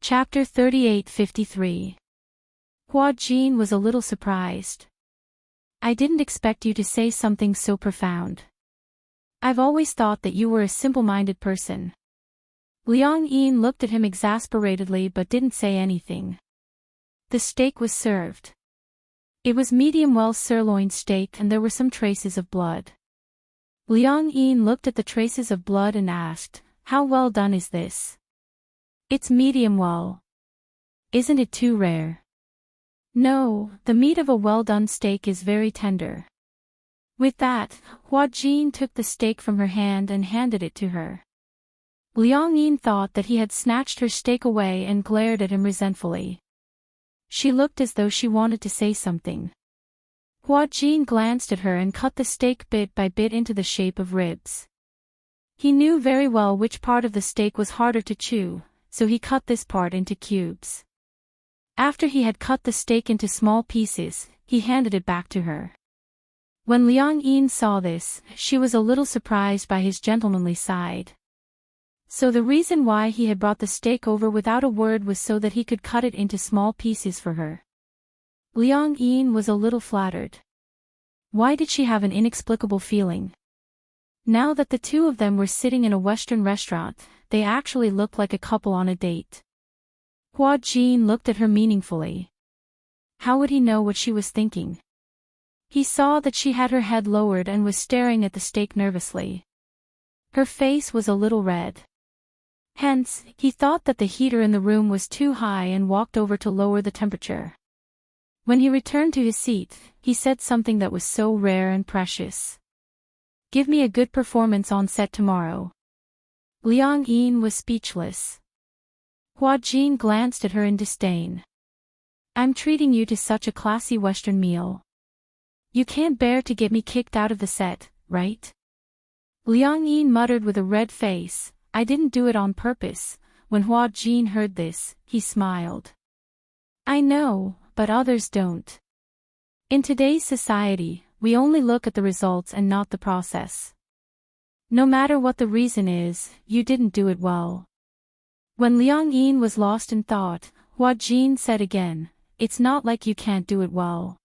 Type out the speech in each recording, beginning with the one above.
Chapter 3853. Hua Jin was a little surprised. I didn't expect you to say something so profound. I've always thought that you were a simple-minded person. Liang Yin looked at him exasperatedly but didn't say anything. The steak was served. It was medium-well sirloin steak and there were some traces of blood. Liang Yin looked at the traces of blood and asked, "How well done is this?" "It's medium well." "Isn't it too rare?" "No, the meat of a well-done steak is very tender." With that, Hua Jin took the steak from her hand and handed it to her. Liang Yin thought that he had snatched her steak away and glared at him resentfully. She looked as though she wanted to say something. Hua Jin glanced at her and cut the steak bit by bit into the shape of ribs. He knew very well which part of the steak was harder to chew, so he cut this part into cubes. After he had cut the steak into small pieces, he handed it back to her. When Liang Yin saw this, she was a little surprised by his gentlemanly side. So the reason why he had brought the steak over without a word was so that he could cut it into small pieces for her. Liang Yin was a little flattered. Why did she have an inexplicable feeling? Now that the two of them were sitting in a Western restaurant, they actually looked like a couple on a date. Hua Jin looked at her meaningfully. How would he know what she was thinking? He saw that she had her head lowered and was staring at the steak nervously. Her face was a little red. Hence, he thought that the heater in the room was too high and walked over to lower the temperature. When he returned to his seat, he said something that was so rare and precious. "Give me a good performance on set tomorrow." Liang Yin was speechless. Hua Jin glanced at her in disdain. "I'm treating you to such a classy Western meal. You can't bear to get me kicked out of the set, right?" Liang Yin muttered with a red face, "I didn't do it on purpose." When Hua Jin heard this, he smiled. "I know, but others don't. In today's society, we only look at the results and not the process. No matter what the reason is, you didn't do it well." When Liang Yin was lost in thought, Hua Jin said again, "It's not like you can't do it well.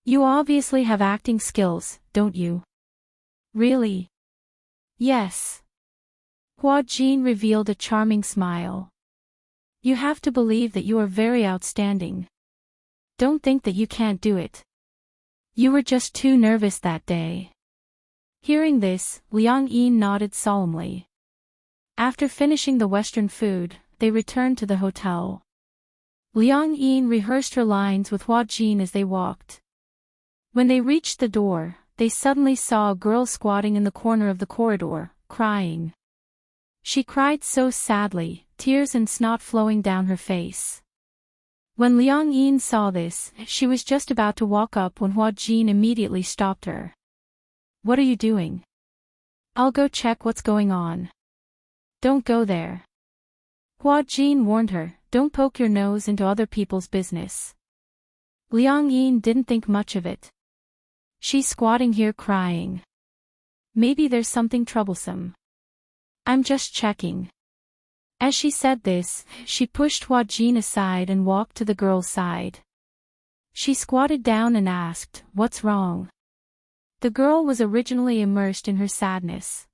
You obviously have acting skills, don't you?" "Really?" "Yes." Hua Jin revealed a charming smile. "You have to believe that you are very outstanding. Don't think that you can't do it. You were just too nervous that day." Hearing this, Liang Yin nodded solemnly. After finishing the Western food, they returned to the hotel. Liang Yin rehearsed her lines with Hua Jin as they walked. When they reached the door, they suddenly saw a girl squatting in the corner of the corridor, crying. She cried so sadly, tears and snot flowing down her face. When Liang Yin saw this, she was just about to walk up when Hua Jin immediately stopped her. "What are you doing?" "I'll go check what's going on." "Don't go there." Hua Jin warned her, "Don't poke your nose into other people's business." Liang Yin didn't think much of it. "She's squatting here crying. Maybe there's something troublesome. I'm just checking." As she said this, she pushed Hua Jin aside and walked to the girl's side. She squatted down and asked, "What's wrong?" The girl was originally immersed in her sadness.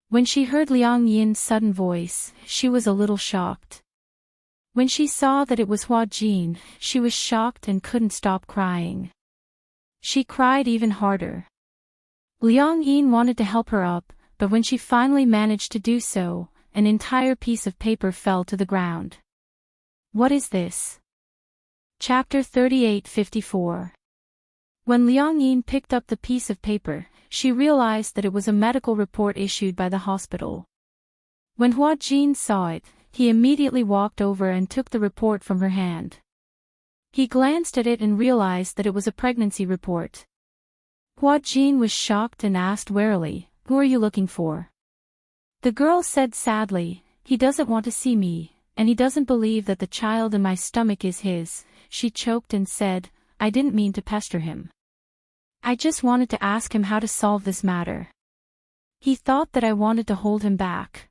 When she heard Liang Yin's sudden voice, she was a little shocked. When she saw that it was Hua Jin, she was shocked and couldn't stop crying. She cried even harder. Liang Yin wanted to help her up, but when she finally managed to do so, an entire piece of paper fell to the ground. "What is this?" Chapter 3854. When Liang Yin picked up the piece of paper, she realized that it was a medical report issued by the hospital. When Hua Jin saw it, he immediately walked over and took the report from her hand. He glanced at it and realized that it was a pregnancy report. Hua Jin was shocked and asked warily, "Who are you looking for?" The girl said sadly, "He doesn't want to see me, and he doesn't believe that the child in my stomach is his." She choked and said, "I didn't mean to pester him. I just wanted to ask him how to solve this matter. He thought that I wanted to hold him back.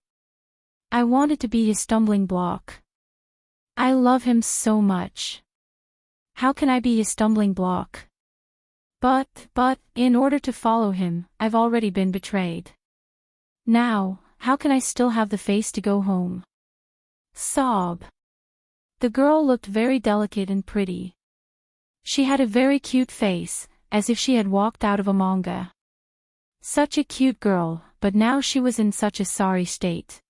I wanted to be his stumbling block." I love him so much. How can I be his stumbling block? But, in order to follow him, I've already been betrayed. Now, how can I still have the face to go home? Sob. The girl looked very delicate and pretty. She had a very cute face, as if she had walked out of a manga. Such a cute girl, but now she was in such a sorry state.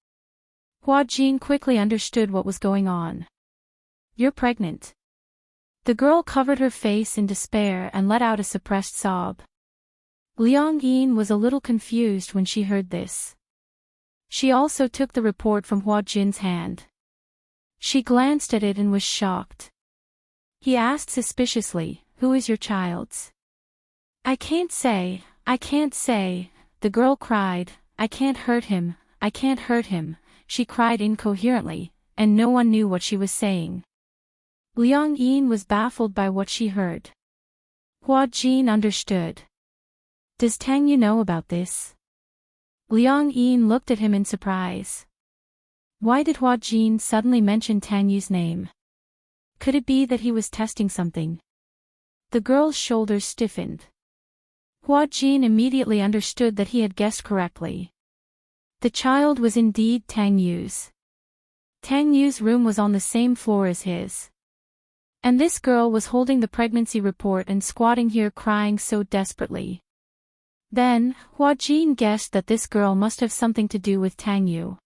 Hua Jin quickly understood what was going on. You're pregnant. The girl covered her face in despair and let out a suppressed sob. Liang Yin was a little confused when she heard this. She also took the report from Hua Jin's hand. She glanced at it and was shocked. He asked suspiciously, "Who is your child's?" I can't say, the girl cried, I can't hurt him, she cried incoherently, and no one knew what she was saying. Liang Yin was baffled by what she heard. Hua Jin understood. Does Tang Yu know about this? Liang Yin looked at him in surprise. Why did Hua Jin suddenly mention Tang Yu's name? Could it be that he was testing something? The girl's shoulders stiffened. Hua Jin immediately understood that he had guessed correctly. The child was indeed Tang Yu's. Tang Yu's room was on the same floor as his. And this girl was holding the pregnancy report and squatting here crying so desperately. Then, Hua Jin guessed that this girl must have something to do with Tang Yu.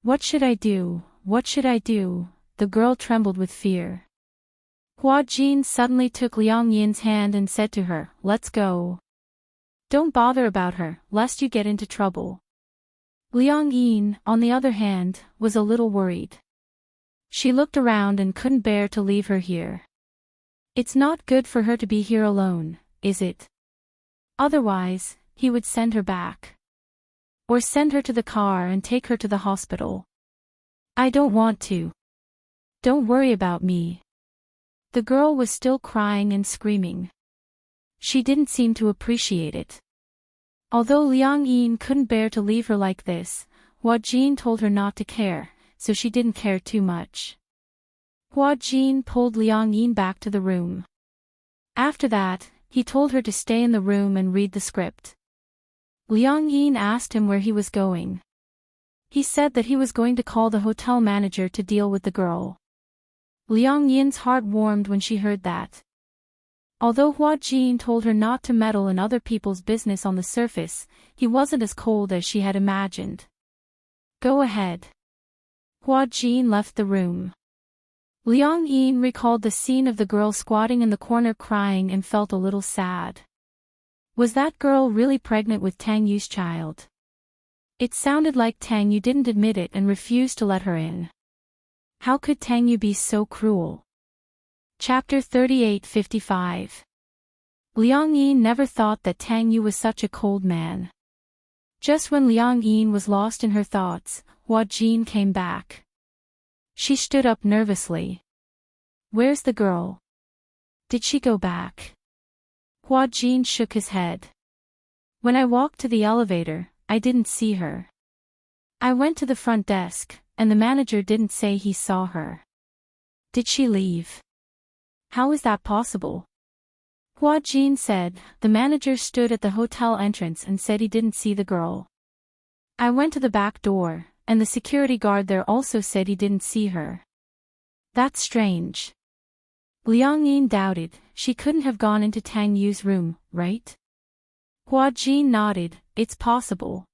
What should I do? What should I do? The girl trembled with fear. Hua Jin suddenly took Liang Yin's hand and said to her, "Let's go. Don't bother about her, lest you get into trouble." Liang Yin, on the other hand, was a little worried. She looked around and couldn't bear to leave her here. It's not good for her to be here alone, is it? Otherwise, he would send her back. Or send her to the car and take her to the hospital. I don't want to. Don't worry about me. The girl was still crying and screaming. She didn't seem to appreciate it. Although Liang Yin couldn't bear to leave her like this, Hua Jin told her not to care, so she didn't care too much. Hua Jin pulled Liang Yin back to the room. After that, he told her to stay in the room and read the script. Liang Yin asked him where he was going. He said that he was going to call the hotel manager to deal with the girl. Liang Yin's heart warmed when she heard that. Although Hua Jin told her not to meddle in other people's business on the surface, he wasn't as cold as she had imagined. Go ahead. Hua Jin left the room. Liang Yin recalled the scene of the girl squatting in the corner crying and felt a little sad. Was that girl really pregnant with Tang Yu's child? It sounded like Tang Yu didn't admit it and refused to let her in. How could Tang Yu be so cruel? Chapter 38:55. Liang Yin never thought that Tang Yu was such a cold man. Just when Liang Yin was lost in her thoughts, Hua Jin came back. She stood up nervously. Where's the girl? Did she go back? Hua Jin shook his head. When I walked to the elevator, I didn't see her. I went to the front desk, and the manager didn't say he saw her. Did she leave? How is that possible? Hua Jin said. The manager stood at the hotel entrance and said he didn't see the girl. I went to the back door, and the security guard there also said he didn't see her. That's strange. Liang Yin doubted. She couldn't have gone into Tang Yu's room, right? Hua Jin nodded. It's possible.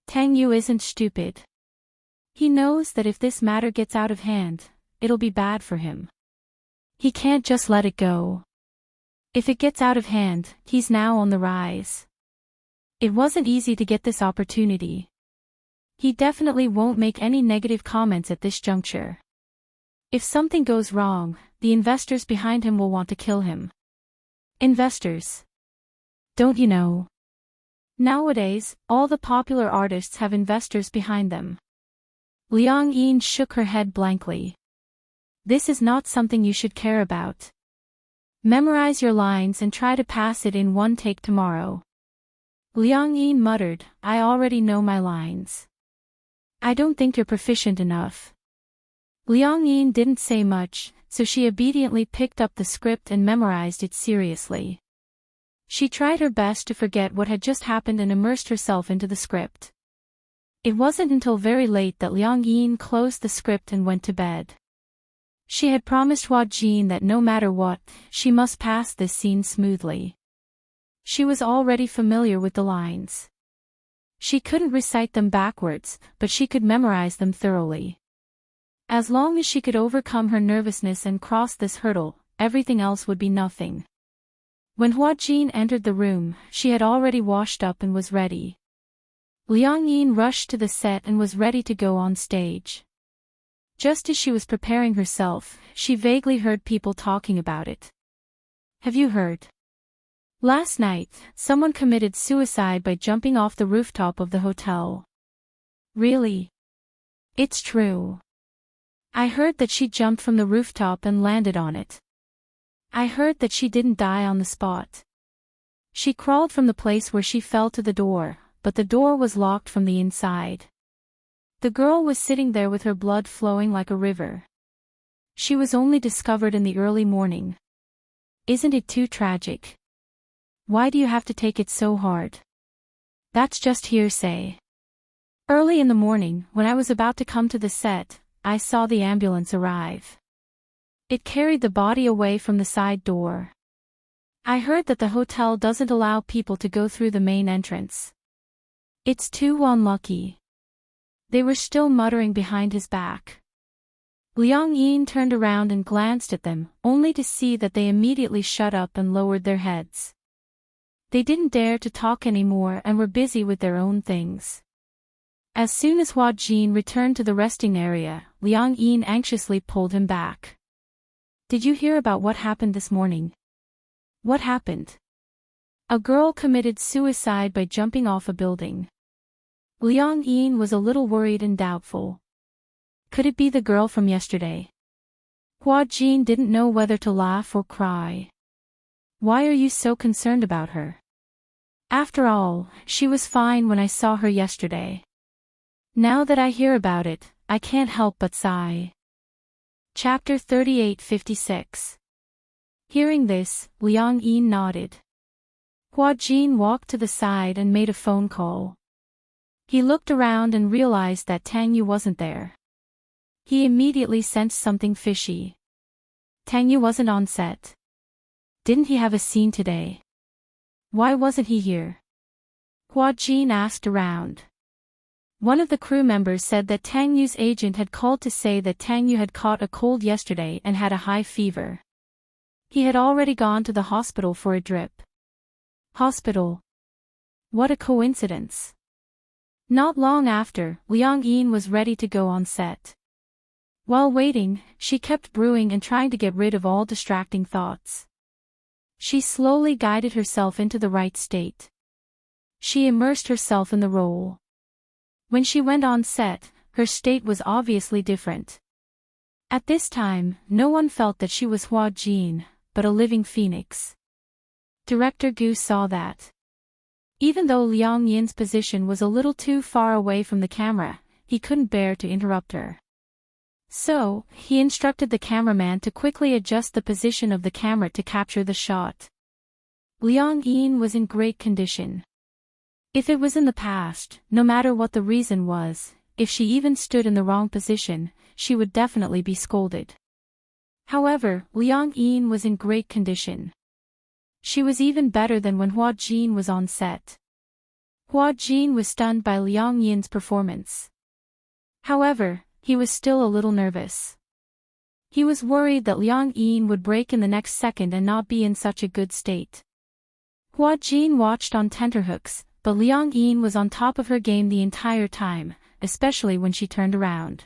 Tang Yu isn't stupid. He knows that if this matter gets out of hand, it'll be bad for him. He can't just let it go. If it gets out of hand, he's now on the rise. It wasn't easy to get this opportunity. He definitely won't make any negative comments at this juncture. If something goes wrong, the investors behind him will want to kill him. Investors. Don't you know? Nowadays, all the popular artists have investors behind them. Liang Yin shook her head blankly. This is not something you should care about. Memorize your lines and try to pass it in one take tomorrow. Liang Yin muttered, I already know my lines. I don't think you're proficient enough. Liang Yin didn't say much, so she obediently picked up the script and memorized it seriously. She tried her best to forget what had just happened and immersed herself into the script. It wasn't until very late that Liang Yin closed the script and went to bed. She had promised Hua Jin that no matter what, she must pass this scene smoothly. She was already familiar with the lines. She couldn't recite them backwards, but she could memorize them thoroughly. As long as she could overcome her nervousness and cross this hurdle, everything else would be nothing. When Hua Jin entered the room, she had already washed up and was ready. Liang Yin rushed to the set and was ready to go on stage. Just as she was preparing herself, she vaguely heard people talking about it. Have you heard? Last night, someone committed suicide by jumping off the rooftop of the hotel. Really? It's true. I heard that she jumped from the rooftop and landed on it. I heard that she didn't die on the spot. She crawled from the place where she fell to the door, but the door was locked from the inside. The girl was sitting there with her blood flowing like a river. She was only discovered in the early morning. Isn't it too tragic? Why do you have to take it so hard? That's just hearsay. Early in the morning, when I was about to come to the set, I saw the ambulance arrive. It carried the body away from the side door. I heard that the hotel doesn't allow people to go through the main entrance. It's too unlucky. They were still muttering behind his back. Liang Yin turned around and glanced at them, only to see that they immediately shut up and lowered their heads. They didn't dare to talk anymore and were busy with their own things. As soon as Hua Jin returned to the resting area, Liang Yin anxiously pulled him back. Did you hear about what happened this morning? What happened? A girl committed suicide by jumping off a building. Liang Yin was a little worried and doubtful. Could it be the girl from yesterday? Hua Jin didn't know whether to laugh or cry. Why are you so concerned about her? After all, she was fine when I saw her yesterday. Now that I hear about it, I can't help but sigh. Chapter 38:56. Hearing this, Liang Yin nodded. Hua Jin walked to the side and made a phone call. He looked around and realized that Tang Yu wasn't there. He immediately sensed something fishy. Tang Yu wasn't on set. Didn't he have a scene today? Why wasn't he here? Hua Jin asked around. One of the crew members said that Tang Yu's agent had called to say that Tang Yu had caught a cold yesterday and had a high fever. He had already gone to the hospital for a drip. Hospital? What a coincidence. Not long after, Liang Yin was ready to go on set. While waiting, she kept brewing and trying to get rid of all distracting thoughts. She slowly guided herself into the right state. She immersed herself in the role. When she went on set, her state was obviously different. At this time, no one felt that she was Hua Jin, but a living phoenix. Director Gu saw that. Even though Liang Yin's position was a little too far away from the camera, he couldn't bear to interrupt her. So, he instructed the cameraman to quickly adjust the position of the camera to capture the shot. Liang Yin was in great condition. If it was in the past, no matter what the reason was, if she even stood in the wrong position, she would definitely be scolded. However, Liang Yin was in great condition. She was even better than when Hua Jin was on set. Hua Jin was stunned by Liang Yin's performance. However, he was still a little nervous. He was worried that Liang Yin would break in the next second and not be in such a good state. Hua Jin watched on tenterhooks, but Liang Yin was on top of her game the entire time, especially when she turned around.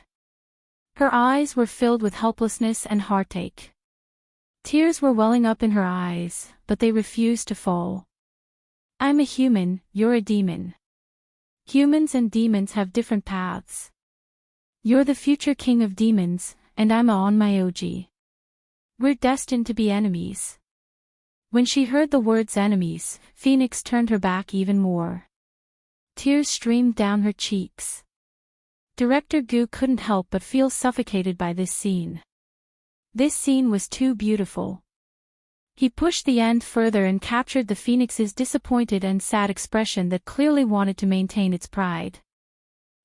Her eyes were filled with helplessness and heartache. Tears were welling up in her eyes, but they refused to fall. I'm a human, you're a demon. Humans and demons have different paths. You're the future king of demons, and I'm a Onmyoji. We're destined to be enemies. When she heard the words enemies, Phoenix turned her back even more. Tears streamed down her cheeks. Director Gu couldn't help but feel suffocated by this scene. This scene was too beautiful. He pushed the end further and captured the phoenix's disappointed and sad expression that clearly wanted to maintain its pride.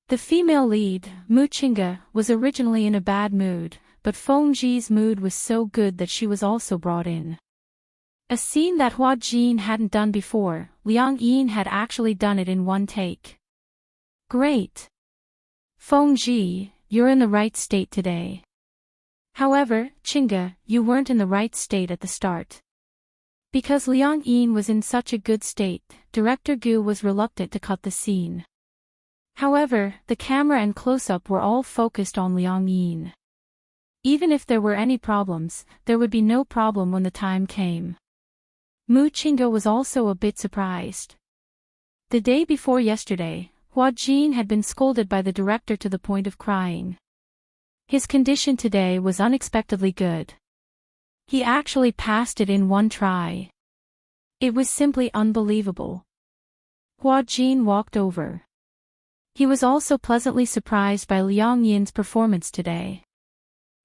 The female lead, Mu Qingge, was originally in a bad mood, but Feng Zhi's mood was so good that she was also brought in. A scene that Hua Jin hadn't done before, Liang Yin had actually done it in one take. Great! Feng Zhi, you're in the right state today. However, Qingge, you weren't in the right state at the start. Because Liang Yin was in such a good state, Director Gu was reluctant to cut the scene. However, the camera and close-up were all focused on Liang Yin. Even if there were any problems, there would be no problem when the time came. Mu Qingge was also a bit surprised. The day before yesterday, Hua Jin had been scolded by the director to the point of crying. His condition today was unexpectedly good. He actually passed it in one try. It was simply unbelievable. Hua Jin walked over. He was also pleasantly surprised by Liang Yin's performance today.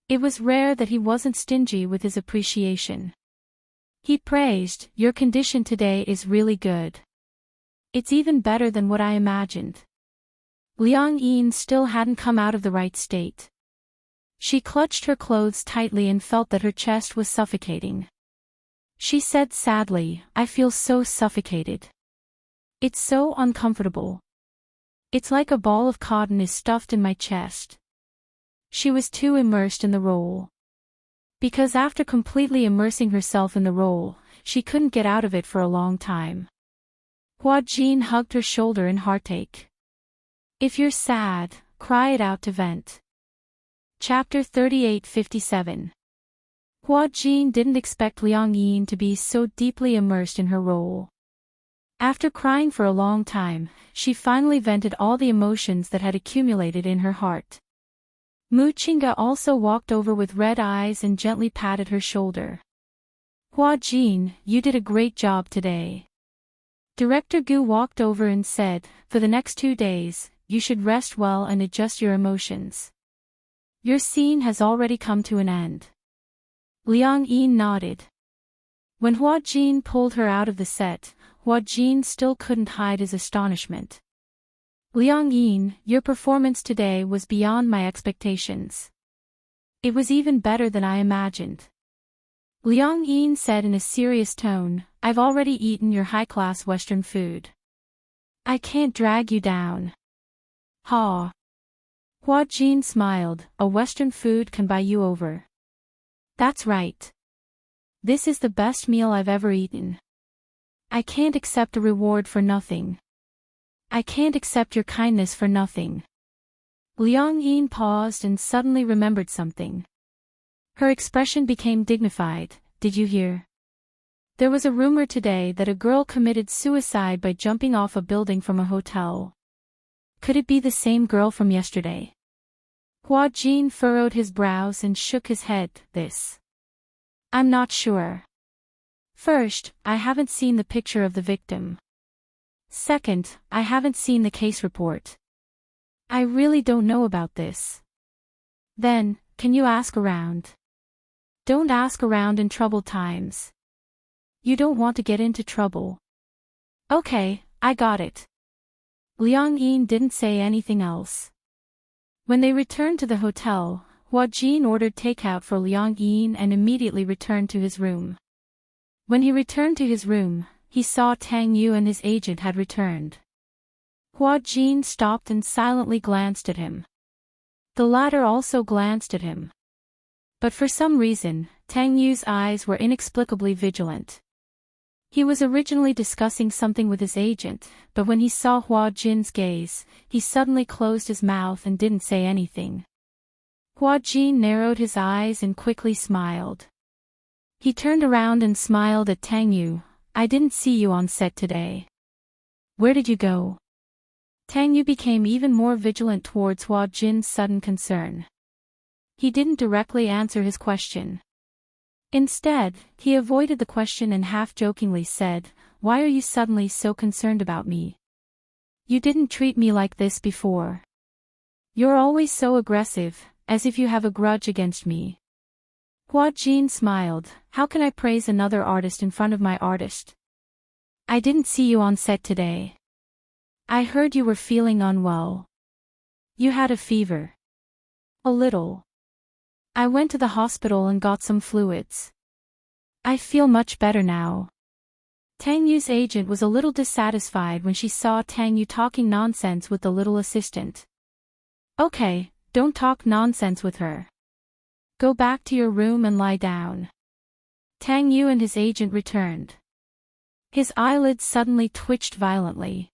It was rare that he wasn't stingy with his appreciation. He praised, "Your condition today is really good. It's even better than what I imagined." Liang Yin still hadn't come out of the right state. She clutched her clothes tightly and felt that her chest was suffocating. She said sadly, "I feel so suffocated. It's so uncomfortable. It's like a ball of cotton is stuffed in my chest." She was too immersed in the role. Because after completely immersing herself in the role, she couldn't get out of it for a long time. Hua Jin hugged her shoulder in heartache. If you're sad, cry it out to vent. Chapter 38:57. Hua Jin didn't expect Liang Yin to be so deeply immersed in her role. After crying for a long time, she finally vented all the emotions that had accumulated in her heart. Mu Qingge also walked over with red eyes and gently patted her shoulder. "Hua Jin, you did a great job today." Director Gu walked over and said, "For the next 2 days, you should rest well and adjust your emotions. Your scene has already come to an end." Liang Yin nodded. When Hua Jin pulled her out of the set, Hua Jin still couldn't hide his astonishment. "Liang Yin, your performance today was beyond my expectations. It was even better than I imagined." Liang Yin said in a serious tone, "I've already eaten your high-class Western food. I can't drag you down." "Ha." Hua Jin smiled, "A Western food can buy you over." "That's right. This is the best meal I've ever eaten. I can't accept a reward for nothing. I can't accept your kindness for nothing." Liang Yin paused and suddenly remembered something. Her expression became dignified. "Did you hear? There was a rumor today that a girl committed suicide by jumping off a building from a hotel. Could it be the same girl from yesterday?" Hua Jin furrowed his brows and shook his head. I'm not sure. First, I haven't seen the picture of the victim. Second, I haven't seen the case report. I really don't know about this. Then, can you ask around? Don't ask around in troubled times. You don't want to get into trouble. Okay, I got it." Liang Yin didn't say anything else. When they returned to the hotel, Hua Jin ordered takeout for Liang Yin and immediately returned to his room. When he returned to his room, he saw Tang Yu and his agent had returned. Hua Jin stopped and silently glanced at him. The latter also glanced at him. But for some reason, Tang Yu's eyes were inexplicably vigilant. He was originally discussing something with his agent, but when he saw Hua Jin's gaze, he suddenly closed his mouth and didn't say anything. Hua Jin narrowed his eyes and quickly smiled. He turned around and smiled at Tang Yu. "I didn't see you on set today. Where did you go?" Tang Yu became even more vigilant towards Hua Jin's sudden concern. He didn't directly answer his question. Instead, he avoided the question and half-jokingly said, "Why are you suddenly so concerned about me? You didn't treat me like this before. You're always so aggressive, as if you have a grudge against me. Hua Jin smiled. How can I praise another artist in front of my artist? I didn't see you on set today. I heard you were feeling unwell. You had a fever. A little. I went to the hospital and got some fluids. I feel much better now. Tang Yu's agent was a little dissatisfied when she saw Tang Yu talking nonsense with the little assistant. Okay, don't talk nonsense with her. Go back to your room and lie down. Tang Yu and his agent returned. His eyelids suddenly twitched violently.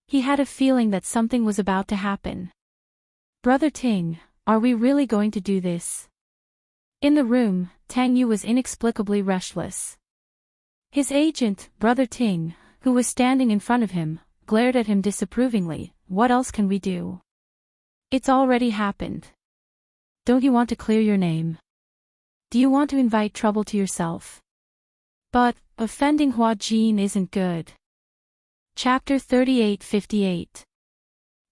He had a feeling that something was about to happen. Brother Ting, are we really going to do this? In the room, Tang Yu was inexplicably restless. His agent, Brother Ting, who was standing in front of him, glared at him disapprovingly. What else can we do? It's already happened. Don't you want to clear your name? Do you want to invite trouble to yourself? But, offending Hua Jin isn't good. Chapter 38-58.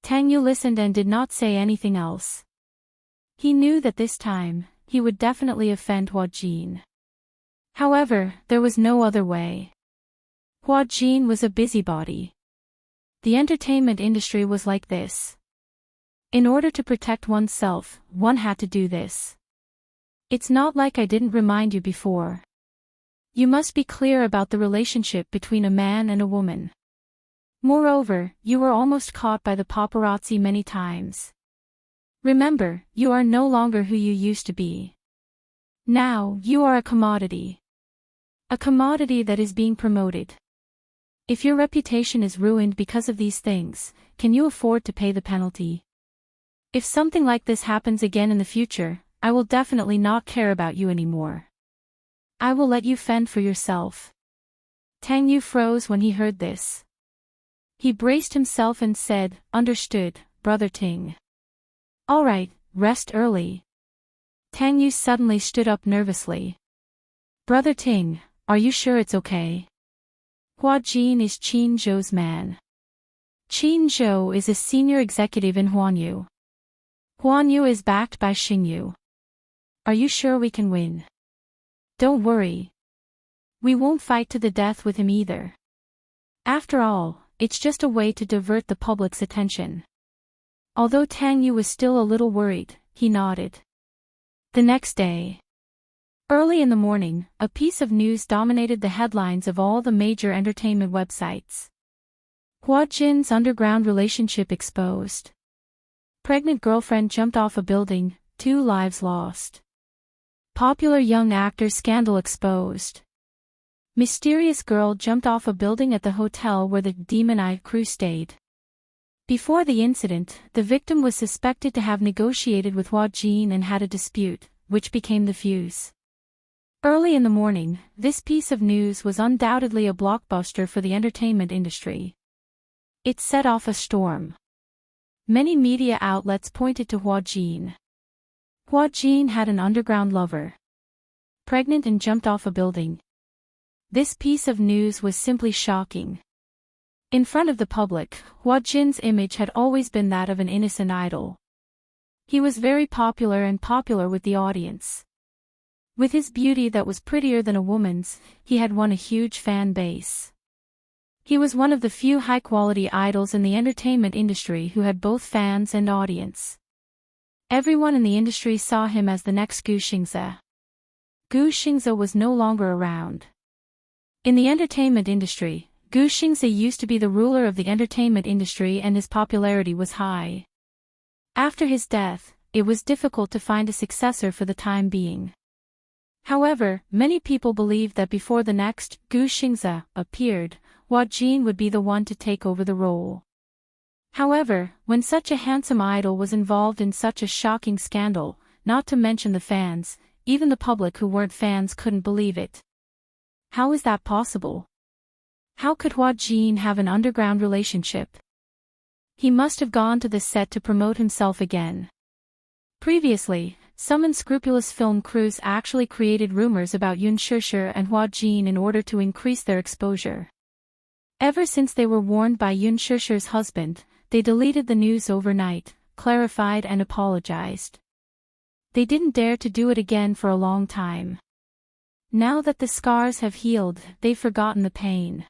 Tang Yu listened and did not say anything else. He knew that this time, he would definitely offend Hua Jin. However, there was no other way. Hua Jin was a busybody. The entertainment industry was like this. In order to protect oneself, one had to do this. It's not like I didn't remind you before. You must be clear about the relationship between a man and a woman. Moreover, you were almost caught by the paparazzi many times. Remember, you are no longer who you used to be. Now, you are a commodity. A commodity that is being promoted. If your reputation is ruined because of these things, can you afford to pay the penalty? If something like this happens again in the future, I will definitely not care about you anymore. I will let you fend for yourself. Tang Yu froze when he heard this. He braced himself and said, Understood, Brother Ting. All right, rest early. Tang Yu suddenly stood up nervously. Brother Ting, are you sure it's okay? Hua Jin is Qin Zhou's man. Qin Zhou is a senior executive in Huanyu. Huanyu is backed by Xingyu. Are you sure we can win? Don't worry. We won't fight to the death with him either. After all, it's just a way to divert the public's attention. Although Tang Yu was still a little worried, he nodded. The next day. Early in the morning, a piece of news dominated the headlines of all the major entertainment websites. Hua Jin's underground relationship exposed. Pregnant girlfriend jumped off a building, 2 lives lost. Popular young actor scandal exposed. Mysterious girl jumped off a building at the hotel where the Demon Eye crew stayed. Before the incident, the victim was suspected to have negotiated with Hua Jin and had a dispute, which became the fuse. Early in the morning, this piece of news was undoubtedly a blockbuster for the entertainment industry. It set off a storm. Many media outlets pointed to Hua Jin. Hua Jin had an underground lover. Pregnant and jumped off a building. This piece of news was simply shocking. In front of the public, Hua Jin's image had always been that of an innocent idol. He was very popular and popular with the audience. With his beauty that was prettier than a woman's, he had won a huge fan base. He was one of the few high-quality idols in the entertainment industry who had both fans and audience. Everyone in the industry saw him as the next Gu Xingze. Gu Xingze was no longer around. In the entertainment industry, Gu Xingze used to be the ruler of the entertainment industry and his popularity was high. After his death, it was difficult to find a successor for the time being. However, many people believed that before the next Gu Xingze appeared, Hua Jin would be the one to take over the role. However, when such a handsome idol was involved in such a shocking scandal, not to mention the fans, even the public who weren't fans couldn't believe it. How is that possible? How could Hua Jin have an underground relationship? He must have gone to the set to promote himself again. Previously, some unscrupulous film crews actually created rumors about Yun Shishir and Hua Jin in order to increase their exposure. Ever since they were warned by Yun Shishir's husband, they deleted the news overnight, clarified and apologized. They didn't dare to do it again for a long time. Now that the scars have healed, they've forgotten the pain.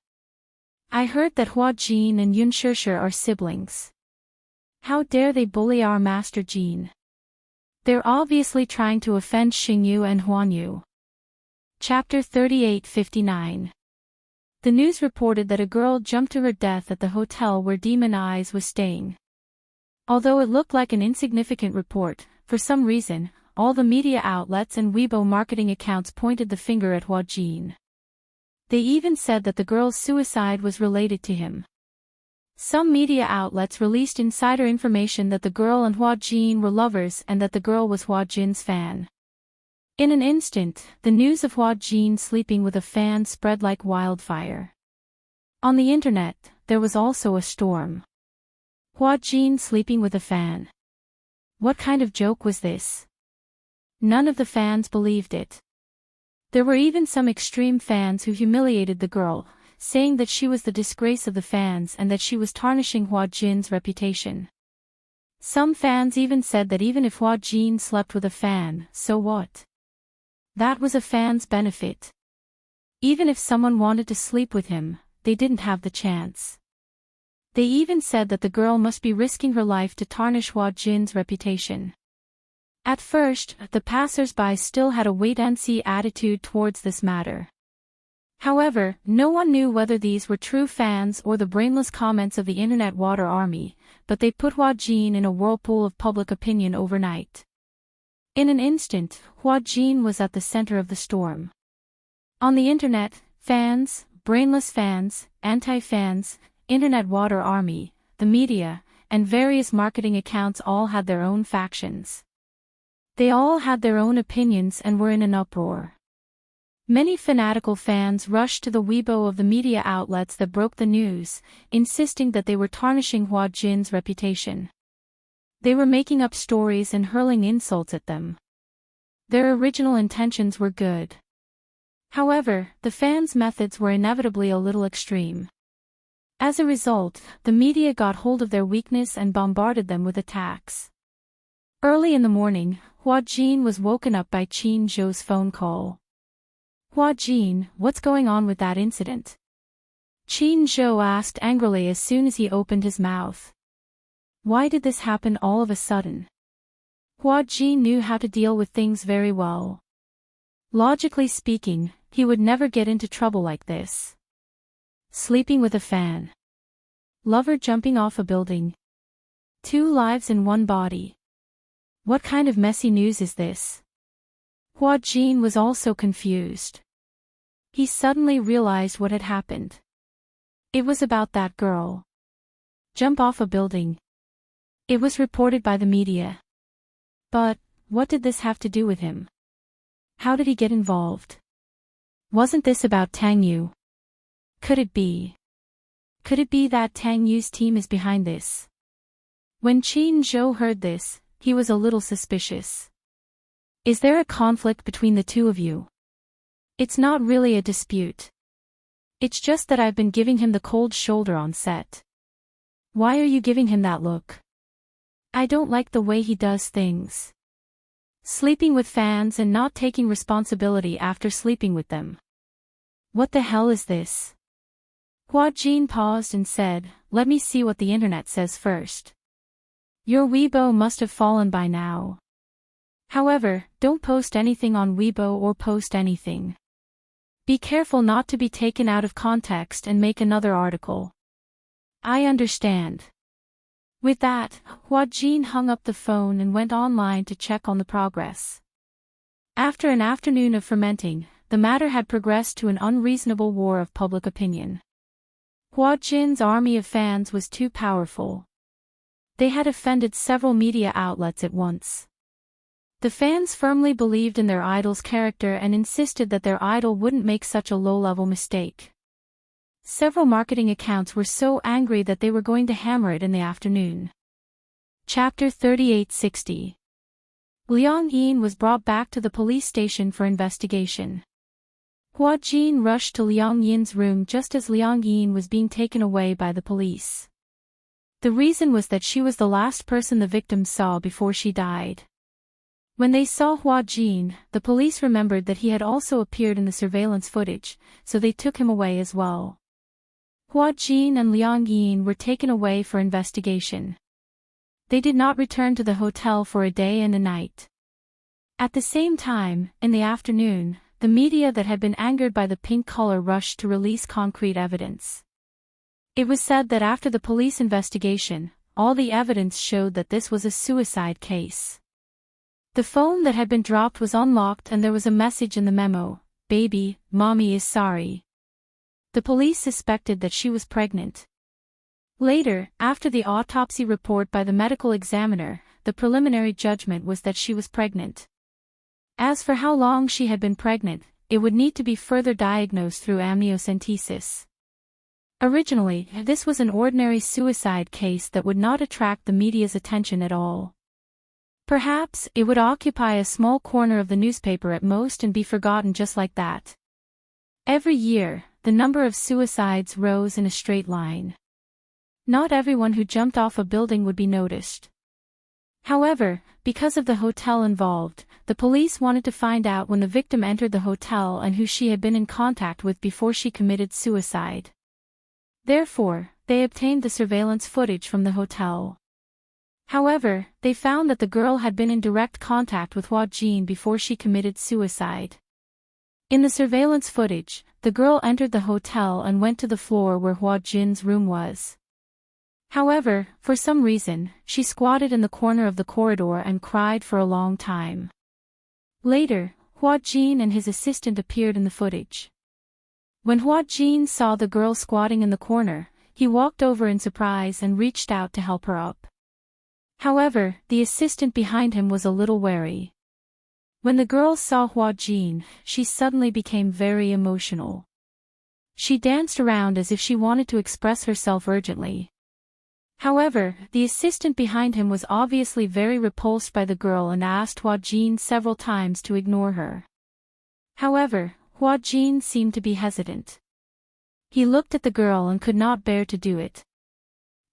I heard that Hua Jin and Yun Shishir are siblings. How dare they bully our Master Jin? They're obviously trying to offend Xingyu and Huanyu. Chapter 3859. The news reported that a girl jumped to her death at the hotel where Demon Eyes was staying. Although it looked like an insignificant report, for some reason, all the media outlets and Weibo marketing accounts pointed the finger at Hua Jin. They even said that the girl's suicide was related to him. Some media outlets released insider information that the girl and Hua Jin were lovers and that the girl was Hua Jin's fan. In an instant, the news of Hua Jin sleeping with a fan spread like wildfire. On the internet, there was also a storm. Hua Jin sleeping with a fan. What kind of joke was this? None of the fans believed it. There were even some extreme fans who humiliated the girl, saying that she was the disgrace of the fans and that she was tarnishing Hua Jin's reputation. Some fans even said that even if Hua Jin slept with a fan, so what? That was a fan's benefit. Even if someone wanted to sleep with him, they didn't have the chance. They even said that the girl must be risking her life to tarnish Hua Jin's reputation. At first, the passers-by still had a wait-and-see attitude towards this matter. However, no one knew whether these were true fans or the brainless comments of the internet water army, but they put Hua Jin in a whirlpool of public opinion overnight. In an instant, Hua Jin was at the center of the storm. On the internet, fans, brainless fans, anti-fans, internet water army, the media, and various marketing accounts all had their own factions. They all had their own opinions and were in an uproar. Many fanatical fans rushed to the Weibo of the media outlets that broke the news, insisting that they were tarnishing Hua Jin's reputation. They were making up stories and hurling insults at them. Their original intentions were good. However, the fans' methods were inevitably a little extreme. As a result, the media got hold of their weakness and bombarded them with attacks. Early in the morning, Hua Jin was woken up by Qin Zhou's phone call. Hua Jin, what's going on with that incident? Qin Zhou asked angrily as soon as he opened his mouth. Why did this happen all of a sudden? Hua Jin knew how to deal with things very well. Logically speaking, he would never get into trouble like this. Sleeping with a fan. Lover jumping off a building. 2 lives in one body. What kind of messy news is this? Hua Jin was also confused. He suddenly realized what had happened. It was about that girl. Jump off a building. It was reported by the media. But, what did this have to do with him? How did he get involved? Wasn't this about Tang Yu? Could it be? Could it be that Tang Yu's team is behind this? When Qin Zhou heard this, he was a little suspicious. Is there a conflict between the two of you? It's not really a dispute. It's just that I've been giving him the cold shoulder on set. Why are you giving him that look? I don't like the way he does things. Sleeping with fans and not taking responsibility after sleeping with them. What the hell is this? Hua Jin paused and said, let me see what the internet says first. Your Weibo must have fallen by now. However, don't post anything on Weibo or post anything. Be careful not to be taken out of context and make another article. I understand. With that, Hua Jin hung up the phone and went online to check on the progress. After an afternoon of fermenting, the matter had progressed to an unreasonable war of public opinion. Hua Jin's army of fans was too powerful. They had offended several media outlets at once. The fans firmly believed in their idol's character and insisted that their idol wouldn't make such a low-level mistake. Several marketing accounts were so angry that they were going to hammer it in the afternoon. Chapter 3860. Liang Yin was brought back to the police station for investigation. Hua Jin rushed to Liang Yin's room just as Liang Yin was being taken away by the police. The reason was that she was the last person the victims saw before she died. When they saw Hua Jin, the police remembered that he had also appeared in the surveillance footage, so they took him away as well. Hua Jin and Liang Yin were taken away for investigation. They did not return to the hotel for a day and a night. At the same time, in the afternoon, the media that had been angered by the pink color rushed to release concrete evidence. It was said that after the police investigation, all the evidence showed that this was a suicide case. The phone that had been dropped was unlocked and there was a message in the memo, "Baby, mommy is sorry." The police suspected that she was pregnant. Later, after the autopsy report by the medical examiner, the preliminary judgment was that she was pregnant. As for how long she had been pregnant, it would need to be further diagnosed through amniocentesis. Originally, this was an ordinary suicide case that would not attract the media's attention at all. Perhaps, it would occupy a small corner of the newspaper at most and be forgotten just like that. Every year, the number of suicides rose in a straight line. Not everyone who jumped off a building would be noticed. However, because of the hotel involved, the police wanted to find out when the victim entered the hotel and who she had been in contact with before she committed suicide. Therefore, they obtained the surveillance footage from the hotel. However, they found that the girl had been in direct contact with Hua Jin before she committed suicide. In the surveillance footage, the girl entered the hotel and went to the floor where Hua Jin's room was. However, for some reason, she squatted in the corner of the corridor and cried for a long time. Later, Hua Jin and his assistant appeared in the footage. When Hua Jin saw the girl squatting in the corner, he walked over in surprise and reached out to help her up. However, the assistant behind him was a little wary. When the girl saw Hua Jin, she suddenly became very emotional. She danced around as if she wanted to express herself urgently. However, the assistant behind him was obviously very repulsed by the girl and asked Hua Jin several times to ignore her. However, Hua Jin seemed to be hesitant. He looked at the girl and could not bear to do it.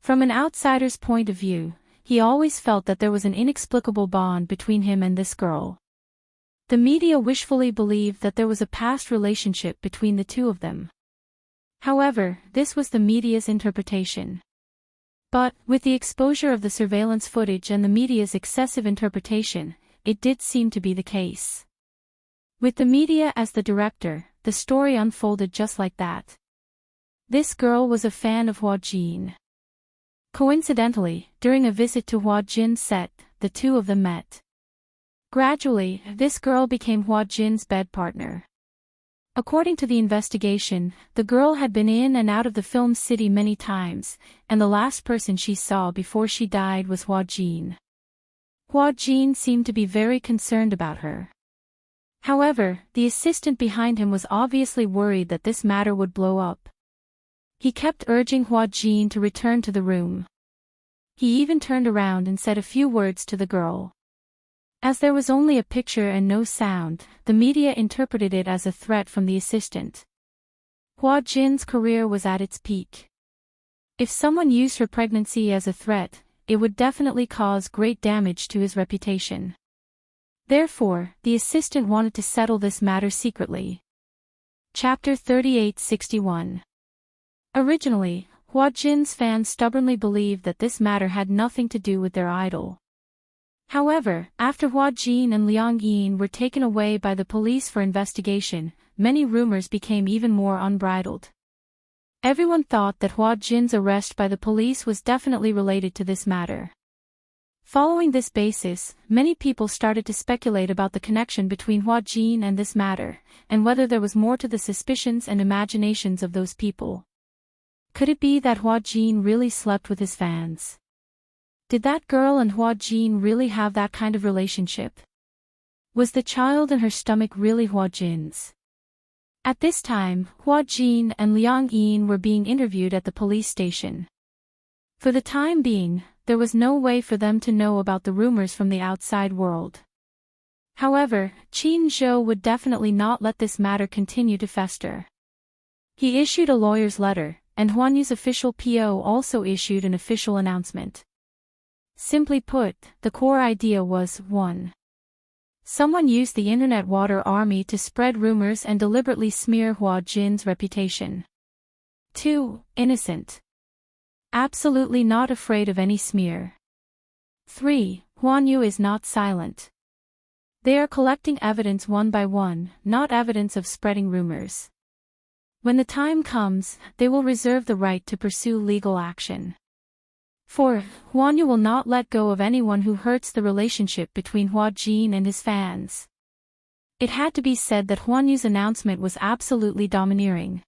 From an outsider's point of view, he always felt that there was an inexplicable bond between him and this girl. The media wishfully believed that there was a past relationship between the two of them. However, this was the media's interpretation. But, with the exposure of the surveillance footage and the media's excessive interpretation, it did seem to be the case. With the media as the director, the story unfolded just like that. This girl was a fan of Hua Jin. Coincidentally, during a visit to Hua Jin's set, the two of them met. Gradually, this girl became Hua Jin's bed partner. According to the investigation, the girl had been in and out of the film city many times, and the last person she saw before she died was Hua Jin. Hua Jin seemed to be very concerned about her. However, the assistant behind him was obviously worried that this matter would blow up. He kept urging Hua Jin to return to the room. He even turned around and said a few words to the girl. As there was only a picture and no sound, the media interpreted it as a threat from the assistant. Hua Jin's career was at its peak. If someone used her pregnancy as a threat, it would definitely cause great damage to his reputation. Therefore, the assistant wanted to settle this matter secretly. Chapter 3861. Originally, Hua Jin's fans stubbornly believed that this matter had nothing to do with their idol. However, after Hua Jin and Liang Yin were taken away by the police for investigation, many rumors became even more unbridled. Everyone thought that Hua Jin's arrest by the police was definitely related to this matter. Following this basis, many people started to speculate about the connection between Hua Jin and this matter, and whether there was more to the suspicions and imaginations of those people. Could it be that Hua Jin really slept with his fans? Did that girl and Hua Jin really have that kind of relationship? Was the child in her stomach really Hua Jin's? At this time, Hua Jin and Liang Yin were being interviewed at the police station. For the time being, there was no way for them to know about the rumors from the outside world. However, Qin Zhou would definitely not let this matter continue to fester. He issued a lawyer's letter, and Huan Yu's official PO also issued an official announcement. Simply put, the core idea was 1. Someone used the internet water army to spread rumors and deliberately smear Hua Jin's reputation. 2. Innocent. Absolutely not afraid of any smear. 3. Huan Yu is not silent. They are collecting evidence one by one, not evidence of spreading rumors. When the time comes, they will reserve the right to pursue legal action. 4. Huan Yu will not let go of anyone who hurts the relationship between Hua Jin and his fans. It had to be said that Huan Yu's announcement was absolutely domineering.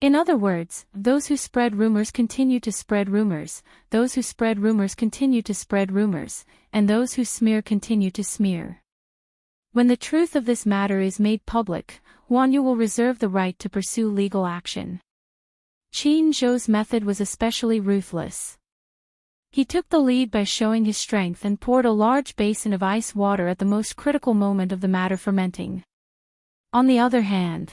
In other words, those who spread rumors continue to spread rumors, those who spread rumors continue to spread rumors, and those who smear continue to smear. When the truth of this matter is made public, Huan Yu will reserve the right to pursue legal action. Qin Zhou's method was especially ruthless. He took the lead by showing his strength and poured a large basin of ice water at the most critical moment of the matter fermenting. On the other hand,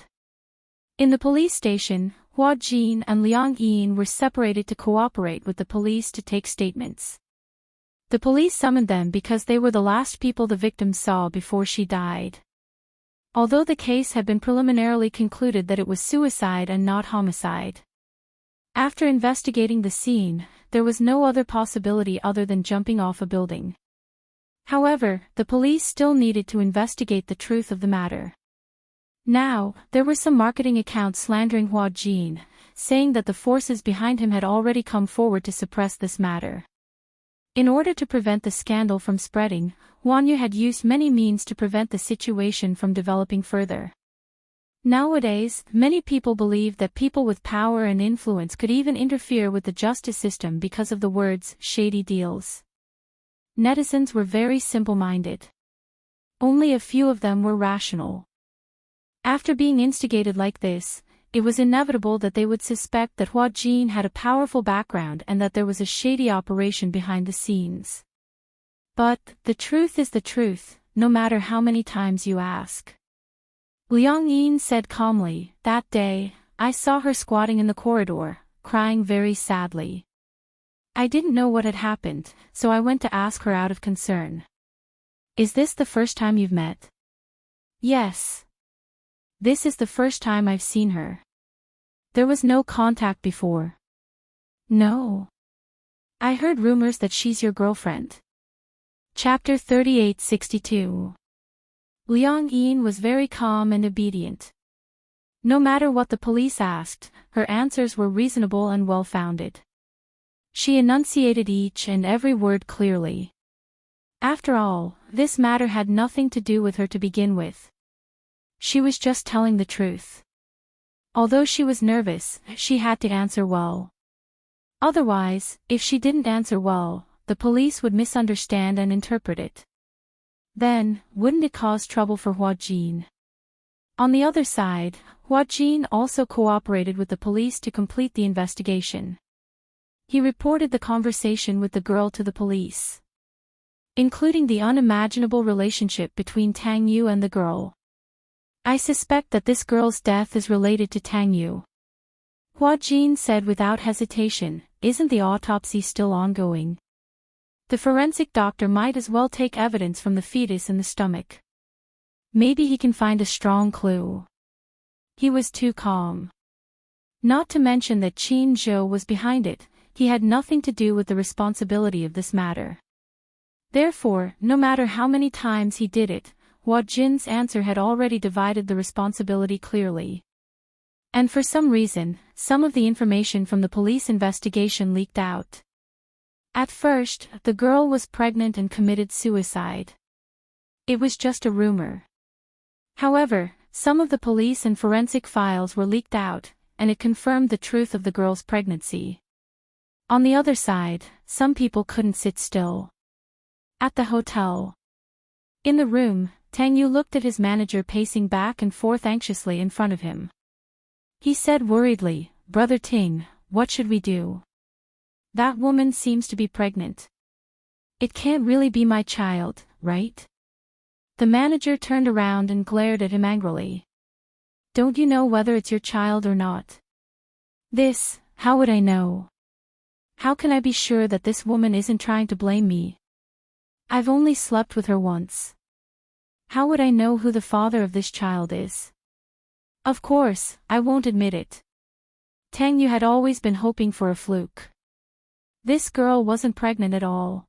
in the police station, Hua Jin and Liang Yin were separated to cooperate with the police to take statements. The police summoned them because they were the last people the victim saw before she died. Although the case had been preliminarily concluded that it was suicide and not homicide. After investigating the scene, there was no other possibility other than jumping off a building. However, the police still needed to investigate the truth of the matter. Now, there were some marketing accounts slandering Hua Jin, saying that the forces behind him had already come forward to suppress this matter. In order to prevent the scandal from spreading, Huan Yu had used many means to prevent the situation from developing further. Nowadays, many people believe that people with power and influence could even interfere with the justice system because of the words shady deals. Netizens were very simple-minded. Only a few of them were rational. After being instigated like this, it was inevitable that they would suspect that Hua Jin had a powerful background and that there was a shady operation behind the scenes. But, the truth is the truth, no matter how many times you ask. Liang Yin said calmly, "That day, I saw her squatting in the corridor, crying very sadly. I didn't know what had happened, so I went to ask her out of concern. Is this the first time you've met?" "Yes. This is the first time I've seen her. There was no contact before." "No. I heard rumors that she's your girlfriend." Chapter 3862. Liang Yin was very calm and obedient. No matter what the police asked, her answers were reasonable and well-founded. She enunciated each and every word clearly. After all, this matter had nothing to do with her to begin with. She was just telling the truth. Although she was nervous, she had to answer well. Otherwise, if she didn't answer well, the police would misunderstand and interpret it. Then, wouldn't it cause trouble for Hua Jin? On the other side, Hua Jin also cooperated with the police to complete the investigation. He reported the conversation with the girl to the police, including the unimaginable relationship between Tang Yu and the girl. "I suspect that this girl's death is related to Tang Yu," Hua Jin said without hesitation. "Isn't the autopsy still ongoing? The forensic doctor might as well take evidence from the fetus in the stomach. Maybe he can find a strong clue." He was too calm. Not to mention that Qin Zhou was behind it, he had nothing to do with the responsibility of this matter. Therefore, no matter how many times he did it, Hua Jin's answer had already divided the responsibility clearly. And for some reason, some of the information from the police investigation leaked out. At first, the girl was pregnant and committed suicide. It was just a rumor. However, some of the police and forensic files were leaked out, and it confirmed the truth of the girl's pregnancy. On the other side, some people couldn't sit still. At the hotel. In the room, Tang Yu looked at his manager pacing back and forth anxiously in front of him. He said worriedly, "Brother Ting, what should we do? That woman seems to be pregnant. It can't really be my child, right?" The manager turned around and glared at him angrily. "Don't you know whether it's your child or not? how would I know? How can I be sure that this woman isn't trying to blame me? I've only slept with her once. How would I know who the father of this child is? Of course, I won't admit it. Tang Yu had always been hoping for a fluke. This girl wasn't pregnant at all.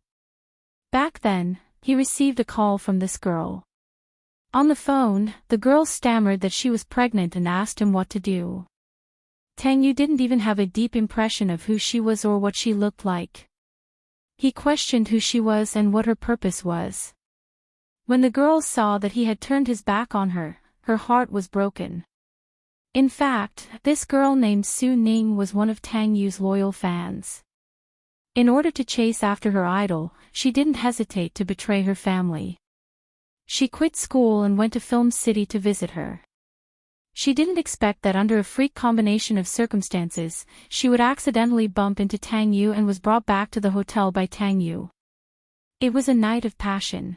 Back then, he received a call from this girl. On the phone, the girl stammered that she was pregnant and asked him what to do. Tang Yu didn't even have a deep impression of who she was or what she looked like. He questioned who she was and what her purpose was. When the girl saw that he had turned his back on her, her heart was broken. In fact, this girl named Su Ning was one of Tang Yu's loyal fans. In order to chase after her idol, she didn't hesitate to betray her family. She quit school and went to Film City to visit her. She didn't expect that under a freak combination of circumstances, she would accidentally bump into Tang Yu and was brought back to the hotel by Tang Yu. It was a night of passion.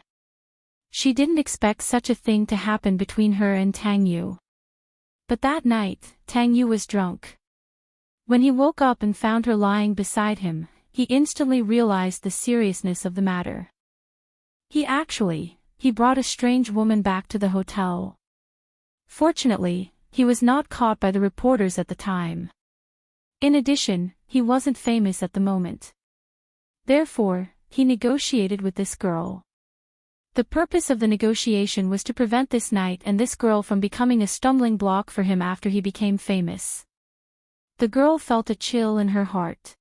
She didn't expect such a thing to happen between her and Tang Yu. But that night, Tang Yu was drunk. When he woke up and found her lying beside him, he instantly realized the seriousness of the matter. He brought a strange woman back to the hotel. Fortunately, he was not caught by the reporters at the time. In addition, he wasn't famous at the moment. Therefore, he negotiated with this girl. The purpose of the negotiation was to prevent this night and this girl from becoming a stumbling block for him after he became famous. The girl felt a chill in her heart.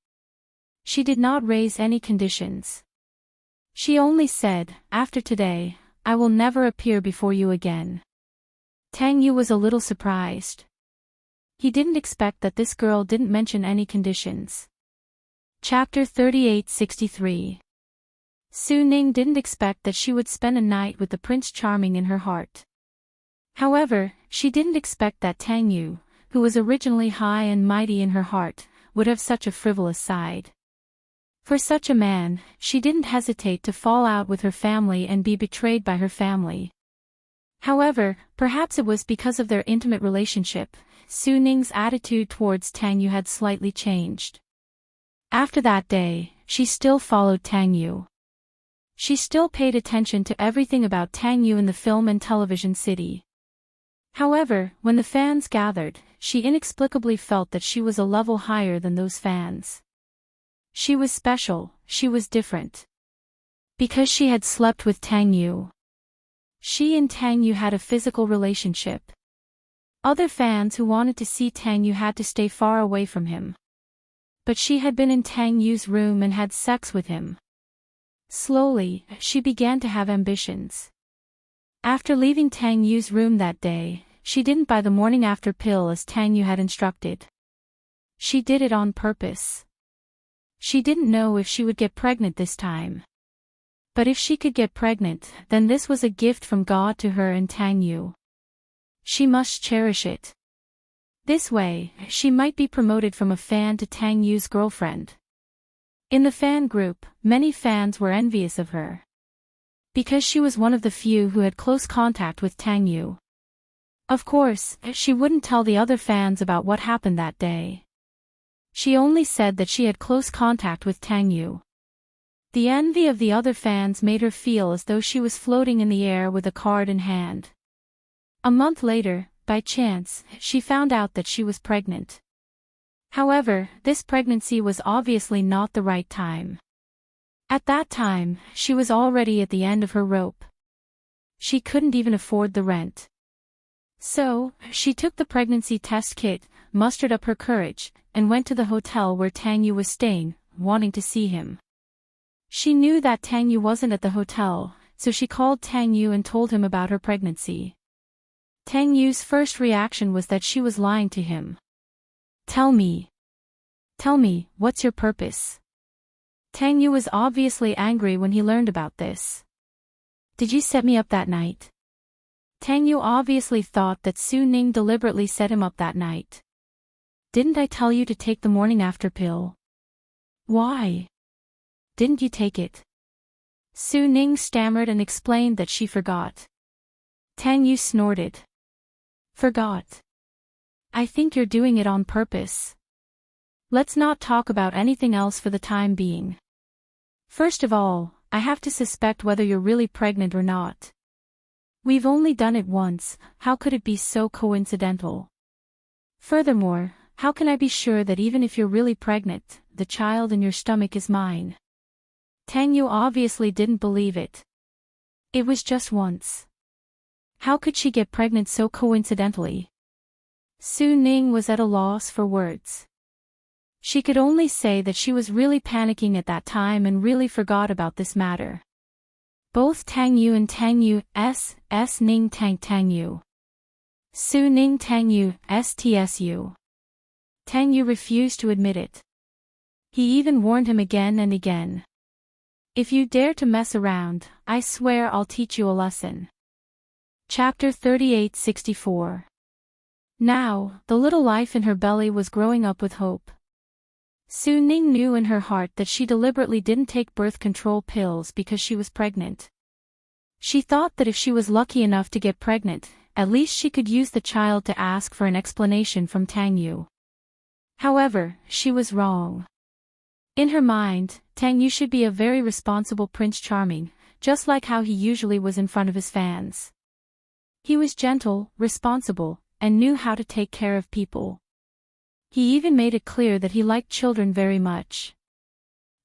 She did not raise any conditions. She only said, "After today, I will never appear before you again." Tang Yu was a little surprised. He didn't expect that this girl didn't mention any conditions. Chapter 3863. Su Ning didn't expect that she would spend a night with the Prince Charming in her heart. However, she didn't expect that Tang Yu, who was originally high and mighty in her heart, would have such a frivolous side. For such a man, she didn't hesitate to fall out with her family and be betrayed by her family. However, perhaps it was because of their intimate relationship, Su Ning's attitude towards Tang Yu had slightly changed. After that day, she still followed Tang Yu. She still paid attention to everything about Tang Yu in the film and television city. However, when the fans gathered, she inexplicably felt that she was a level higher than those fans. She was special, she was different. Because she had slept with Tang Yu. She and Tang Yu had a physical relationship. Other fans who wanted to see Tang Yu had to stay far away from him. But she had been in Tang Yu's room and had sex with him. Slowly, she began to have ambitions. After leaving Tang Yu's room that day, she didn't buy the morning after pill as Tang Yu had instructed. She did it on purpose. She didn't know if she would get pregnant this time. But if she could get pregnant, then this was a gift from God to her and Tang Yu. She must cherish it. This way, she might be promoted from a fan to Tang Yu's girlfriend. In the fan group, many fans were envious of her. Because she was one of the few who had close contact with Tang Yu. Of course, she wouldn't tell the other fans about what happened that day. She only said that she had close contact with Tang Yu. The envy of the other fans made her feel as though she was floating in the air with a card in hand. A month later, by chance, she found out that she was pregnant. However, this pregnancy was obviously not the right time. At that time, she was already at the end of her rope. She couldn't even afford the rent. So, she took the pregnancy test kit, mustered up her courage, and went to the hotel where Tang Yu was staying, wanting to see him. She knew that Tang Yu wasn't at the hotel, so she called Tang Yu and told him about her pregnancy. Tang Yu's first reaction was that she was lying to him. Tell me, what's your purpose?" Tang Yu was obviously angry when he learned about this. "Did you set me up that night?" Tang Yu obviously thought that Su Ning deliberately set him up that night. "Didn't I tell you to take the morning after pill?" "Why didn't you take it?" Su Ning stammered and explained that she forgot. Tang Yu snorted. "Forgot? I think you're doing it on purpose." Let's not talk about anything else for the time being. First of all, I have to suspect whether you're really pregnant or not. We've only done it once, how could it be so coincidental? Furthermore, how can I be sure that even if you're really pregnant, the child in your stomach is mine? Tang Yu obviously didn't believe it. It was just once. How could she get pregnant so coincidentally? Su Ning was at a loss for words. She could only say that she was really panicking at that time and really forgot about this matter. Both Tang Yu and Tang Yu, S Ning Tang Yu. Su Ning Tang Yu, STSU. Tang Yu refused to admit it. He even warned him again and again. If you dare to mess around, I swear I'll teach you a lesson. Chapter 38-64. Now, the little life in her belly was growing up with hope. Su Ning knew in her heart that she deliberately didn't take birth control pills because she was pregnant. She thought that if she was lucky enough to get pregnant, at least she could use the child to ask for an explanation from Tang Yu. However, she was wrong. In her mind, Tang Yu should be a very responsible Prince Charming, just like how he usually was in front of his fans. He was gentle, responsible, and knew how to take care of people. He even made it clear that he liked children very much.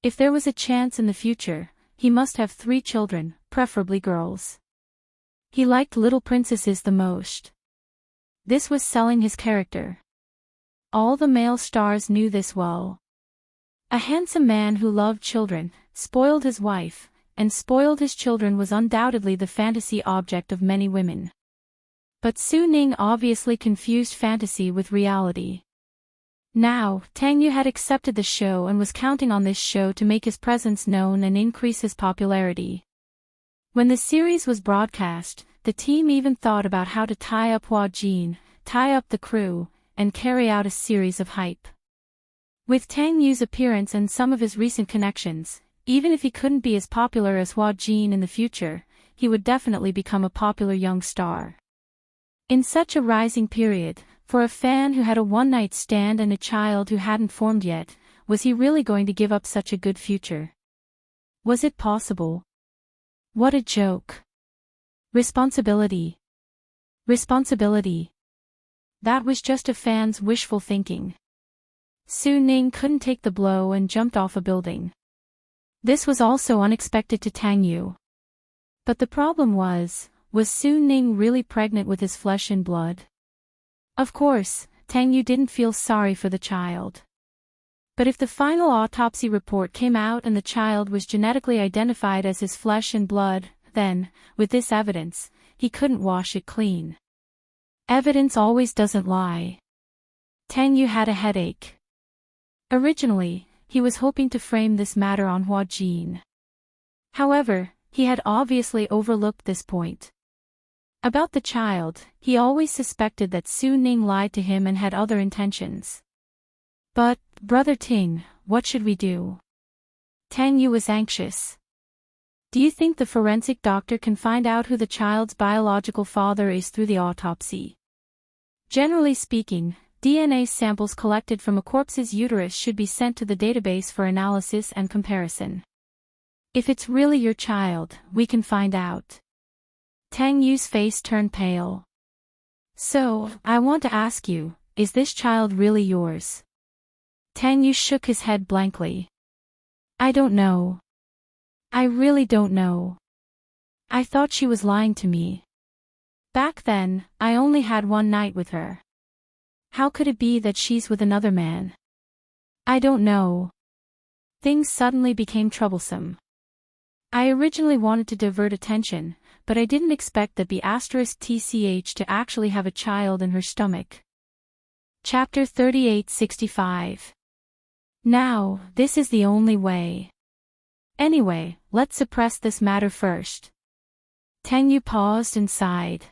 If there was a chance in the future, he must have 3 children, preferably girls. He liked little princesses the most. This was selling his character. All the male stars knew this well. A handsome man who loved children, spoiled his wife, and spoiled his children was undoubtedly the fantasy object of many women. But Su Ning obviously confused fantasy with reality. Now, Tang Yu had accepted the show and was counting on this show to make his presence known and increase his popularity. When the series was broadcast, the team even thought about how to tie up Hua Jin, tie up the crew, and carry out a series of hype. With Tang Yu's appearance and some of his recent connections, even if he couldn't be as popular as Hua Jin in the future, he would definitely become a popular young star. In such a rising period, for a fan who had a one-night stand and a child who hadn't formed yet, was he really going to give up such a good future? Was it possible? What a joke. Responsibility. Responsibility. That was just a fan's wishful thinking. Su Ning couldn't take the blow and jumped off a building. This was also unexpected to Tang Yu. But the problem was Su Ning really pregnant with his flesh and blood? Of course, Tang Yu didn't feel sorry for the child. But if the final autopsy report came out and the child was genetically identified as his flesh and blood, then, with this evidence, he couldn't wash it clean. Evidence always doesn't lie. Tang Yu had a headache. Originally, he was hoping to frame this matter on Hua Jin. However, he had obviously overlooked this point. About the child, he always suspected that Su Ning lied to him and had other intentions. But, Brother Ting, what should we do? Tang Yu was anxious. Do you think the forensic doctor can find out who the child's biological father is through the autopsy? Generally speaking, DNA samples collected from a corpse's uterus should be sent to the database for analysis and comparison. If it's really your child, we can find out. Tang Yu's face turned pale. So, I want to ask you, is this child really yours? Tang Yu shook his head blankly. I don't know. I really don't know. I thought she was lying to me. Back then, I only had one night with her. How could it be that she's with another man? I don't know. Things suddenly became troublesome. I originally wanted to divert attention, but I didn't expect that B*TCH to actually have a child in her stomach. Chapter 38-65. Now, this is the only way. Anyway, let's suppress this matter first. Tang Yu paused and sighed.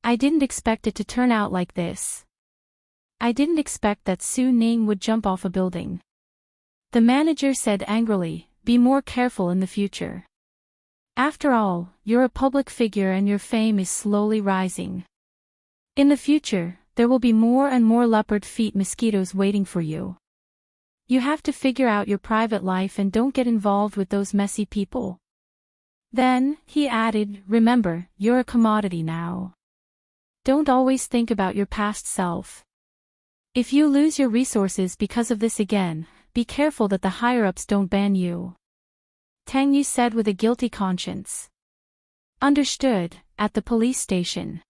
I didn't expect it to turn out like this. I didn't expect that Su Ning would jump off a building. The manager said angrily, be more careful in the future. After all, you're a public figure and your fame is slowly rising. In the future, there will be more and more leopard feet mosquitoes waiting for you. You have to figure out your private life and don't get involved with those messy people. Then, he added, remember, you're a commodity now. Don't always think about your past self. If you lose your resources because of this again, be careful that the higher-ups don't ban you. Tang Yu said with a guilty conscience. Understood. At the police station,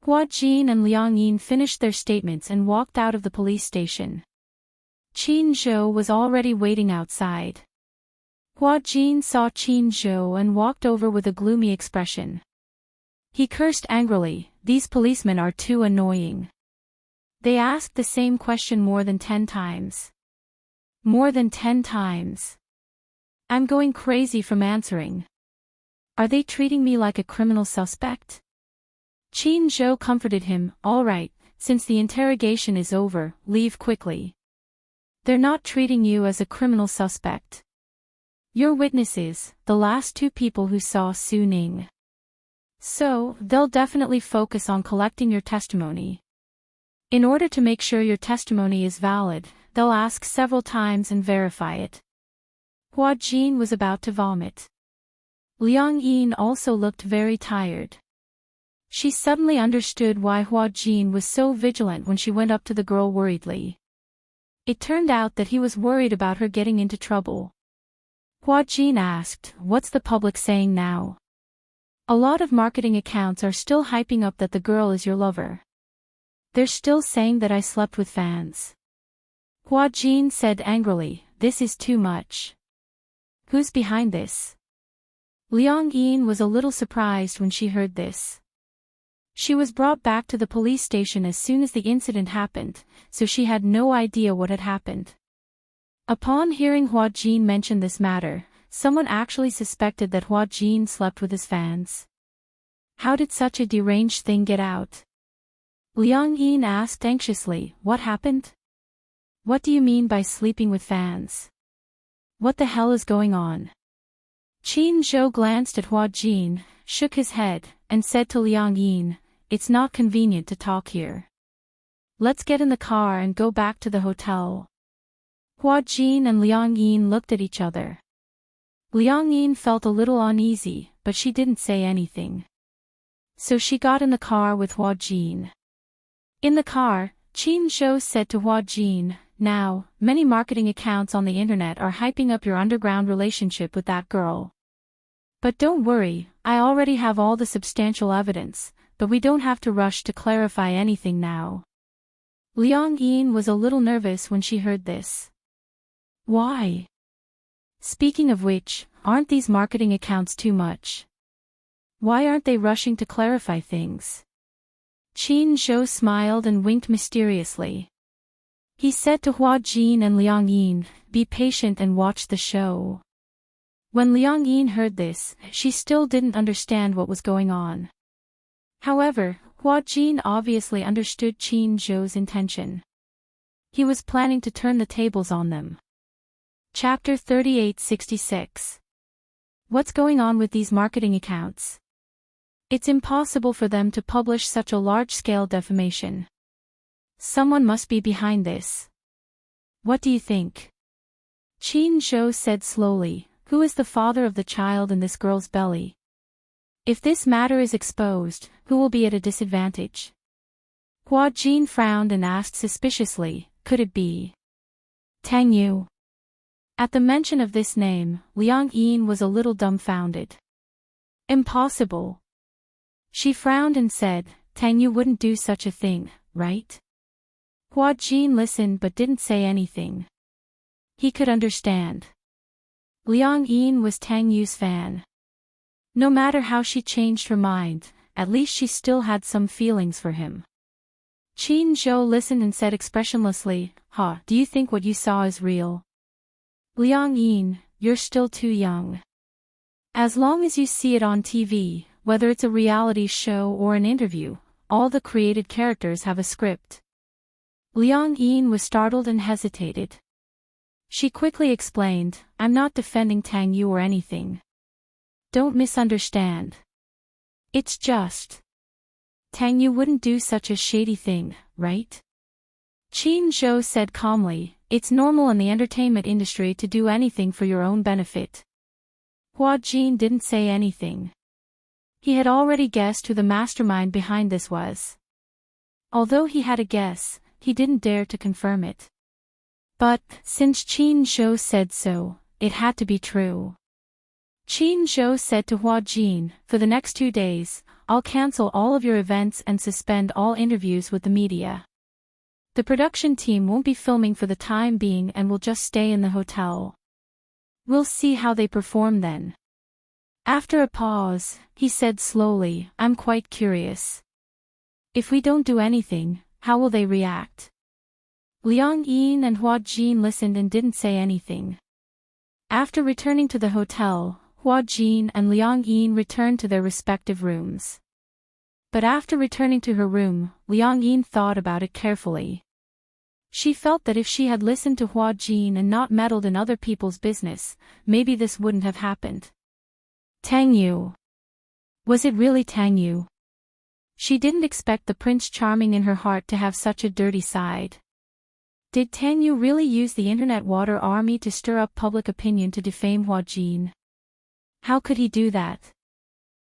Hua Jin and Liang Yin finished their statements and walked out of the police station. Qin Zhou was already waiting outside. Hua Jin saw Qin Zhou and walked over with a gloomy expression. He cursed angrily, these policemen are too annoying. They asked the same question more than 10 times. More than 10 times. I'm going crazy from answering. Are they treating me like a criminal suspect? Qin Zhou comforted him, all right, since the interrogation is over, leave quickly. They're not treating you as a criminal suspect. You're witnesses, the last 2 people who saw Su Ning. So, they'll definitely focus on collecting your testimony. In order to make sure your testimony is valid, they'll ask several times and verify it. Hua Jin was about to vomit. Liang Yin also looked very tired. She suddenly understood why Hua Jin was so vigilant when she went up to the girl worriedly. It turned out that he was worried about her getting into trouble. Hua Jin asked, what's the public saying now? A lot of marketing accounts are still hyping up that the girl is your lover. They're still saying that I slept with fans. Hua Jin said angrily, this is too much. Who's behind this? Liang Yin was a little surprised when she heard this. She was brought back to the police station as soon as the incident happened, so she had no idea what had happened. Upon hearing Hua Jin mention this matter, someone actually suspected that Hua Jin slept with his fans. How did such a deranged thing get out? Liang Yin asked anxiously, what happened? What do you mean by sleeping with fans? What the hell is going on? Qin Zhou glanced at Hua Jin, shook his head, and said to Liang Yin, it's not convenient to talk here. Let's get in the car and go back to the hotel. Hua Jin and Liang Yin looked at each other. Liang Yin felt a little uneasy, but she didn't say anything. So she got in the car with Hua Jin. In the car, Qin Zhou said to Hua Jin, now, many marketing accounts on the internet are hyping up your underground relationship with that girl. But don't worry, I already have all the substantial evidence, but we don't have to rush to clarify anything now. Liang Yin was a little nervous when she heard this. Why? Speaking of which, aren't these marketing accounts too much? Why aren't they rushing to clarify things? Qin Zhou smiled and winked mysteriously. He said to Hua Jin and Liang Yin, be patient and watch the show. When Liang Yin heard this, she still didn't understand what was going on. However, Hua Jin obviously understood Qin Zhou's intention. He was planning to turn the tables on them. Chapter 3866. What's going on with these marketing accounts? It's impossible for them to publish such a large-scale defamation. Someone must be behind this. What do you think? Qin Zhou said slowly, who is the father of the child in this girl's belly? If this matter is exposed, who will be at a disadvantage? Hua Jin frowned and asked suspiciously, could it be Tang Yu? At the mention of this name, Liang Yin was a little dumbfounded. Impossible. She frowned and said, Tang Yu wouldn't do such a thing, right? Hua Jin listened but didn't say anything. He could understand. Liang Yin was Tang Yu's fan. No matter how she changed her mind, at least she still had some feelings for him. Qin Zhou listened and said expressionlessly, do you think what you saw is real? Liang Yin, you're still too young. As long as you see it on TV, whether it's a reality show or an interview, all the created characters have a script. Liang Yin was startled and hesitated. She quickly explained, I'm not defending Tang Yu or anything. Don't misunderstand. It's just. Tang Yu wouldn't do such a shady thing, right? Qin Zhou said calmly, It's normal in the entertainment industry to do anything for your own benefit. Hua Jin didn't say anything. He had already guessed who the mastermind behind this was. Although he had a guess, he didn't dare to confirm it. But, since Qin Zhou said so, it had to be true. Qin Zhou said to Hua Jin, "For the next 2 days, I'll cancel all of your events and suspend all interviews with the media. The production team won't be filming for the time being and will just stay in the hotel. We'll see how they perform then." After a pause, he said slowly, "I'm quite curious. If we don't do anything, how will they react?" Liang Yin and Hua Jin listened and didn't say anything. After returning to the hotel, Hua Jin and Liang Yin returned to their respective rooms. But after returning to her room, Liang Yin thought about it carefully. She felt that if she had listened to Hua Jin and not meddled in other people's business, maybe this wouldn't have happened. Tang Yu. Was it really Tang Yu? She didn't expect the Prince Charming in her heart to have such a dirty side. Did Tang Yu really use the internet water army to stir up public opinion to defame Hua Jin? How could he do that?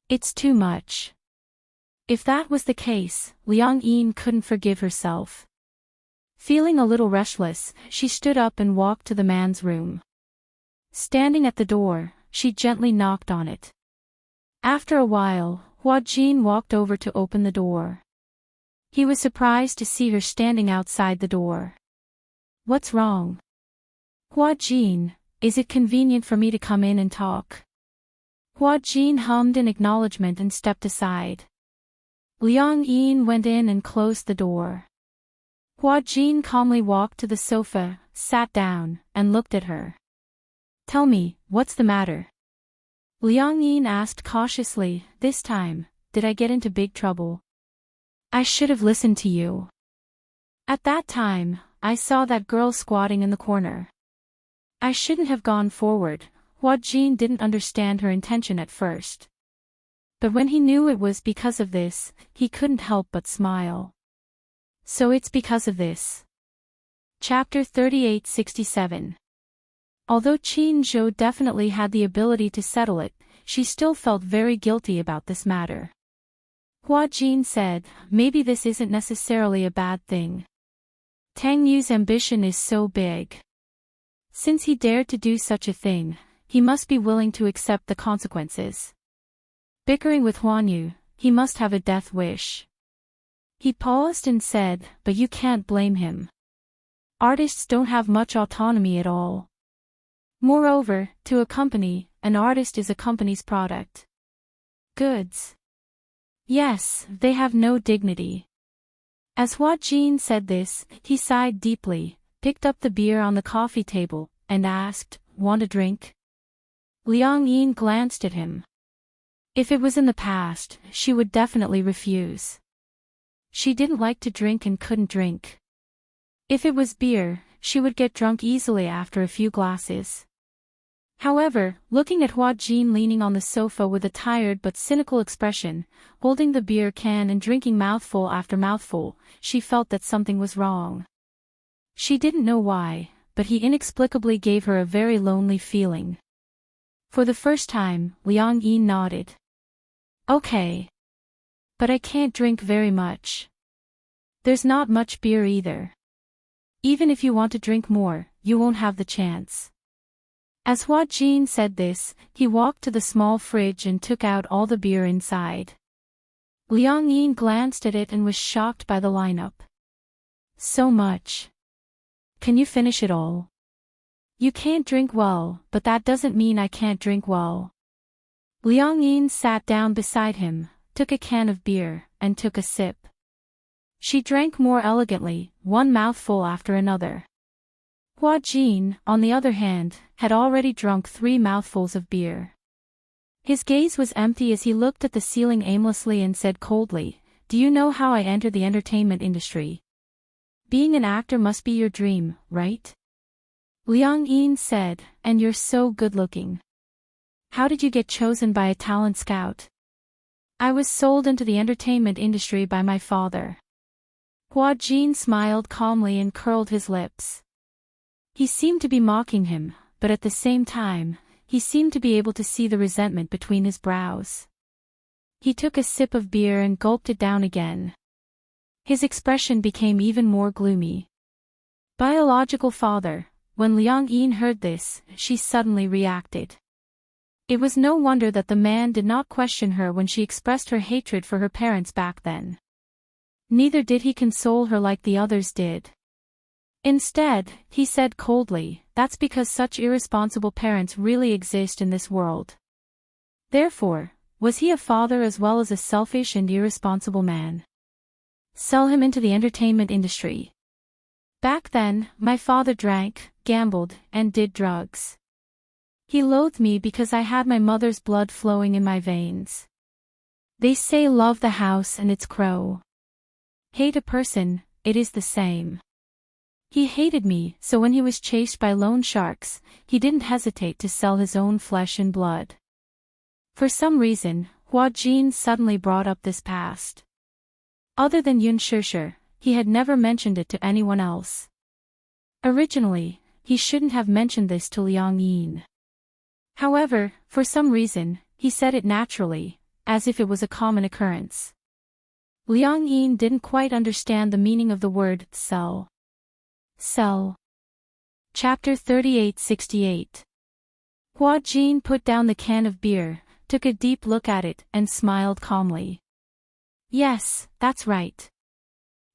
It's too much. If that was the case, Liang Yin couldn't forgive herself. Feeling a little restless, she stood up and walked to the man's room. Standing at the door, she gently knocked on it. After a while, Hua Jin walked over to open the door. He was surprised to see her standing outside the door. "What's wrong?" "Hua Jin, is it convenient for me to come in and talk?" Hua Jin hummed in acknowledgement and stepped aside. Liang Yin went in and closed the door. Hua Jin calmly walked to the sofa, sat down, and looked at her. "Tell me, what's the matter?" Liang Yin asked cautiously, "This time, did I get into big trouble? I should have listened to you. At that time, I saw that girl squatting in the corner. I shouldn't have gone forward." Hua Jin didn't understand her intention at first. But when he knew it was because of this, he couldn't help but smile. So it's because of this. Chapter 3867. Although Qin Zhou definitely had the ability to settle it, she still felt very guilty about this matter. Hua Jin said, "Maybe this isn't necessarily a bad thing. Tang Yu's ambition is so big. Since he dared to do such a thing, he must be willing to accept the consequences. Bickering with Huan Yu, he must have a death wish." He paused and said, "But you can't blame him. Artists don't have much autonomy at all. Moreover, to a company, an artist is a company's product. Goods. Yes, they have no dignity." As Hua Jin said this, he sighed deeply, picked up the beer on the coffee table, and asked, "Want a drink?" Liang Yin glanced at him. If it was in the past, she would definitely refuse. She didn't like to drink and couldn't drink. If it was beer, she would get drunk easily after a few glasses. However, looking at Hua Jin leaning on the sofa with a tired but cynical expression, holding the beer can and drinking mouthful after mouthful, she felt that something was wrong. She didn't know why, but he inexplicably gave her a very lonely feeling. For the first time, Liang Yin nodded. "Okay. But I can't drink very much. There's not much beer either. Even if you want to drink more, you won't have the chance." As Hua Jin said this, he walked to the small fridge and took out all the beer inside. Liang Yin glanced at it and was shocked by the lineup. "So much. Can you finish it all?" "You can't drink well, but that doesn't mean I can't drink well." Liang Yin sat down beside him, took a can of beer, and took a sip. She drank more elegantly, one mouthful after another. Hua Jin, on the other hand, had already drunk 3 mouthfuls of beer. His gaze was empty as he looked at the ceiling aimlessly and said coldly, "Do you know how I entered the entertainment industry? Being an actor must be your dream, right?" Liang Yin said, "And you're so good-looking. How did you get chosen by a talent scout?" "I was sold into the entertainment industry by my father." Hua Jin smiled calmly and curled his lips. He seemed to be mocking him, but at the same time, he seemed to be able to see the resentment between his brows. He took a sip of beer and gulped it down again. His expression became even more gloomy. Biological father. When Liang Yin heard this, she suddenly reacted. It was no wonder that the man did not question her when she expressed her hatred for her parents back then. Neither did he console her like the others did. Instead, he said coldly, "That's because such irresponsible parents really exist in this world." Therefore, was he a father as well as a selfish and irresponsible man? Sell him into the entertainment industry. Back then, my father drank, gambled, and did drugs. He loathed me because I had my mother's blood flowing in my veins. They say love the house and its crow. Hate a person, it is the same. He hated me, so when he was chased by loan sharks, he didn't hesitate to sell his own flesh and blood. For some reason, Hua Jin suddenly brought up this past. Other than Yun Shishir, he had never mentioned it to anyone else. Originally, he shouldn't have mentioned this to Liang Yin. However, for some reason, he said it naturally, as if it was a common occurrence. Liang Yin didn't quite understand the meaning of the word sell. Sell. Chapter 3868. Hua Jin put down the can of beer, took a deep look at it, and smiled calmly. Yes, that's right.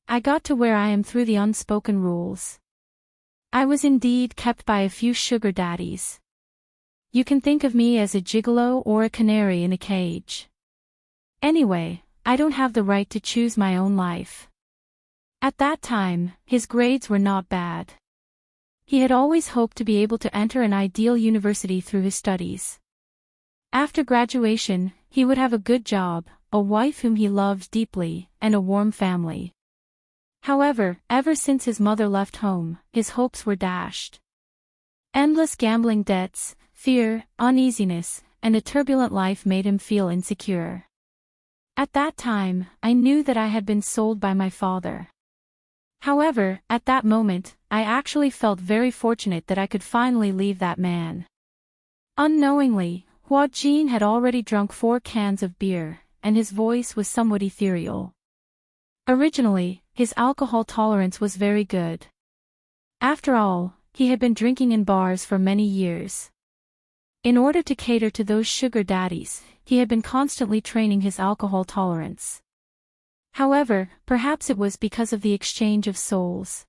I got to where I am through the unspoken rules. I was indeed kept by a few sugar daddies. You can think of me as a gigolo or a canary in a cage. Anyway, I don't have the right to choose my own life. At that time, his grades were not bad. He had always hoped to be able to enter an ideal university through his studies. After graduation, he would have a good job, a wife whom he loved deeply, and a warm family. However, ever since his mother left home, his hopes were dashed. Endless gambling debts, fear, uneasiness, and a turbulent life made him feel insecure. At that time, I knew that I had been sold by my father. However, at that moment, I actually felt very fortunate that I could finally leave that man. Unknowingly, Hua Jin had already drunk 4 cans of beer, and his voice was somewhat ethereal. Originally, his alcohol tolerance was very good. After all, he had been drinking in bars for many years. In order to cater to those sugar daddies, he had been constantly training his alcohol tolerance. However, perhaps it was because of the exchange of souls.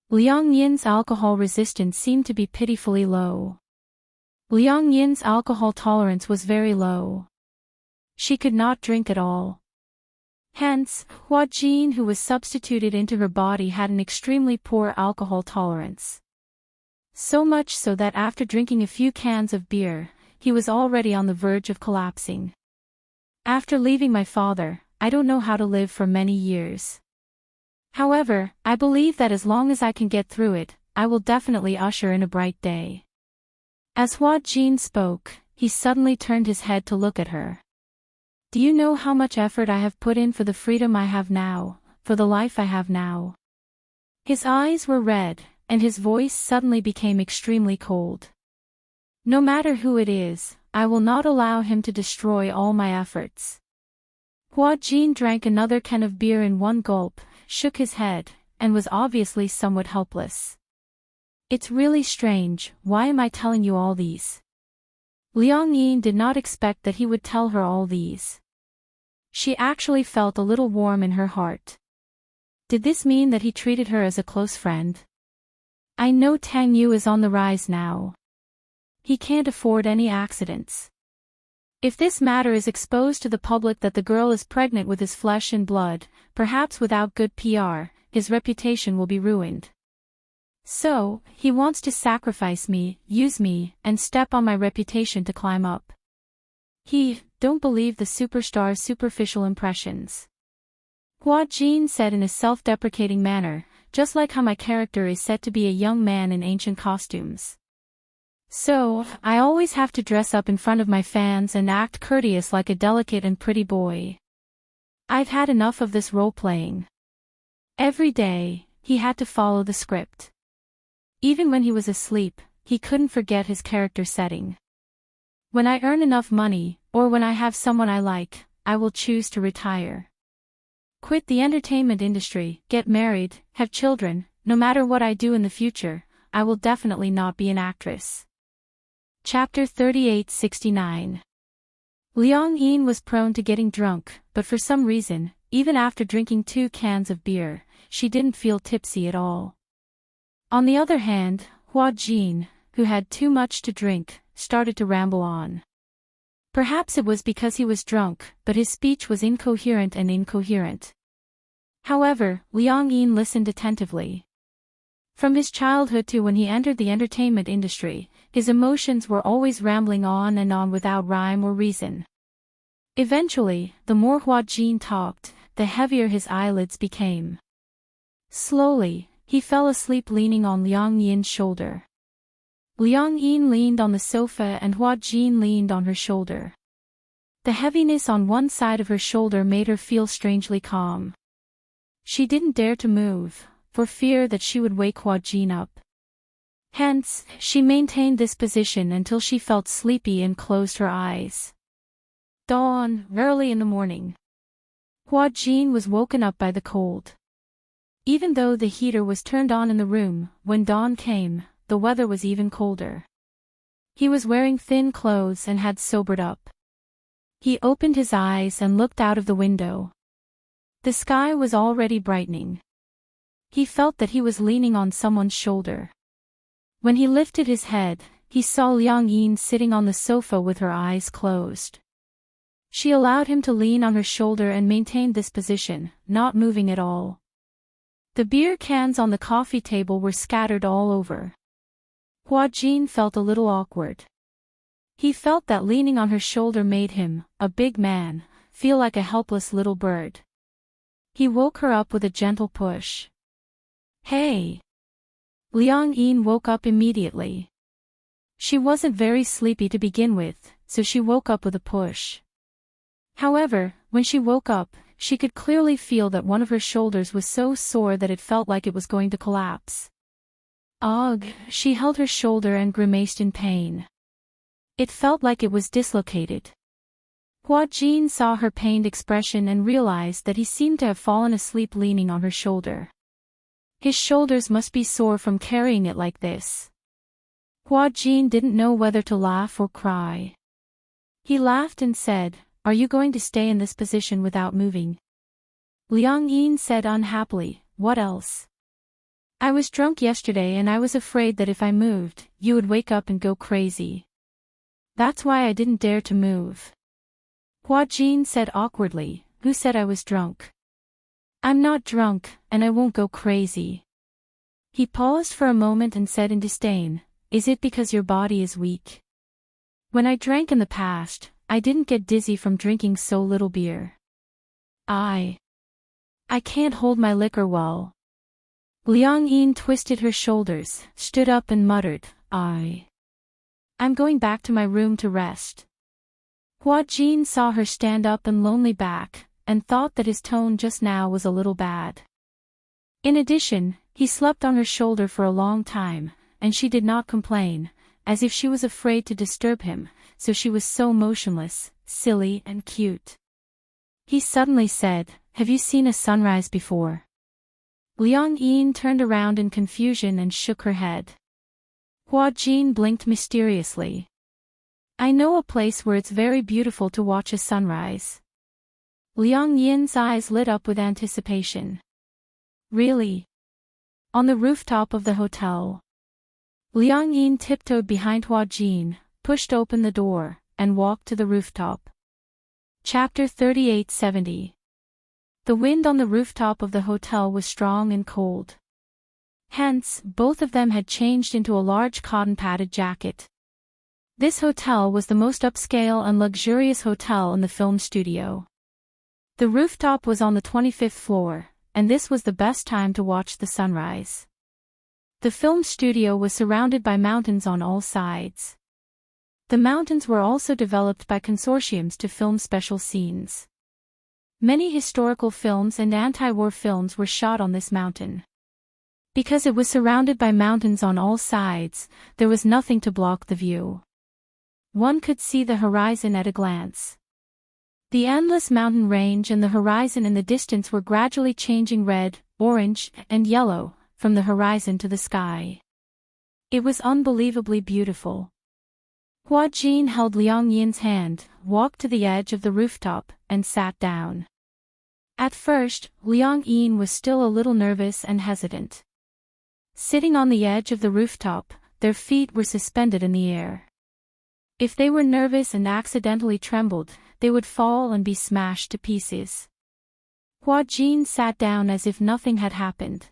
Liang Yin's alcohol resistance seemed to be pitifully low. Liang Yin's alcohol tolerance was very low. She could not drink at all. Hence, Hua Jin, who was substituted into her body, had an extremely poor alcohol tolerance. So much so that after drinking a few cans of beer, he was already on the verge of collapsing. After leaving my father, I don't know how to live for many years. However, I believe that as long as I can get through it, I will definitely usher in a bright day. As Hua Jin spoke, he suddenly turned his head to look at her. Do you know how much effort I have put in for the freedom I have now, for the life I have now? His eyes were red, and his voice suddenly became extremely cold. No matter who it is, I will not allow him to destroy all my efforts. Hua Jin drank another can of beer in one gulp, shook his head, and was obviously somewhat helpless. It's really strange, why am I telling you all these? Liang Yin did not expect that he would tell her all these. She actually felt a little warm in her heart. Did this mean that he treated her as a close friend? I know Tang Yu is on the rise now. He can't afford any accidents. If this matter is exposed to the public that the girl is pregnant with his flesh and blood, perhaps without good PR, his reputation will be ruined. So, he wants to sacrifice me, use me, and step on my reputation to climb up. Don't believe the superstar's superficial impressions. Hua Jin said in a self-deprecating manner, just like how my character is set to be a young man in ancient costumes. So, I always have to dress up in front of my fans and act courteous like a delicate and pretty boy. I've had enough of this role-playing. Every day, he had to follow the script. Even when he was asleep, he couldn't forget his character setting. When I earn enough money, or when I have someone I like, I will choose to retire. Quit the entertainment industry, get married, have children. No matter what I do in the future, I will definitely not be an actress. Chapter 3869. Liang Yin was prone to getting drunk, but for some reason, even after drinking 2 cans of beer, she didn't feel tipsy at all. On the other hand, Hua Jin, who had too much to drink, started to ramble on. Perhaps it was because he was drunk, but his speech was incoherent. However, Liang Yin listened attentively. From his childhood to when he entered the entertainment industry, his emotions were always rambling on and on without rhyme or reason. Eventually, the more Hua Jin talked, the heavier his eyelids became. Slowly, he fell asleep leaning on Liang Yin's shoulder. Liang Yin leaned on the sofa and Hua Jin leaned on her shoulder. The heaviness on one side of her shoulder made her feel strangely calm. She didn't dare to move, for fear that she would wake Hua Jin up. Hence, she maintained this position until she felt sleepy and closed her eyes. Dawn, early in the morning. Hua Jin was woken up by the cold. Even though the heater was turned on in the room, when dawn came, the weather was even colder. He was wearing thin clothes and had sobered up. He opened his eyes and looked out of the window. The sky was already brightening. He felt that he was leaning on someone's shoulder. When he lifted his head, he saw Liang Yin sitting on the sofa with her eyes closed. She allowed him to lean on her shoulder and maintained this position, not moving at all. The beer cans on the coffee table were scattered all over. Hua Jin felt a little awkward. He felt that leaning on her shoulder made him, a big man, feel like a helpless little bird. He woke her up with a gentle push. Hey! Liang Yin woke up immediately. She wasn't very sleepy to begin with, so she woke up with a push. However, when she woke up, she could clearly feel that one of her shoulders was so sore that it felt like it was going to collapse. Ugh, she held her shoulder and grimaced in pain. It felt like it was dislocated. Hua Jin saw her pained expression and realized that he seemed to have fallen asleep leaning on her shoulder. His shoulders must be sore from carrying it like this. Hua Jin didn't know whether to laugh or cry. He laughed and said, "Are you going to stay in this position without moving?" Liang Yin said unhappily, "What else? I was drunk yesterday and I was afraid that if I moved, you would wake up and go crazy. That's why I didn't dare to move." Hua Jin said awkwardly, "Who said I was drunk? I'm not drunk, and I won't go crazy." He paused for a moment and said in disdain, "Is it because your body is weak? When I drank in the past, I didn't get dizzy from drinking so little beer. I can't hold my liquor well." Liang Yin twisted her shoulders, stood up and muttered, I'm going back to my room to rest." Hua Jin saw her stand up and lonely back, and thought that his tone just now was a little bad. In addition, he slept on her shoulder for a long time, and she did not complain, as if she was afraid to disturb him, so she was so motionless, silly and cute. He suddenly said, "Have you seen a sunrise before?" Liang Yin turned around in confusion and shook her head. Hua Jin blinked mysteriously. "I know a place where it's very beautiful to watch a sunrise." Liang Yin's eyes lit up with anticipation. "Really?" On the rooftop of the hotel. Liang Yin tiptoed behind Hua Jin, pushed open the door, and walked to the rooftop. Chapter 3870. The wind on the rooftop of the hotel was strong and cold. Hence, both of them had changed into a large cotton-padded jacket. This hotel was the most upscale and luxurious hotel in the film studio. The rooftop was on the 25th floor, and this was the best time to watch the sunrise. The film studio was surrounded by mountains on all sides. The mountains were also developed by consortiums to film special scenes. Many historical films and anti-war films were shot on this mountain. Because it was surrounded by mountains on all sides, there was nothing to block the view. One could see the horizon at a glance. The endless mountain range and the horizon in the distance were gradually changing red, orange, and yellow, from the horizon to the sky. It was unbelievably beautiful. Hua Jin held Liang Yin's hand, walked to the edge of the rooftop, and sat down. At first, Liang Yin was still a little nervous and hesitant. Sitting on the edge of the rooftop, their feet were suspended in the air. If they were nervous and accidentally trembled, they would fall and be smashed to pieces. Hua Jin sat down as if nothing had happened.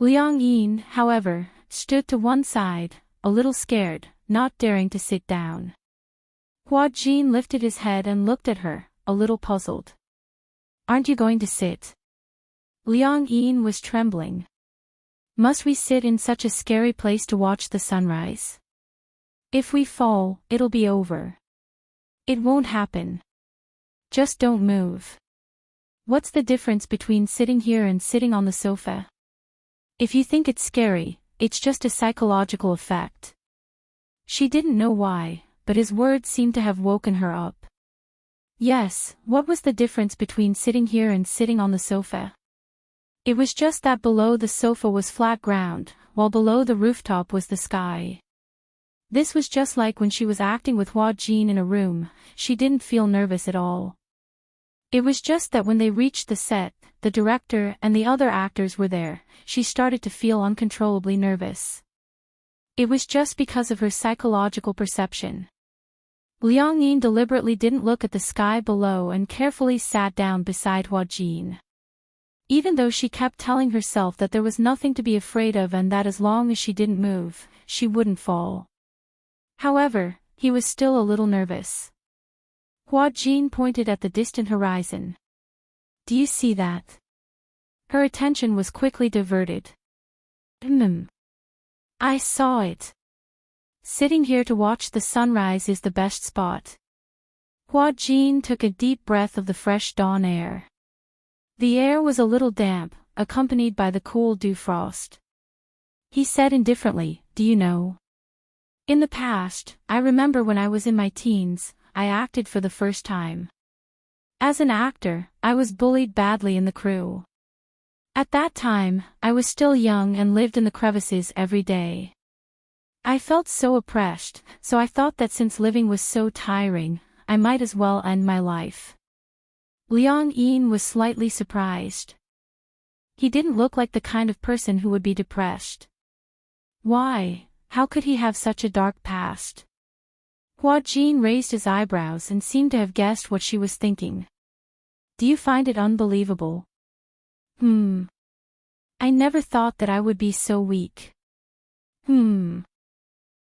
Liang Yin, however, stood to one side, a little scared, not daring to sit down. Hua Jin lifted his head and looked at her, a little puzzled. "Aren't you going to sit?" Liang Yin was trembling. "Must we sit in such a scary place to watch the sunrise? If we fall, it'll be over." "It won't happen. Just don't move." "What's the difference between sitting here and sitting on the sofa?" "If you think it's scary, it's just a psychological effect." She didn't know why, but his words seemed to have woken her up. Yes, what was the difference between sitting here and sitting on the sofa? It was just that below the sofa was flat ground, while below the rooftop was the sky. This was just like when she was acting with Hua Jin in a room, she didn't feel nervous at all. It was just that when they reached the set, the director and the other actors were there, she started to feel uncontrollably nervous. It was just because of her psychological perception. Liang Yin deliberately didn't look at the sky below and carefully sat down beside Hua Jin. Even though she kept telling herself that there was nothing to be afraid of and that as long as she didn't move, she wouldn't fall. However, he was still a little nervous. Hua Jin pointed at the distant horizon. "Do you see that?" Her attention was quickly diverted. "I saw it. Sitting here to watch the sunrise is the best spot." Hua Jin took a deep breath of the fresh dawn air. The air was a little damp, accompanied by the cool dew frost. He said indifferently, "Do you know? In the past, I remember when I was in my teens, I acted for the first time. As an actor, I was bullied badly in the crew. At that time, I was still young and lived in the crevices every day. I felt so oppressed, so I thought that since living was so tiring, I might as well end my life." Liang Yin was slightly surprised. He didn't look like the kind of person who would be depressed. Why? How could he have such a dark past? Hua Jin raised his eyebrows and seemed to have guessed what she was thinking. "Do you find it unbelievable?" I never thought that I would be so weak."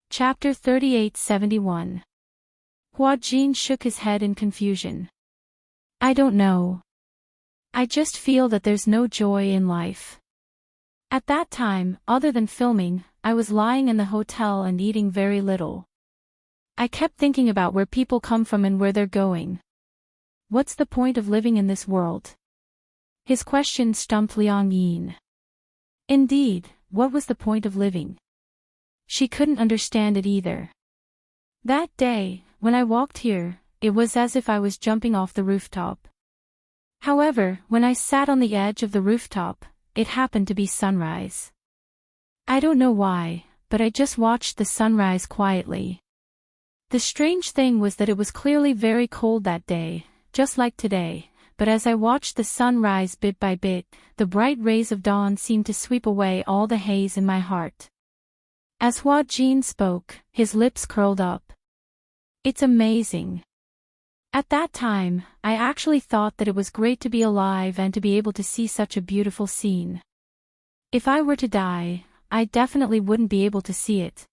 Chapter 3871. Hua Jin shook his head in confusion. "I don't know. I just feel that there's no joy in life. At that time, other than filming, I was lying in the hotel and eating very little. I kept thinking about where people come from and where they're going. What's the point of living in this world?" His question stumped Liang Yin. Indeed, what was the point of living? She couldn't understand it either. That day, when I walked here, it was as if I was jumping off the rooftop. However, when I sat on the edge of the rooftop, it happened to be sunrise. I don't know why, but I just watched the sunrise quietly. The strange thing was that it was clearly very cold that day, just like today, but as I watched the sun rise bit by bit, the bright rays of dawn seemed to sweep away all the haze in my heart. As Hua Jin spoke, his lips curled up. "It's amazing. At that time, I actually thought that it was great to be alive and to be able to see such a beautiful scene. If I were to die, I definitely wouldn't be able to see it.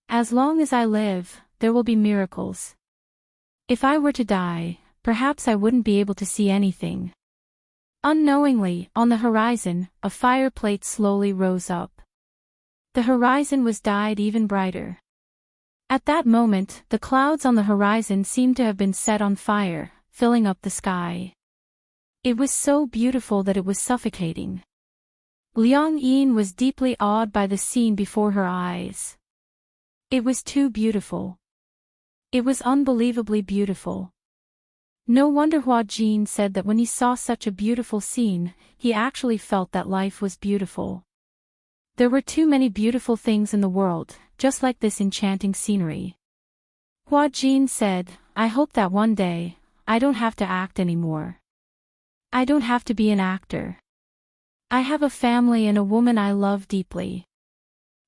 As long as I live, there will be miracles. If I were to die, perhaps I wouldn't be able to see anything." Unknowingly, on the horizon, a fire plate slowly rose up. The horizon was dyed even brighter. At that moment, the clouds on the horizon seemed to have been set on fire, filling up the sky. It was so beautiful that it was suffocating. Liang Yin was deeply awed by the scene before her eyes. It was too beautiful. It was unbelievably beautiful. No wonder Hua Jin said that when he saw such a beautiful scene, he actually felt that life was beautiful. There were too many beautiful things in the world, just like this enchanting scenery. Hua Jin said, I hope that one day, I don't have to act anymore. I don't have to be an actor. I have a family and a woman I love deeply.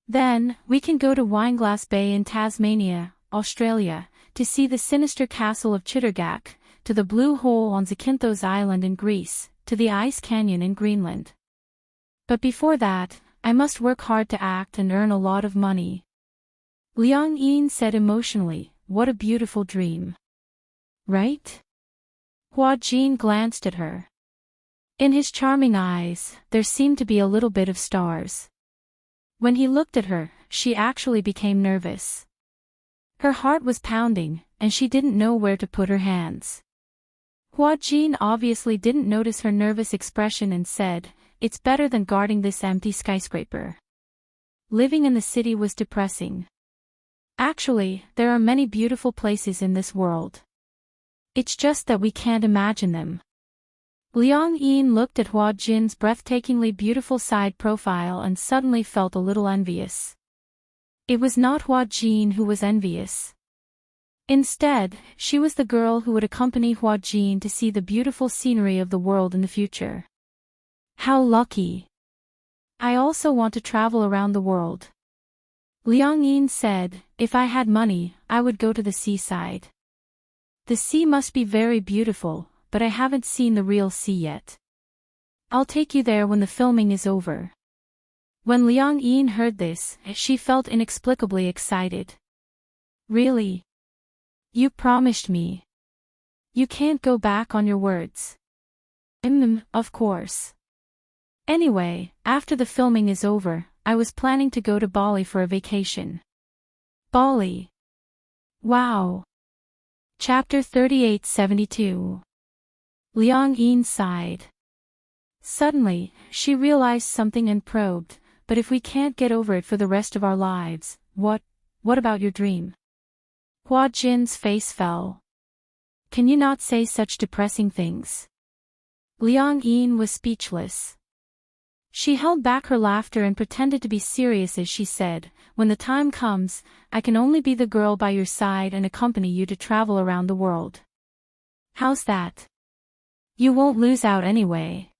Then, we can go to Wineglass Bay in Tasmania, Australia, to see the sinister castle of Chittergach, to the Blue Hole on Zakynthos Island in Greece, to the Ice Canyon in Greenland. But before that, I must work hard to act and earn a lot of money. Liang Yin said emotionally, what a beautiful dream. Right? Hua Jin glanced at her. In his charming eyes, there seemed to be a little bit of stars. When he looked at her, she actually became nervous. Her heart was pounding, and she didn't know where to put her hands. Hua Jin obviously didn't notice her nervous expression and said, it's better than guarding this empty skyscraper. Living in the city was depressing. Actually, there are many beautiful places in this world. It's just that we can't imagine them. Liang Yin looked at Hua Jin's breathtakingly beautiful side profile and suddenly felt a little envious. It was not Hua Jin who was envious. Instead, she was the girl who would accompany Hua Jin to see the beautiful scenery of the world in the future. How lucky! I also want to travel around the world. Liang Yin said, if I had money, I would go to the seaside. The sea must be very beautiful, but I haven't seen the real sea yet. I'll take you there when the filming is over. When Liang Yin heard this, she felt inexplicably excited. Really? You promised me. You can't go back on your words. Of course. Anyway, after the filming is over, I was planning to go to Bali for a vacation. Bali. Wow. Chapter 3872. Liang Yin sighed. Suddenly, she realized something and probed, but if we can't get over it for the rest of our lives, what about your dream? Hua Jin's face fell. Can you not say such depressing things? Liang Yin was speechless. She held back her laughter and pretended to be serious as she said, when the time comes, I can only be the girl by your side and accompany you to travel around the world. How's that? You won't lose out anyway.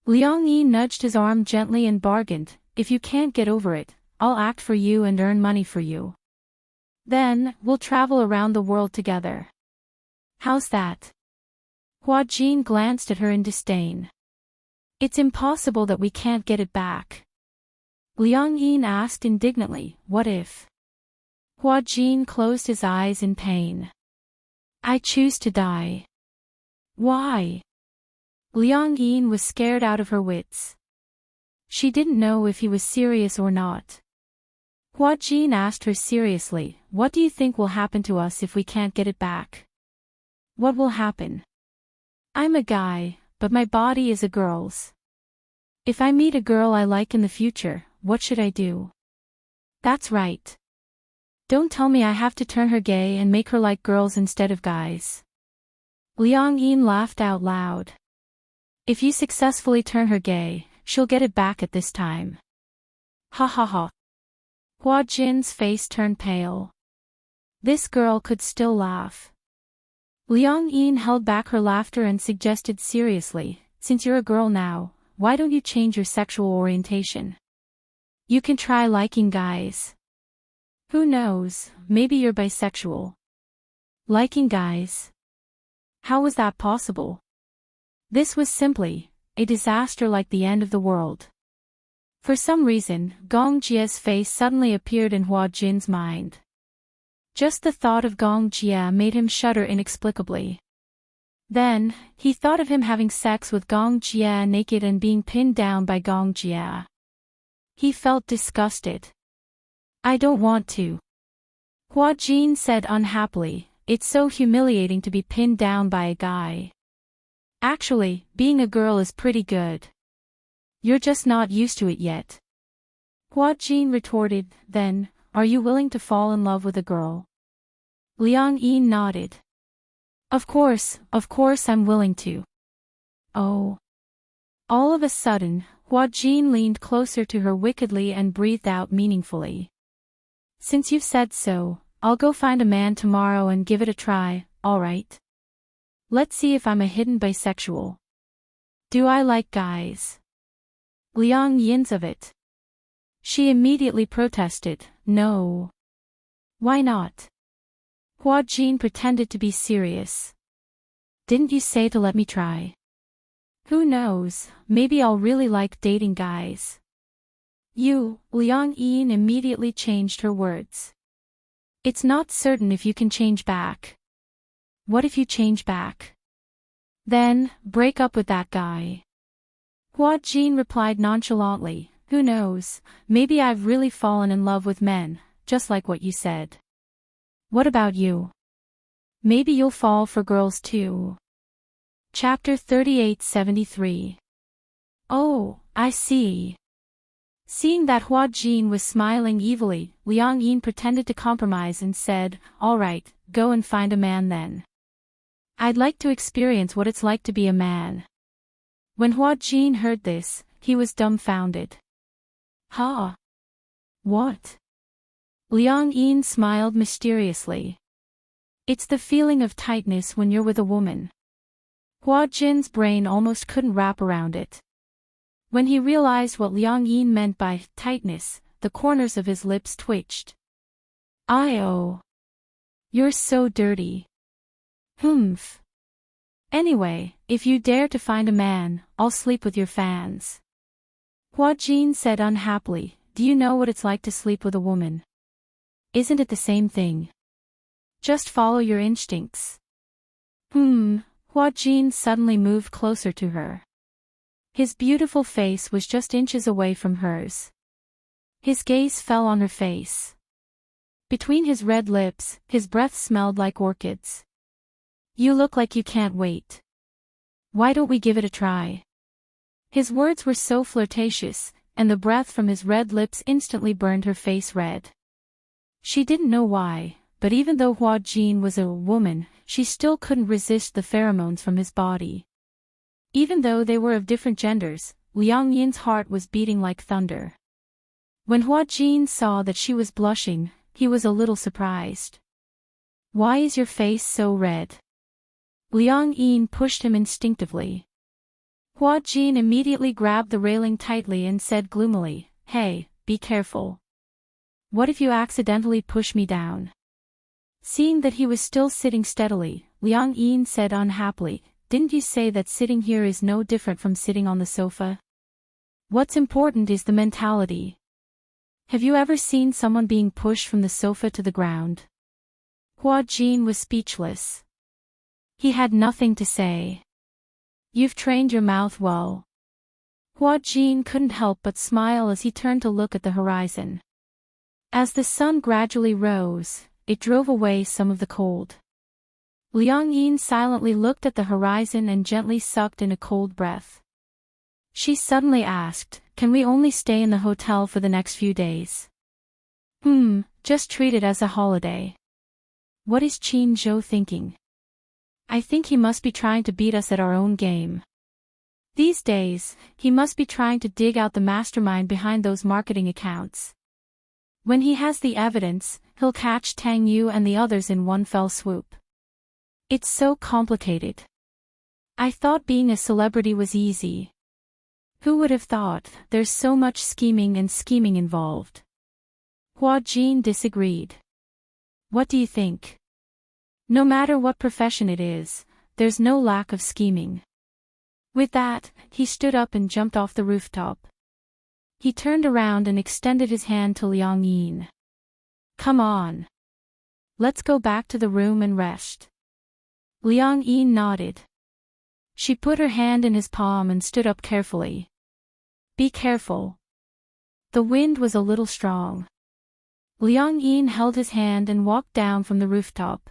Liang Yi nudged his arm gently and bargained, if you can't get over it, I'll act for you and earn money for you. Then, we'll travel around the world together. How's that? Hua Jin glanced at her in disdain. It's impossible that we can't get it back. Liang Yin asked indignantly, what if? Hua Jin closed his eyes in pain. I choose to die. Why? Liang Yin was scared out of her wits. She didn't know if he was serious or not. Hua Jin asked her seriously, what do you think will happen to us if we can't get it back? What will happen? I'm a guy, but my body is a girl's. If I meet a girl I like in the future, what should I do? That's right. Don't tell me I have to turn her gay and make her like girls instead of guys. Liang Yin laughed out loud. If you successfully turn her gay, she'll get it back at this time. Ha ha ha. Hua Jin's face turned pale. This girl could still laugh. Liang Yin held back her laughter and suggested seriously, since you're a girl now, why don't you change your sexual orientation? You can try liking guys. Who knows, maybe you're bisexual. Liking guys? How was that possible? This was simply a disaster like the end of the world. For some reason, Gong Jie's face suddenly appeared in Hua Jin's mind. Just the thought of Gong Jie made him shudder inexplicably. Then, he thought of him having sex with Gong Jie naked and being pinned down by Gong Jie. He felt disgusted. I don't want to. Hua Jin said unhappily, it's so humiliating to be pinned down by a guy. Actually, being a girl is pretty good. You're just not used to it yet. Hua Jin retorted, then, are you willing to fall in love with a girl? Liang Yin nodded. Of course I'm willing to. Oh. All of a sudden, Hua Jin leaned closer to her wickedly and breathed out meaningfully. Since you've said so, I'll go find a man tomorrow and give it a try, alright? Let's see if I'm a hidden bisexual. Do I like guys? Liang Yin's of it. She immediately protested, no. Why not? Hua Jin pretended to be serious. Didn't you say to let me try? Who knows, maybe I'll really like dating guys. Liang Yin immediately changed her words. It's not certain if you can change back. What if you change back? Then, break up with that guy. Hua Jin replied nonchalantly, who knows, maybe I've really fallen in love with men, just like what you said. What about you? Maybe you'll fall for girls too. Chapter 3873. Oh, I see. Seeing that Hua Jin was smiling evilly, Liang Yin pretended to compromise and said, alright, go and find a man then. I'd like to experience what it's like to be a man. When Hua Jin heard this, he was dumbfounded. Huh? What? Liang Yin smiled mysteriously. It's the feeling of tightness when you're with a woman. Hua Jin's brain almost couldn't wrap around it. When he realized what Liang Yin meant by tightness, the corners of his lips twitched. Oh. You're so dirty. Humph. Anyway, if you dare to find a man, I'll sleep with your fans. Hua Jin said unhappily, do you know what it's like to sleep with a woman? Isn't it the same thing? Just follow your instincts. Hua Jin suddenly moved closer to her. His beautiful face was just inches away from hers. His gaze fell on her face. Between his red lips, his breath smelled like orchids. You look like you can't wait. Why don't we give it a try? His words were so flirtatious, and the breath from his red lips instantly burned her face red. She didn't know why, but even though Hua Jin was a woman, she still couldn't resist the pheromones from his body. Even though they were of different genders, Liang Yin's heart was beating like thunder. When Hua Jin saw that she was blushing, he was a little surprised. Why is your face so red? Liang Yin pushed him instinctively. Hua Jin immediately grabbed the railing tightly and said gloomily, hey, be careful. What if you accidentally push me down? Seeing that he was still sitting steadily, Liang Yin said unhappily, didn't you say that sitting here is no different from sitting on the sofa? What's important is the mentality. Have you ever seen someone being pushed from the sofa to the ground? Hua Jin was speechless. He had nothing to say. You've trained your mouth well. Hua Jin couldn't help but smile as he turned to look at the horizon. As the sun gradually rose, it drove away some of the cold. Liang Yin silently looked at the horizon and gently sucked in a cold breath. She suddenly asked, can we only stay in the hotel for the next few days? Just treat it as a holiday. What is Qin Zhou thinking? I think he must be trying to beat us at our own game. These days, he must be trying to dig out the mastermind behind those marketing accounts. When he has the evidence, he'll catch Tang Yu and the others in one fell swoop. It's so complicated. I thought being a celebrity was easy. Who would have thought there's so much scheming involved? Hua Jin disagreed. What do you think? No matter what profession it is, there's no lack of scheming. With that, he stood up and jumped off the rooftop. He turned around and extended his hand to Liang Yin. Come on. Let's go back to the room and rest. Liang Yin nodded. She put her hand in his palm and stood up carefully. Be careful. The wind was a little strong. Liang Yin held his hand and walked down from the rooftop.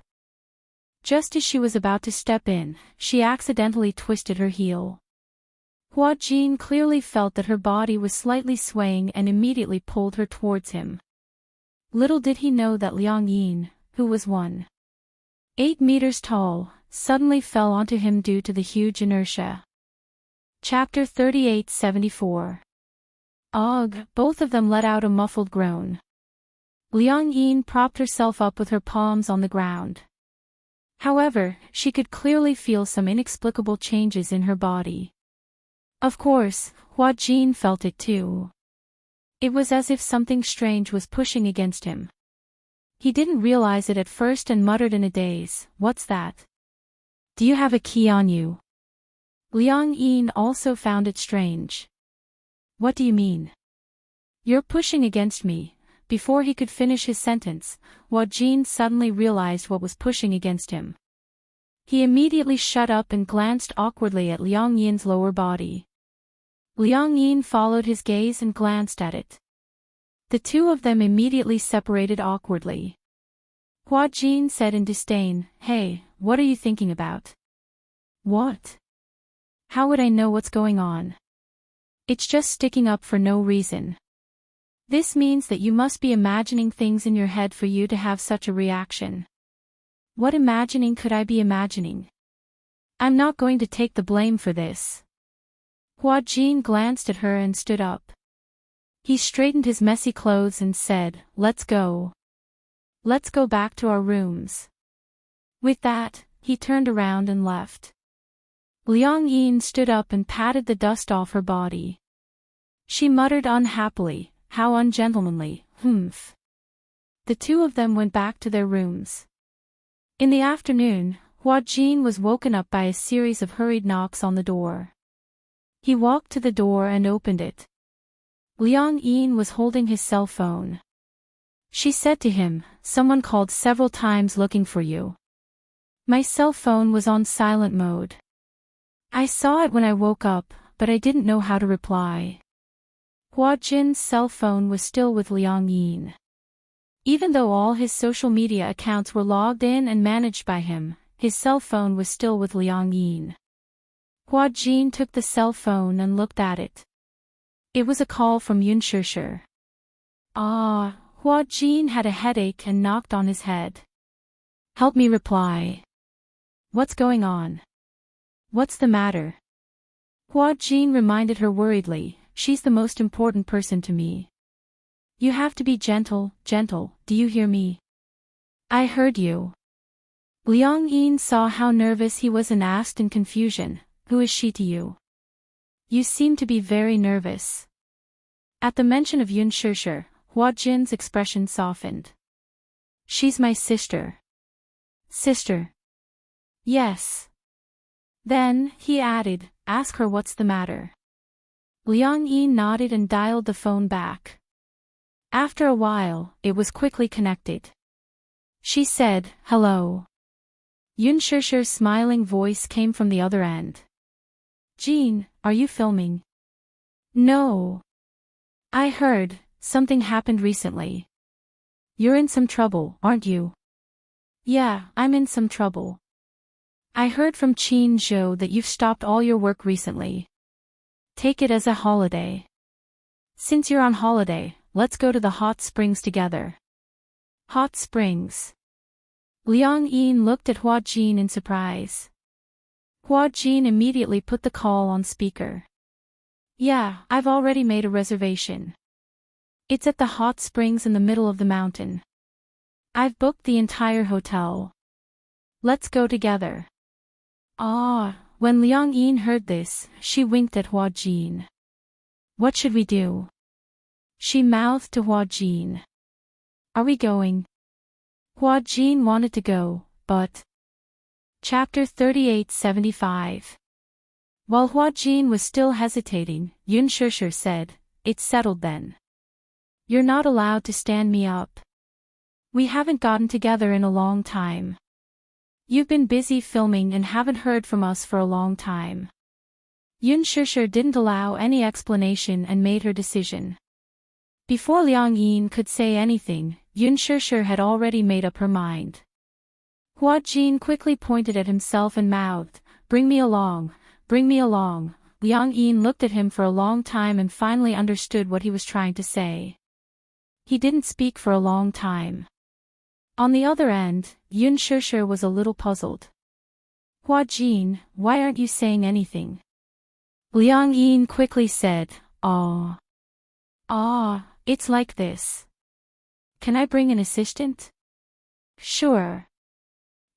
Just as she was about to step in, she accidentally twisted her heel. Hua Jin clearly felt that her body was slightly swaying and immediately pulled her towards him. Little did he know that Liang Yin, who was 1.8 meters tall, suddenly fell onto him due to the huge inertia. Chapter 3874. Ugh, both of them let out a muffled groan. Liang Yin propped herself up with her palms on the ground. However, she could clearly feel some inexplicable changes in her body. Of course, Hua Jin felt it too. It was as if something strange was pushing against him. He didn't realize it at first and muttered in a daze, "What's that? Do you have a key on you?" Liang Yin also found it strange. "What do you mean? You're pushing against me." Before he could finish his sentence, Hua Jin suddenly realized what was pushing against him. He immediately shut up and glanced awkwardly at Liang Yin's lower body. Liang Yin followed his gaze and glanced at it. The two of them immediately separated awkwardly. Hua Jin said in disdain, "Hey, what are you thinking about?" "What? How would I know what's going on? It's just sticking up for no reason. This means that you must be imagining things in your head for you to have such a reaction." "What imagining could I be imagining? I'm not going to take the blame for this." Hua Jin glanced at her and stood up. He straightened his messy clothes and said, "Let's go. Let's go back to our rooms." With that, he turned around and left. Liang Yin stood up and patted the dust off her body. She muttered unhappily, "How ungentlemanly, humph." The two of them went back to their rooms. In the afternoon, Hua Jin was woken up by a series of hurried knocks on the door. He walked to the door and opened it. Liang Yin was holding his cell phone. She said to him, "Someone called several times looking for you. My cell phone was on silent mode. I saw it when I woke up, but I didn't know how to reply." Hua Jin's cell phone was still with Liang Yin. Even though all his social media accounts were logged in and managed by him, his cell phone was still with Liang Yin. Hua Jin took the cell phone and looked at it. It was a call from Yun Shishir. Hua Jin had a headache and knocked on his head. "Help me reply. What's going on? What's the matter?" Hua Jin reminded her worriedly, "She's the most important person to me. You have to be gentle, do you hear me?" "I heard you." Liang Yin saw how nervous he was and asked in confusion, "Who is she to you? You seem to be very nervous." At the mention of Yun Shishir, Hua Jin's expression softened. "She's my sister." "Sister?" "Yes." Then, he added, "Ask her what's the matter." Liang Yin nodded and dialed the phone back. After a while, it was quickly connected. She said, "Hello." Yun Shishir's smiling voice came from the other end. "Jean, are you filming?" "No. I heard, something happened recently. You're in some trouble, aren't you?" "Yeah, I'm in some trouble. I heard from Qin Zhou that you've stopped all your work recently. Take it as a holiday. Since you're on holiday, let's go to the hot springs together." "Hot springs?" Liang Yin looked at Hua Jin in surprise. Hua Jin immediately put the call on speaker. "Yeah, I've already made a reservation. It's at the hot springs in the middle of the mountain. I've booked the entire hotel. Let's go together." When Liang Yin heard this, she winked at Hua Jin. "What should we do?" She mouthed to Hua Jin. "Are we going?" Hua Jin wanted to go, but... Chapter 3875. While Hua Jin was still hesitating, Yun Shishir said, "It's settled then. You're not allowed to stand me up. We haven't gotten together in a long time. You've been busy filming and haven't heard from us for a long time." Yun Shishir didn't allow any explanation and made her decision. Before Liang Yin could say anything, Yun Shishir had already made up her mind. Hua Jin quickly pointed at himself and mouthed, bring me along, Liang Yin looked at him for a long time and finally understood what he was trying to say. He didn't speak for a long time. On the other end, Yun Shishir was a little puzzled. Hua Jin, why aren't you saying anything? Liang Yin quickly said, "Ah, it's like this. Can I bring an assistant?" "Sure.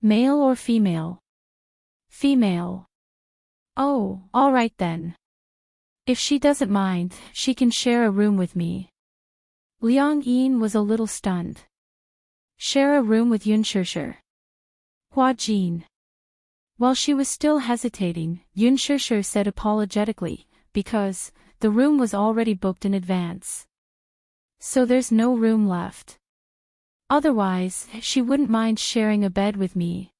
Male or female?" "Female." "Oh, all right then. If she doesn't mind, she can share a room with me." Liang Yin was a little stunned. Share a room with Yun Shishir? Hua Jin. While she was still hesitating, Yun Shishir said apologetically, because the room was already booked in advance. So there's no room left. Otherwise, she wouldn't mind sharing a bed with me.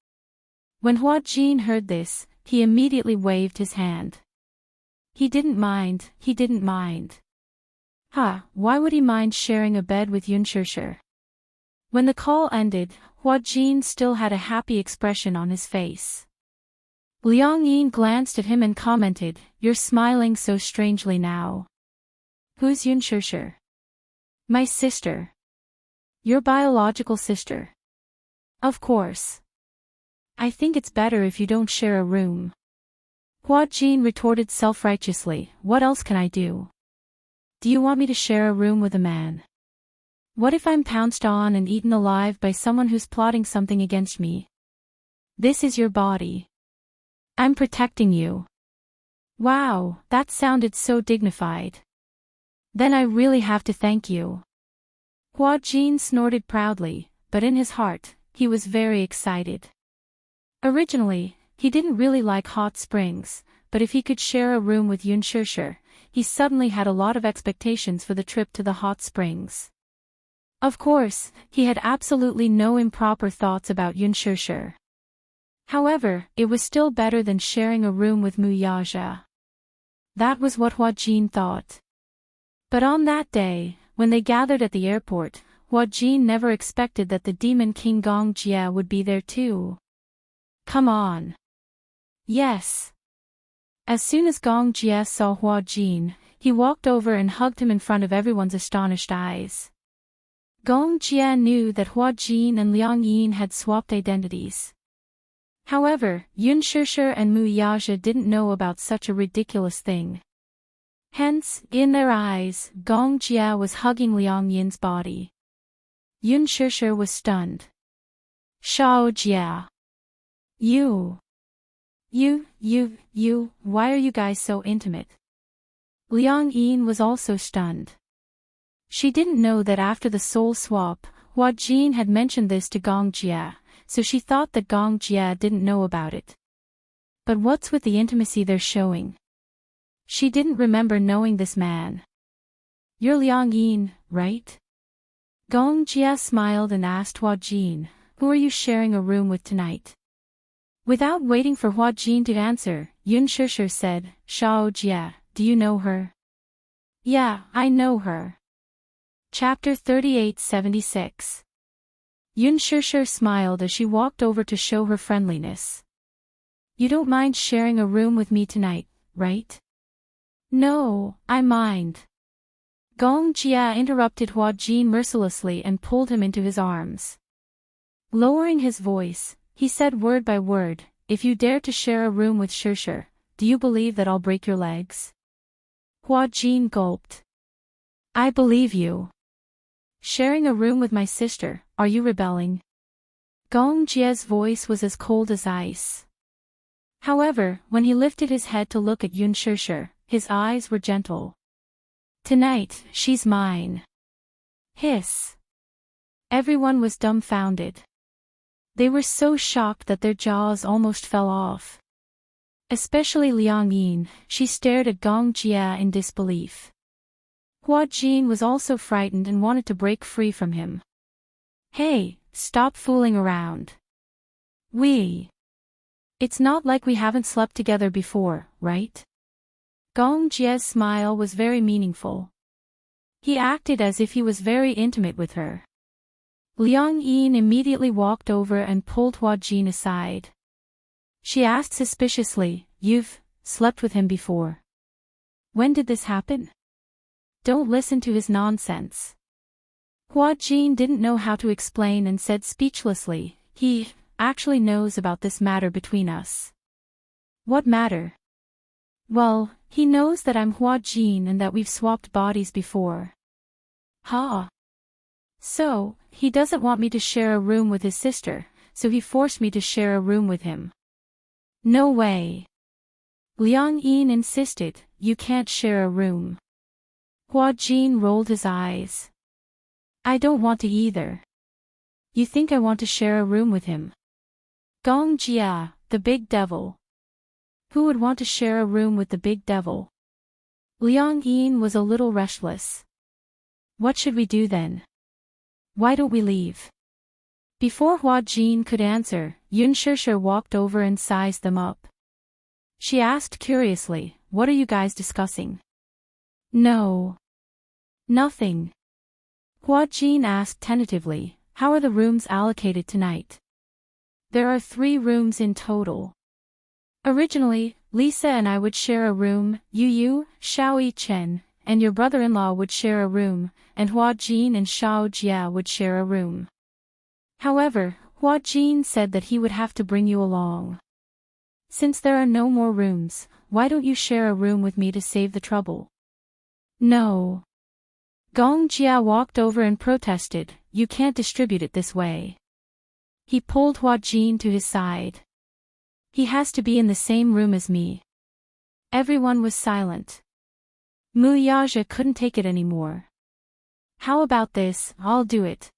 When Hua Jin heard this, he immediately waved his hand. He didn't mind. Why would he mind sharing a bed with Yun Shishir? When the call ended, Hua Jin still had a happy expression on his face. Liang Yin glanced at him and commented, "You're smiling so strangely now." "Who's Yun Shishir?" "My sister." "Your biological sister?" "Of course. I think it's better if you don't share a room." Hua Jin retorted self-righteously, "What else can I do? Do you want me to share a room with a man? What if I'm pounced on and eaten alive by someone who's plotting something against me? This is your body. I'm protecting you." Wow, that sounded so dignified. "Then I really have to thank you." Hua Jin snorted proudly, but in his heart, he was very excited. Originally, he didn't really like hot springs, but if he could share a room with Yun Shishir, he suddenly had a lot of expectations for the trip to the hot springs. Of course, he had absolutely no improper thoughts about Yun Shishir. However, it was still better than sharing a room with Mu Yaja. That was what Hua Jin thought. But on that day, when they gathered at the airport, Hua Jin never expected that the Demon King Gong Jia would be there too. "Come on." "Yes." As soon as Gong Jia saw Hua Jin, he walked over and hugged him in front of everyone's astonished eyes. Gong Jia knew that Hua Jin and Liang Yin had swapped identities. However, Yun Shishir and Mu Yaja didn't know about such a ridiculous thing. Hence, in their eyes, Gong Jia was hugging Liang Yin's body. Yun Shishir was stunned. "Shao Jia. Why are you guys so intimate?" Liang Yin was also stunned. She didn't know that after the soul swap, Hua Jin had mentioned this to Gong Jia, so she thought that Gong Jia didn't know about it. But what's with the intimacy they're showing? She didn't remember knowing this man. "You're Liang Yin, right?" Gong Jia smiled and asked Hua Jin, "Who are you sharing a room with tonight?" Without waiting for Hua Jin to answer, Yun Shishir said, "Shao Jia, do you know her?" "Yeah, I know her." Chapter 3876. Yun Shishir smiled as she walked over to show her friendliness. "You don't mind sharing a room with me tonight, right?" "No, I mind." Gong Jia interrupted Hua Jin mercilessly and pulled him into his arms. Lowering his voice, he said word by word, "If you dare to share a room with Shishir, do you believe that I'll break your legs?" Hua Jin gulped. "I believe you." "Sharing a room with my sister, are you rebelling?" Gong Jia's voice was as cold as ice. However, when he lifted his head to look at Yun Shishir, his eyes were gentle. "Tonight, she's mine." Hiss. Everyone was dumbfounded. They were so shocked that their jaws almost fell off. Especially Liang Yin, she stared at Gong Jia in disbelief. Hua Jin was also frightened and wanted to break free from him. "Hey, stop fooling around. It's not like we haven't slept together before, right?" Gong Jia's smile was very meaningful. He acted as if he was very intimate with her. Liang Yin immediately walked over and pulled Hua Jin aside. She asked suspiciously, "You've slept with him before?" When did this happen? Don't listen to his nonsense. Hua Jin didn't know how to explain and said speechlessly, he actually knows about this matter between us. What matter? Well, he knows that I'm Hua Jin and that we've swapped bodies before. Ha! So, he doesn't want me to share a room with his sister, so he forced me to share a room with him. No way. Liang Yin insisted, you can't share a room. Hua Jin rolled his eyes. I don't want to either. You think I want to share a room with him? Gong Jia, the big devil. Who would want to share a room with the big devil? Liang Yin was a little restless. What should we do then? Why don't we leave? Before Hua Jin could answer, Yun Shishir walked over and sized them up. She asked curiously, what are you guys discussing? No. Nothing. Hua Jin asked tentatively, how are the rooms allocated tonight? There are 3 rooms in total. Originally, Lisa and I would share a room, Yu, Xiao Chen, and your brother-in-law would share a room, and Hua Jin and Xiao Jia would share a room. However, Hua Jin said that he would have to bring you along. Since there are no more rooms, why don't you share a room with me to save the trouble? No. Gong Jia walked over and protested, you can't distribute it this way. He pulled Hua Jin to his side. He has to be in the same room as me. Everyone was silent. Mu Yaja couldn't take it anymore. How about this, I'll do it.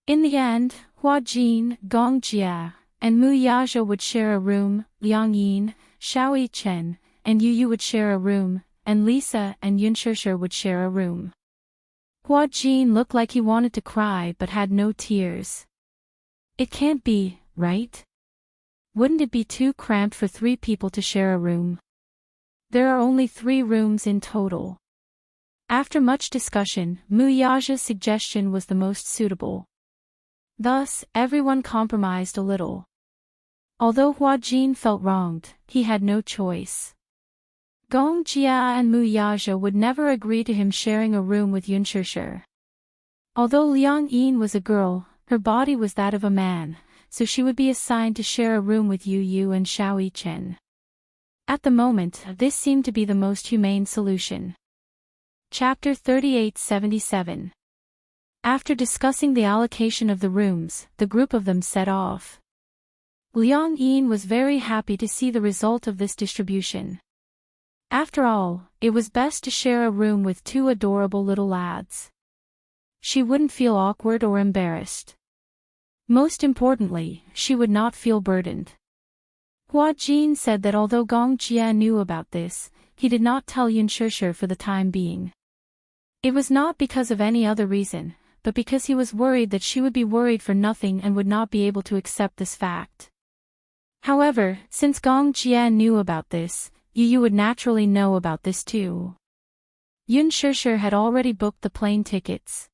In the end, Hua Jin, Gong Jia, and Mu Yaja would share a room, Liang Yin, Xiao Chen, and Yu would share a room, and Lisa and Yun Shishir would share a room. Hua Jin looked like he wanted to cry but had no tears. It can't be, right? Wouldn't it be too cramped for 3 people to share a room? There are only 3 rooms in total. After much discussion, Mu Yaja's suggestion was the most suitable. Thus, everyone compromised a little. Although Hua Jin felt wronged, he had no choice. Gong Jia and Mu Yaja would never agree to him sharing a room with Yun Shishir. Although Liang Yin was a girl, her body was that of a man, so she would be assigned to share a room with Yu and Xiao Chen. At the moment, this seemed to be the most humane solution. Chapter 3877. After discussing the allocation of the rooms, the group of them set off. Liang Yin was very happy to see the result of this distribution. After all, it was best to share a room with 2 adorable little lads. She wouldn't feel awkward or embarrassed. Most importantly, she would not feel burdened. Hua Jin said that although Gong Jia knew about this, he did not tell Yun Shishir for the time being. It was not because of any other reason, but because he was worried that she would be worried for nothing and would not be able to accept this fact. However, since Gong Jia knew about this, Yu would naturally know about this too. Yun Shishir had already booked the plane tickets.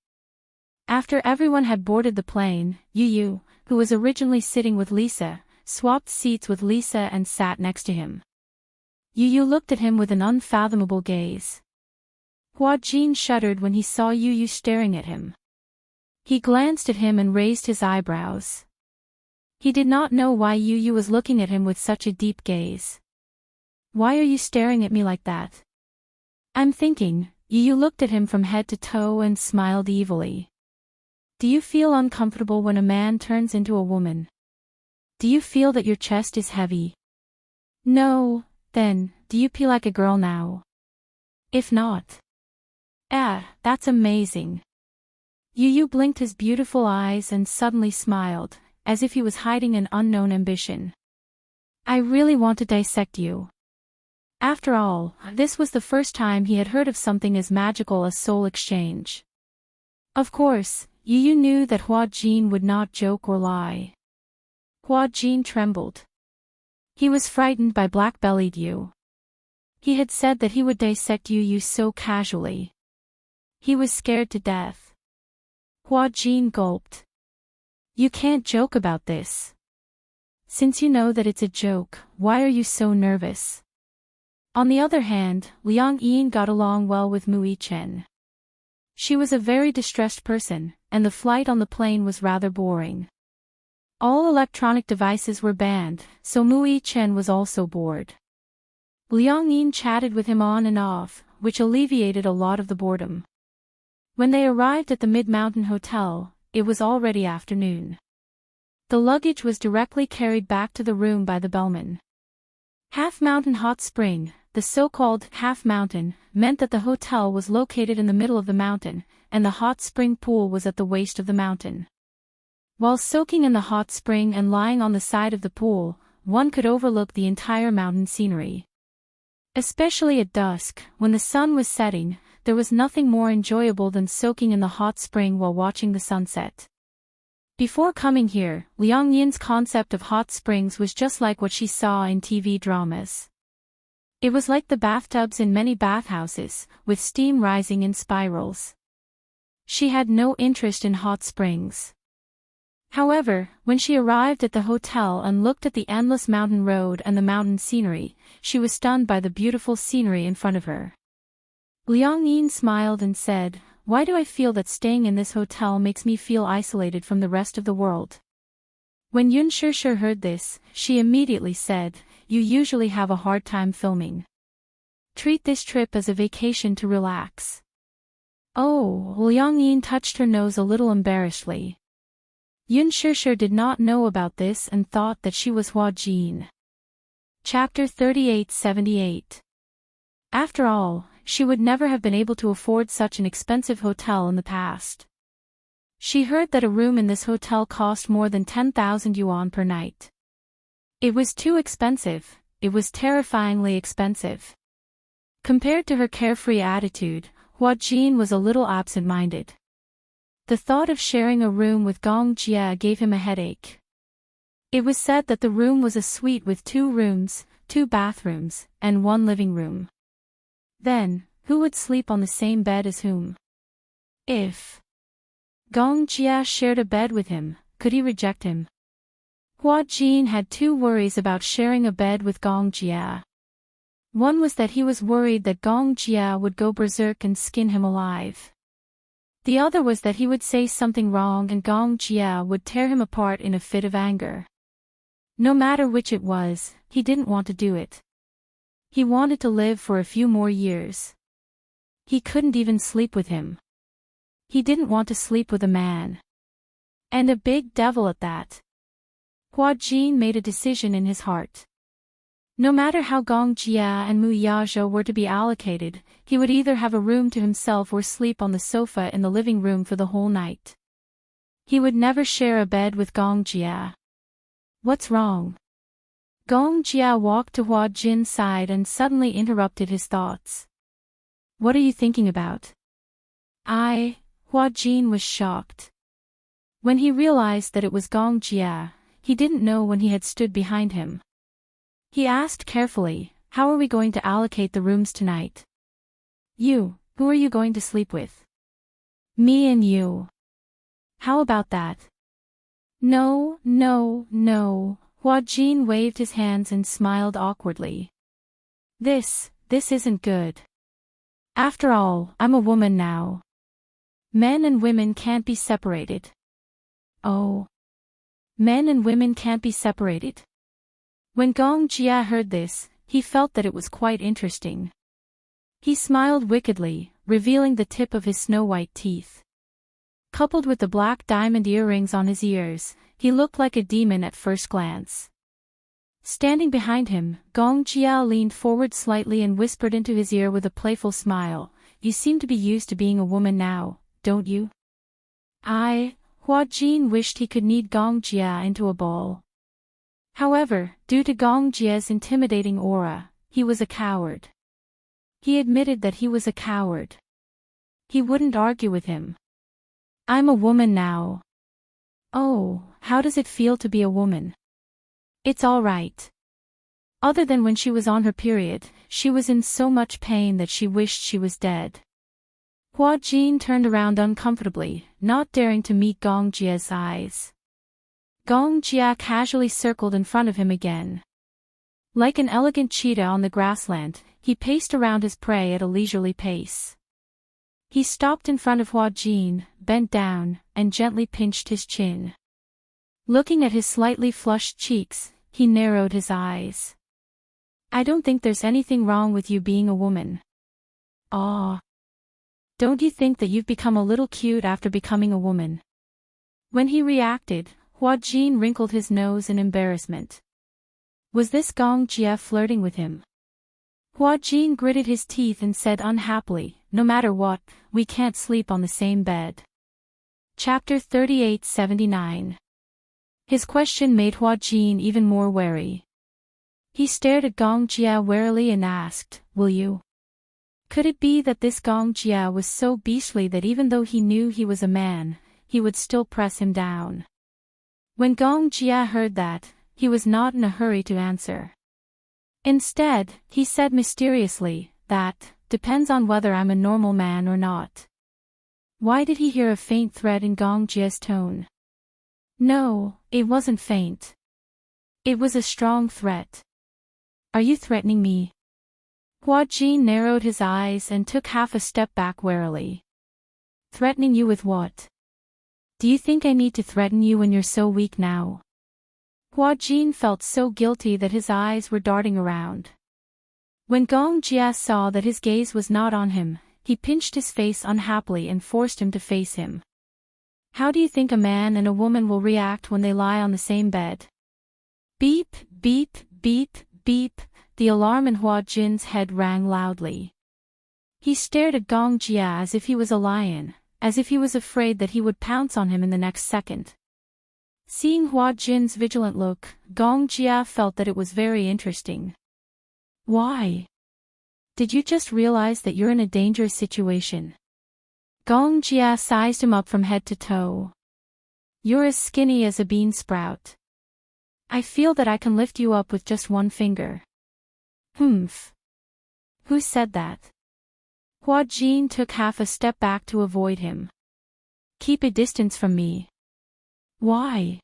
After everyone had boarded the plane, Yu, who was originally sitting with Lisa, swapped seats with Lisa and sat next to him. Yu looked at him with an unfathomable gaze. Hua Jin shuddered when he saw Yu staring at him. He glanced at him and raised his eyebrows. He did not know why Yu was looking at him with such a deep gaze. Why are you staring at me like that? I'm thinking. Yu looked at him from head to toe and smiled evilly. Do you feel uncomfortable when a man turns into a woman? Do you feel that your chest is heavy? No, then, do you feel like a girl now? If not. That's amazing. Yu blinked his beautiful eyes and suddenly smiled, as if he was hiding an unknown ambition. I really want to dissect you. After all, this was the first time he had heard of something as magical as soul exchange. Of course, Yu knew that Hua Jin would not joke or lie. Hua Jin trembled. He was frightened by black-bellied Yu. He had said that he would dissect Yu so casually. He was scared to death. Hua Jin gulped. You can't joke about this. Since you know that it's a joke, why are you so nervous? On the other hand, Liang Yin got along well with Mu Chen. She was a very distressed person, and the flight on the plane was rather boring. All electronic devices were banned, so Mu Chen was also bored. Liang Yin chatted with him on and off, which alleviated a lot of the boredom. When they arrived at the Mid-Mountain Hotel, it was already afternoon. The luggage was directly carried back to the room by the bellman. Half Mountain Hot Spring, the so-called Half Mountain, meant that the hotel was located in the middle of the mountain, and the hot spring pool was at the waist of the mountain. While soaking in the hot spring and lying on the side of the pool, one could overlook the entire mountain scenery. Especially at dusk, when the sun was setting, there was nothing more enjoyable than soaking in the hot spring while watching the sunset. Before coming here, Liang Yin's concept of hot springs was just like what she saw in TV dramas. It was like the bathtubs in many bathhouses, with steam rising in spirals. She had no interest in hot springs. However, when she arrived at the hotel and looked at the endless mountain road and the mountain scenery, she was stunned by the beautiful scenery in front of her. Liang Yin smiled and said, "Why do I feel that staying in this hotel makes me feel isolated from the rest of the world?" When Yun Shishir heard this, she immediately said, "You usually have a hard time filming. Treat this trip as a vacation to relax." Oh, Liang Yin touched her nose a little embarrassedly. Yun Shishir did not know about this and thought that she was Hua Jin. Chapter 3878. After all, she would never have been able to afford such an expensive hotel in the past. She heard that a room in this hotel cost more than 10,000 yuan per night. It was too expensive, it was terrifyingly expensive. Compared to her carefree attitude, Hua Jin was a little absent-minded. The thought of sharing a room with Gong Jia gave him a headache. It was said that the room was a suite with 2 rooms, 2 bathrooms, and 1 living room. Then, who would sleep on the same bed as whom? If Gong Jia shared a bed with him, could he reject him? Hua Jin had 2 worries about sharing a bed with Gong Jia. One was that he was worried that Gong Jia would go berserk and skin him alive. The other was that he would say something wrong and Gong Jia would tear him apart in a fit of anger. No matter which it was, he didn't want to do it. He wanted to live for a few more years. He couldn't even sleep with him. He didn't want to sleep with a man. And a big devil at that. Hua Jin made a decision in his heart. No matter how Gong Jia and Mu Yazhou were to be allocated, he would either have a room to himself or sleep on the sofa in the living room for the whole night. He would never share a bed with Gong Jia. What's wrong? Gong Jia walked to Hua Jin's side and suddenly interrupted his thoughts. What are you thinking about? Hua Jin was shocked. When he realized that it was Gong Jia, he didn't know when he had stood behind him. He asked carefully, "How are we going to allocate the rooms tonight?" "You, who are you going to sleep with?" "Me and you." "How about that?" "No, no, no." Hua Jin waved his hands and smiled awkwardly. This isn't good. After all, I'm a woman now. Men and women can't be separated. Oh. Men and women can't be separated? When Gong Jia heard this, he felt that it was quite interesting. He smiled wickedly, revealing the tip of his snow-white teeth. Coupled with the black diamond earrings on his ears, he looked like a demon at first glance. Standing behind him, Gong Jia leaned forward slightly and whispered into his ear with a playful smile, "You seem to be used to being a woman now, don't you?" Hua Jin wished he could knead Gong Jia into a ball. However, due to Gong Jia's intimidating aura, he was a coward. He admitted that he was a coward. He wouldn't argue with him. "I'm a woman now." "Oh, how does it feel to be a woman?" "It's all right." Other than when she was on her period, she was in so much pain that she wished she was dead. Hua Jin turned around uncomfortably, not daring to meet Gong Jia's eyes. Gong Jia casually circled in front of him again. Like an elegant cheetah on the grassland, he paced around his prey at a leisurely pace. He stopped in front of Huajin, bent down, and gently pinched his chin. Looking at his slightly flushed cheeks, he narrowed his eyes. I don't think there's anything wrong with you being a woman. Aw. Don't you think that you've become a little cute after becoming a woman? When he reacted, Huajin wrinkled his nose in embarrassment. Was this Gong Jia flirting with him? Huajin gritted his teeth and said unhappily, no matter what, we can't sleep on the same bed. Chapter 3879. His question made Huajin even more wary. He stared at Gong Jia warily and asked, will you? Could it be that this Gong Jia was so beastly that even though he knew he was a man, he would still press him down? When Gong Jia heard that, he was not in a hurry to answer. Instead, he said mysteriously, that depends on whether I'm a normal man or not. Why did he hear a faint threat in Gong Jia's tone? No, it wasn't faint. It was a strong threat. Are you threatening me? Huajin narrowed his eyes and took half a step back warily. Threatening you with what? Do you think I need to threaten you when you're so weak now? Huajin felt so guilty that his eyes were darting around. When Gong Jia saw that his gaze was not on him, he pinched his face unhappily and forced him to face him. How do you think a man and a woman will react when they lie on the same bed? Beep, beep, beep, beep, the alarm in Huajin's head rang loudly. He stared at Gong Jia as if he was a lion, as if he was afraid that he would pounce on him in the next second. Seeing Huajin's vigilant look, Gong Jia felt that it was very interesting. Why? Did you just realize that you're in a dangerous situation? Gong Jia sized him up from head to toe. You're as skinny as a bean sprout. I feel that I can lift you up with just one finger. Humph. Who said that? Huajin took half a step back to avoid him. Keep a distance from me. Why?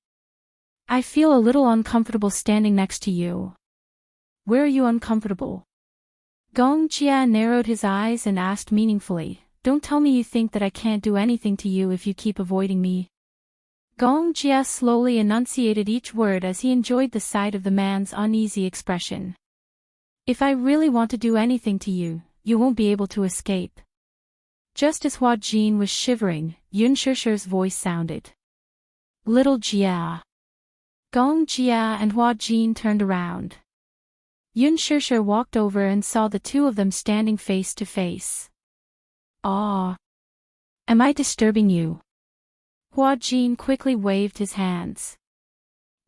I feel a little uncomfortable standing next to you. Where are you uncomfortable? Gong Jia narrowed his eyes and asked meaningfully, don't tell me you think that I can't do anything to you if you keep avoiding me. Gong Jia slowly enunciated each word as he enjoyed the sight of the man's uneasy expression. If I really want to do anything to you, you won't be able to escape. Just as Huajin was shivering, Yun Shishir's voice sounded. Little Jia. Gong Jia and Huajin turned around. Yun Shishir walked over and saw the two of them standing face to face. Ah. Am I disturbing you? Huajin quickly waved his hands.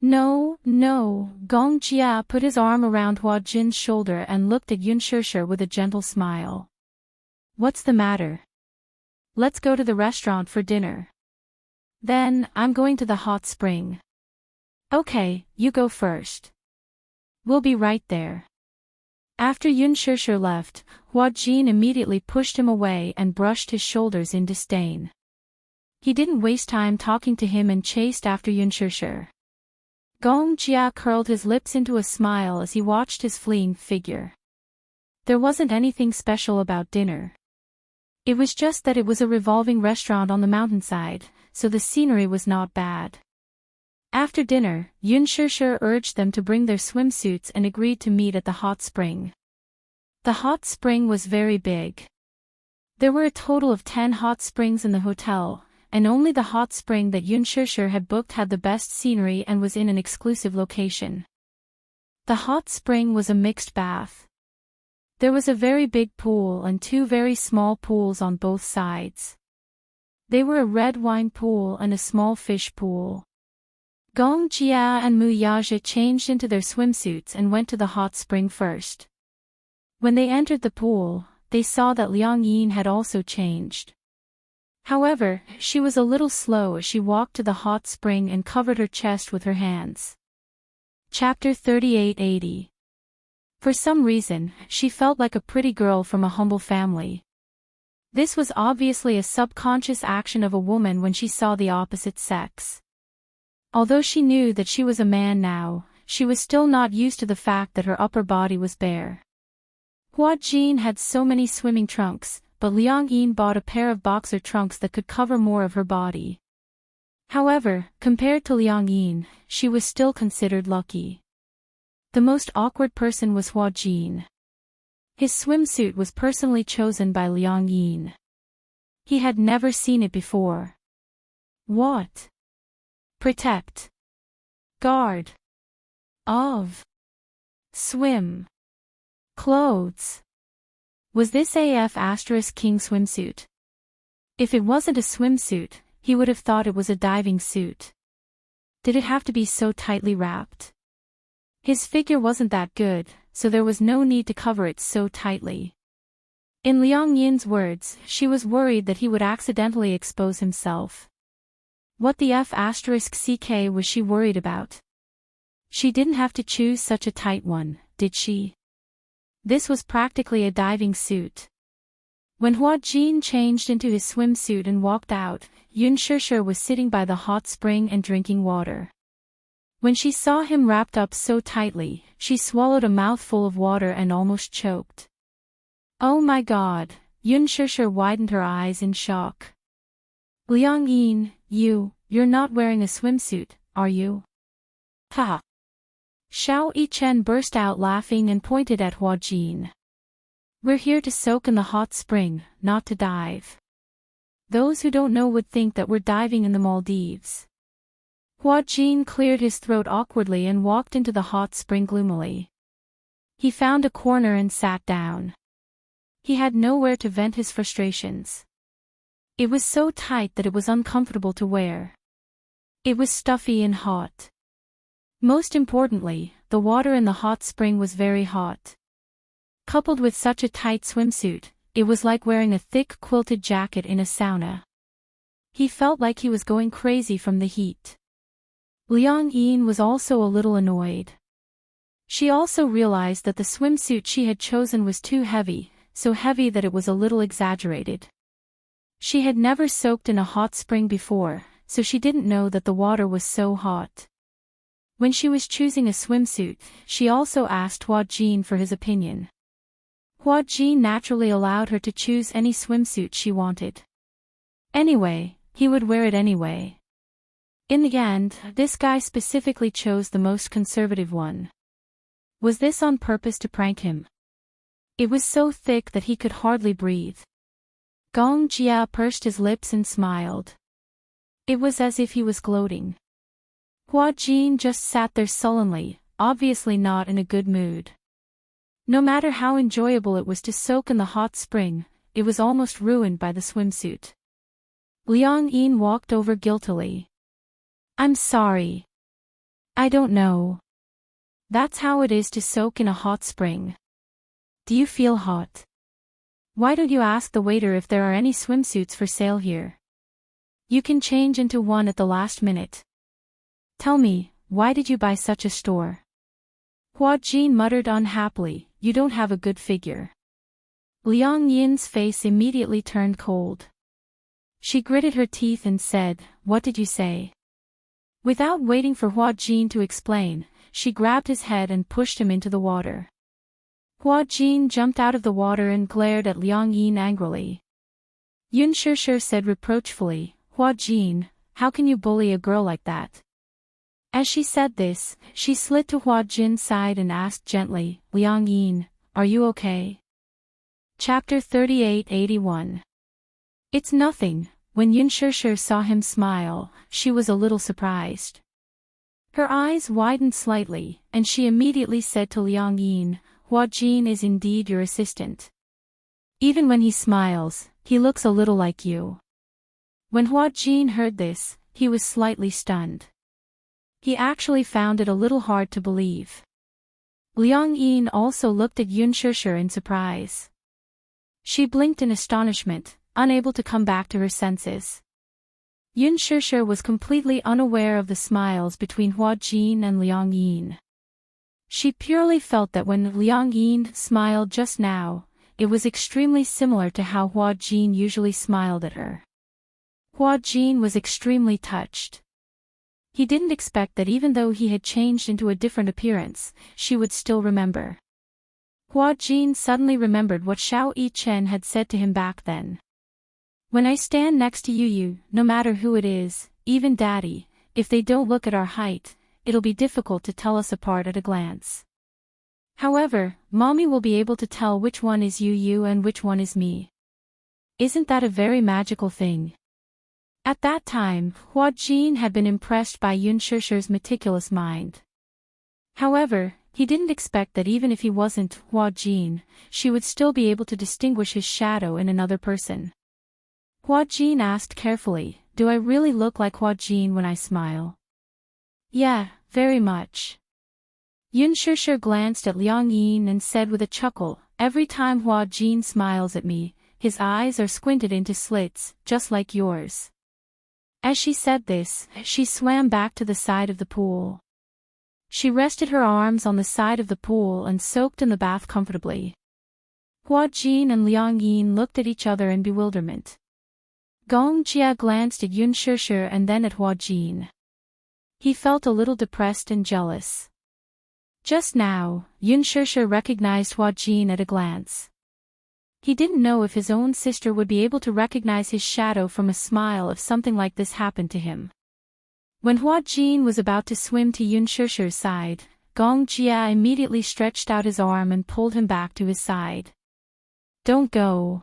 No, no, Gong Jia put his arm around Huajin's shoulder and looked at Yun Shishir with a gentle smile. What's the matter? Let's go to the restaurant for dinner. Then, I'm going to the hot spring. Okay, you go first. We'll be right there. After Yun Shishir left, Huajin immediately pushed him away and brushed his shoulders in disdain. He didn't waste time talking to him and chased after Yun Shishir. Gong Jia curled his lips into a smile as he watched his fleeing figure. There wasn't anything special about dinner. It was just that it was a revolving restaurant on the mountainside, so the scenery was not bad. After dinner, Yun Shishir urged them to bring their swimsuits and agreed to meet at the hot spring. The hot spring was very big. There were a total of 10 hot springs in the hotel, and only the hot spring that Yun Shishir had booked had the best scenery and was in an exclusive location. The hot spring was a mixed bath. There was a very big pool and 2 very small pools on both sides. They were a red wine pool and a small fish pool. Gong Jia and Mu Yaja changed into their swimsuits and went to the hot spring first. When they entered the pool, they saw that Liang Yin had also changed. However, she was a little slow as she walked to the hot spring and covered her chest with her hands. Chapter 3880. For some reason, she felt like a pretty girl from a humble family. This was obviously a subconscious action of a woman when she saw the opposite sex. Although she knew that she was a man now, she was still not used to the fact that her upper body was bare. Hua Jin had so many swimming trunks, but Liang Yin bought a pair of boxer trunks that could cover more of her body. However, compared to Liang Yin, she was still considered lucky. The most awkward person was Hua Jin. His swimsuit was personally chosen by Liang Yin. He had never seen it before. What? Protect. Guard. Of. Swim. Clothes. Was this King swimsuit? If it wasn't a swimsuit, he would have thought it was a diving suit. Did it have to be so tightly wrapped? His figure wasn't that good, so there was no need to cover it so tightly. In Liang Yin's words, she was worried that he would accidentally expose himself. What the CK was she worried about? She didn't have to choose such a tight one, did she? This was practically a diving suit. When Hua Jin changed into his swimsuit and walked out, Yun Shishir was sitting by the hot spring and drinking water. When she saw him wrapped up so tightly, she swallowed a mouthful of water and almost choked. Oh my god, Yun Shishir widened her eyes in shock. Liang Yin, you're not wearing a swimsuit, are you? Ha! Xiao Yichen burst out laughing and pointed at Hua Jin. We're here to soak in the hot spring, not to dive. Those who don't know would think that we're diving in the Maldives. Hua Jin cleared his throat awkwardly and walked into the hot spring gloomily. He found a corner and sat down. He had nowhere to vent his frustrations. It was so tight that it was uncomfortable to wear. It was stuffy and hot. Most importantly, the water in the hot spring was very hot. Coupled with such a tight swimsuit, it was like wearing a thick quilted jacket in a sauna. He felt like he was going crazy from the heat. Liang Yin was also a little annoyed. She also realized that the swimsuit she had chosen was too heavy, so heavy that it was a little exaggerated. She had never soaked in a hot spring before, so she didn't know that the water was so hot. When she was choosing a swimsuit, she also asked Hua Jin for his opinion. Hua Jin naturally allowed her to choose any swimsuit she wanted. Anyway, he would wear it anyway. In the end, this guy specifically chose the most conservative one. Was this on purpose to prank him? It was so thick that he could hardly breathe. Gong Jia pursed his lips and smiled. It was as if he was gloating. Hua Jin just sat there sullenly, obviously not in a good mood. No matter how enjoyable it was to soak in the hot spring, it was almost ruined by the swimsuit. Liang Yin walked over guiltily. I'm sorry. I don't know. That's how it is to soak in a hot spring. Do you feel hot? Why don't you ask the waiter if there are any swimsuits for sale here? You can change into one at the last minute. Tell me, why did you buy such a store? Hua Jin muttered unhappily, you don't have a good figure. Liang Yin's face immediately turned cold. She gritted her teeth and said, what did you say? Without waiting for Hua Jin to explain, she grabbed his head and pushed him into the water. Hua Jin jumped out of the water and glared at Liang Yin angrily. Yun Shishir said reproachfully, Hua Jin, how can you bully a girl like that? As she said this, she slid to Hua Jin's side and asked gently, Liang Yin, are you okay? Chapter 38-81. It's nothing. When Yun Shishir saw him smile, she was a little surprised. Her eyes widened slightly, and she immediately said to Liang Yin, Hua Jin is indeed your assistant. Even when he smiles, he looks a little like you. When Hua Jin heard this, he was slightly stunned. He actually found it a little hard to believe. Liang Yin also looked at Yun Shishir in surprise. She blinked in astonishment, unable to come back to her senses. Yun Shishir was completely unaware of the smiles between Hua Jin and Liang Yin. She purely felt that when Liang Yin smiled just now, it was extremely similar to how Hua Jin usually smiled at her. Hua Jin was extremely touched. He didn't expect that even though he had changed into a different appearance, she would still remember. Hua Jin suddenly remembered what Xiao Yi-chen had said to him back then. When I stand next to you, no matter who it is, even Daddy, if they don't look at our height, it'll be difficult to tell us apart at a glance. However, Mommy will be able to tell which one is you and which one is me. Isn't that a very magical thing? At that time, Hua Jin had been impressed by Yun Shishir's meticulous mind. However, he didn't expect that even if he wasn't Hua Jin, she would still be able to distinguish his shadow in another person. Hua Jin asked carefully, do I really look like Hua Jin when I smile? Yeah, very much. Yun Shishir glanced at Liang Yin and said with a chuckle, every time Hua Jin smiles at me, his eyes are squinted into slits, just like yours. As she said this, she swam back to the side of the pool. She rested her arms on the side of the pool and soaked in the bath comfortably. Hua Jin and Liang Yin looked at each other in bewilderment. Gong Jia glanced at Yun Shishir and then at Hua Jin. He felt a little depressed and jealous. Just now, Yun Shishir recognized Hua Jin at a glance. He didn't know if his own sister would be able to recognize his shadow from a smile if something like this happened to him. When Hua Jin was about to swim to Yun Shishir's side, Gong Jia immediately stretched out his arm and pulled him back to his side. Don't go.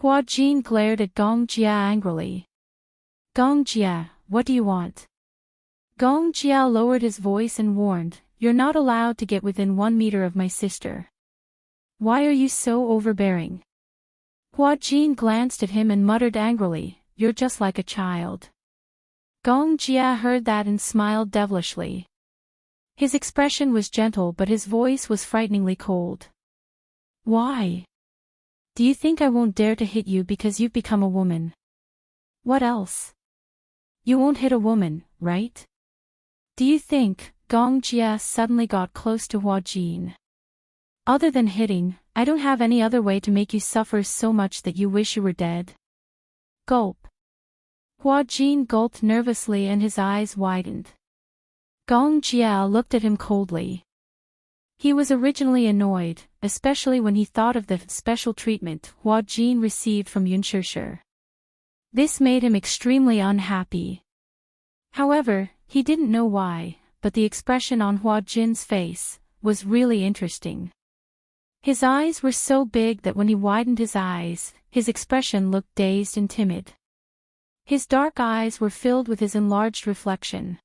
Hua Jin glared at Gong Jia angrily. Gong Jia, what do you want? Gong Jia lowered his voice and warned, you're not allowed to get within 1 meter of my sister. Why are you so overbearing? Hua Jin glanced at him and muttered angrily, you're just like a child. Gong Jia heard that and smiled devilishly. His expression was gentle but his voice was frighteningly cold. Why? Do you think I won't dare to hit you because you've become a woman? What else? You won't hit a woman, right? Do you think? Gong Jia suddenly got close to Hua Jin. Other than hitting, I don't have any other way to make you suffer so much that you wish you were dead. Gulp. Hua Jin gulped nervously and his eyes widened. Gong Jia looked at him coldly. He was originally annoyed, especially when he thought of the special treatment Hua Jin received from Yun Shishir. This made him extremely unhappy. However, he didn't know why, but the expression on Hua Jin's face was really interesting. His eyes were so big that when he widened his eyes, his expression looked dazed and timid. His dark eyes were filled with his enlarged reflection.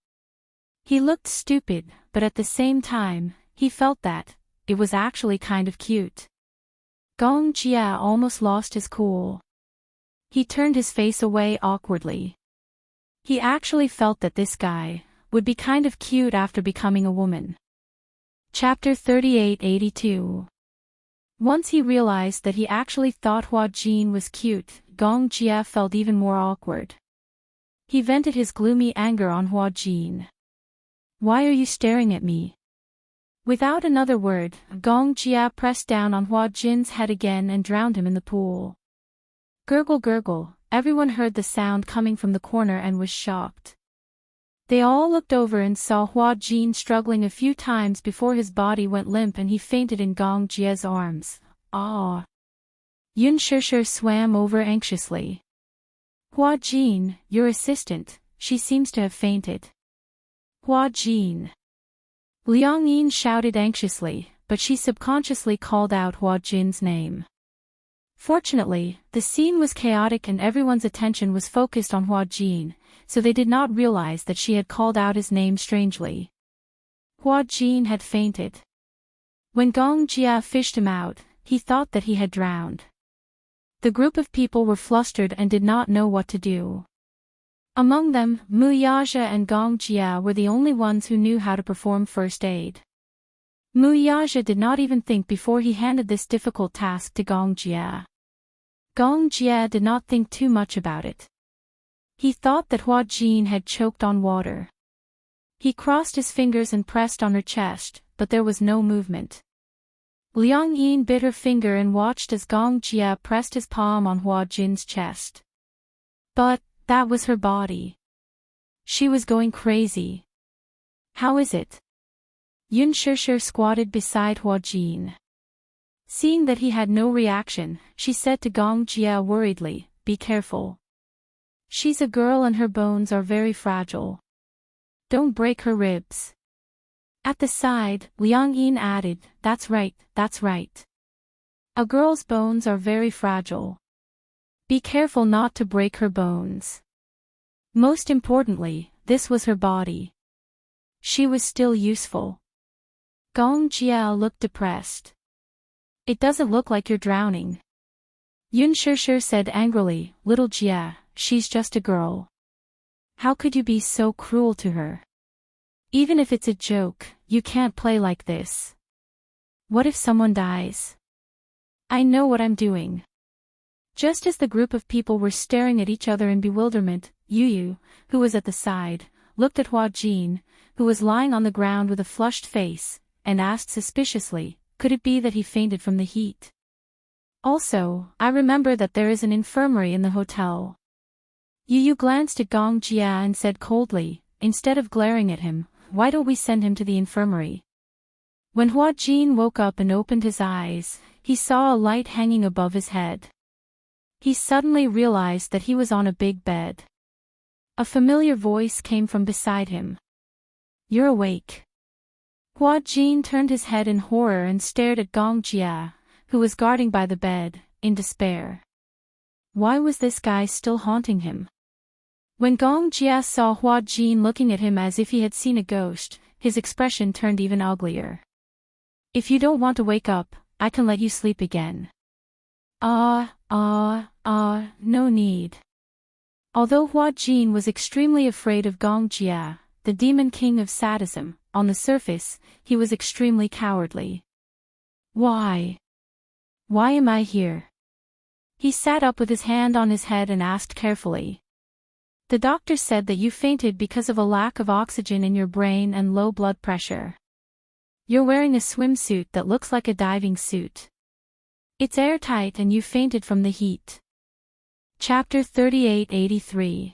He looked stupid, but at the same time, he felt that it was actually kind of cute. Gong Jia almost lost his cool. He turned his face away awkwardly. He actually felt that this guy would be kind of cute after becoming a woman. Chapter 3882. Once he realized that he actually thought Hua Jin was cute, Gong Jia felt even more awkward. He vented his gloomy anger on Hua Jin. Why are you staring at me? Without another word, Gong Jia pressed down on Hua Jin's head again and drowned him in the pool. Gurgle gurgle, everyone heard the sound coming from the corner and was shocked. They all looked over and saw Hua Jin struggling a few times before his body went limp and he fainted in Gong Jia's arms. Ah! Yun Shishir swam over anxiously. Hua Jin, your assistant, she seems to have fainted. Hua Jin. Liang Yin shouted anxiously, but she subconsciously called out Hua Jin's name. Fortunately, the scene was chaotic and everyone's attention was focused on Hua Jin, so they did not realize that she had called out his name strangely. Hua Jin had fainted. When Gong Jia fished him out, he thought that he had drowned. The group of people were flustered and did not know what to do. Among them, Mu Yaja and Gong Jia were the only ones who knew how to perform first aid. Mu Yaja did not even think before he handed this difficult task to Gong Jia. Gong Jia did not think too much about it. He thought that Hua Jin had choked on water. He crossed his fingers and pressed on her chest, but there was no movement. Liang Yin bit her finger and watched as Gong Jia pressed his palm on Hua Jin's chest. But that was her body. She was going crazy. How is it? Yun Shishir squatted beside Hua Jin. Seeing that he had no reaction, she said to Gong Jia worriedly, "Be careful. She's a girl and her bones are very fragile. Don't break her ribs." At the side, Liang Yin added, that's right. A girl's bones are very fragile. Be careful not to break her bones. Most importantly, this was her body. She was still useful. Gong Jia looked depressed. It doesn't look like you're drowning. Yun Shishir said angrily, "Little Jia, she's just a girl. How could you be so cruel to her? Even if it's a joke, you can't play like this. What if someone dies? I know what I'm doing." Just as the group of people were staring at each other in bewilderment, Yu, who was at the side, looked at Hua Jin, who was lying on the ground with a flushed face, and asked suspiciously, "Could it be that he fainted from the heat? Also, I remember that there is an infirmary in the hotel." Yu glanced at Gong Jia and said coldly, instead of glaring at him, "Why don't we send him to the infirmary?" When Hua Jin woke up and opened his eyes, he saw a light hanging above his head. He suddenly realized that he was on a big bed. A familiar voice came from beside him. "You're awake." Hua Jin turned his head in horror and stared at Gong Jia, who was guarding by the bed, in despair. Why was this guy still haunting him? When Gong Jia saw Hua Jin looking at him as if he had seen a ghost, his expression turned even uglier. "If you don't want to wake up, I can let you sleep again." No need." Although Hua Jin was extremely afraid of Gong Jia, the demon king of sadism, on the surface, he was extremely cowardly. Why am I here?" He sat up with his hand on his head and asked carefully. "The doctor said that you fainted because of a lack of oxygen in your brain and low blood pressure. You're wearing a swimsuit that looks like a diving suit. It's airtight and you fainted from the heat." Chapter 3883.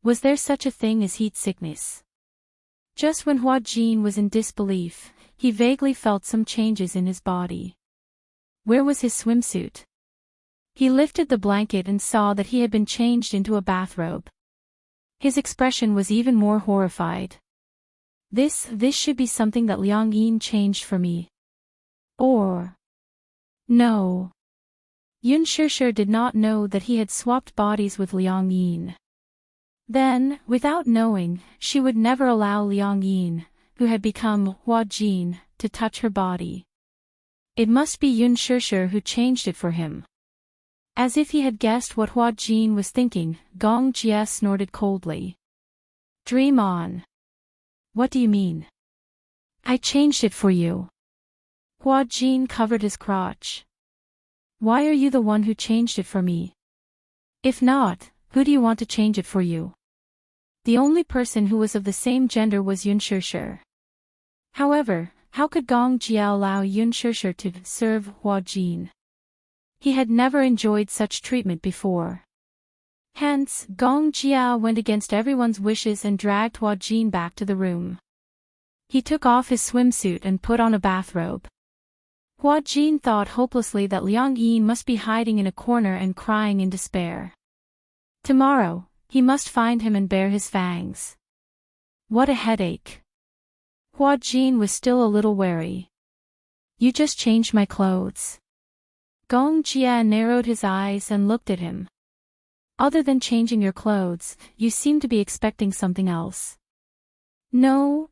Was there such a thing as heat sickness? Just when Hua Jin was in disbelief, he vaguely felt some changes in his body. Where was his swimsuit? He lifted the blanket and saw that he had been changed into a bathrobe. His expression was even more horrified. This should be something that Liang Yin changed for me. Or... no. Yun Shishir did not know that he had swapped bodies with Liang Yin. Then, without knowing, she would never allow Liang Yin, who had become Hua Jin, to touch her body. It must be Yun Shishir who changed it for him. As if he had guessed what Hua Jin was thinking, Gong Jia snorted coldly. "Dream on." "What do you mean?" "I changed it for you." Hua Jin covered his crotch. "Why are you the one who changed it for me? If not, who do you want to change it for you?" The only person who was of the same gender was Yun Shishir. However, how could Gong Jia allow Yun Shishir to serve Hua Jin? He had never enjoyed such treatment before. Hence, Gong Jia went against everyone's wishes and dragged Hua Jin back to the room. He took off his swimsuit and put on a bathrobe. Hua Jin thought hopelessly that Liang Yin must be hiding in a corner and crying in despair. Tomorrow, he must find him and bare his fangs. What a headache. Hua Jin was still a little wary. "You just changed my clothes." Gong Jia narrowed his eyes and looked at him. "Other than changing your clothes, you seem to be expecting something else." No.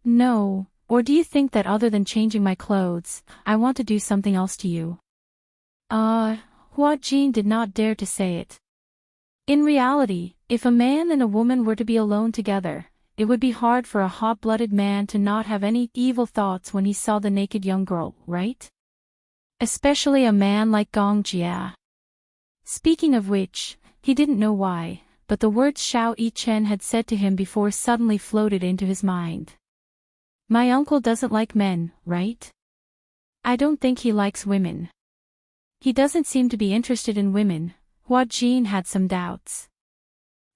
Or do you think that other than changing my clothes, I want to do something else to you?" Hua Jin did not dare to say it. In reality, if a man and a woman were to be alone together, it would be hard for a hot-blooded man to not have any evil thoughts when he saw the naked young girl, right? Especially a man like Gong Jia. Speaking of which, he didn't know why, but the words Xiao Yichen had said to him before suddenly floated into his mind. My uncle doesn't like men, right? I don't think he likes women. He doesn't seem to be interested in women. Hua Jin had some doubts.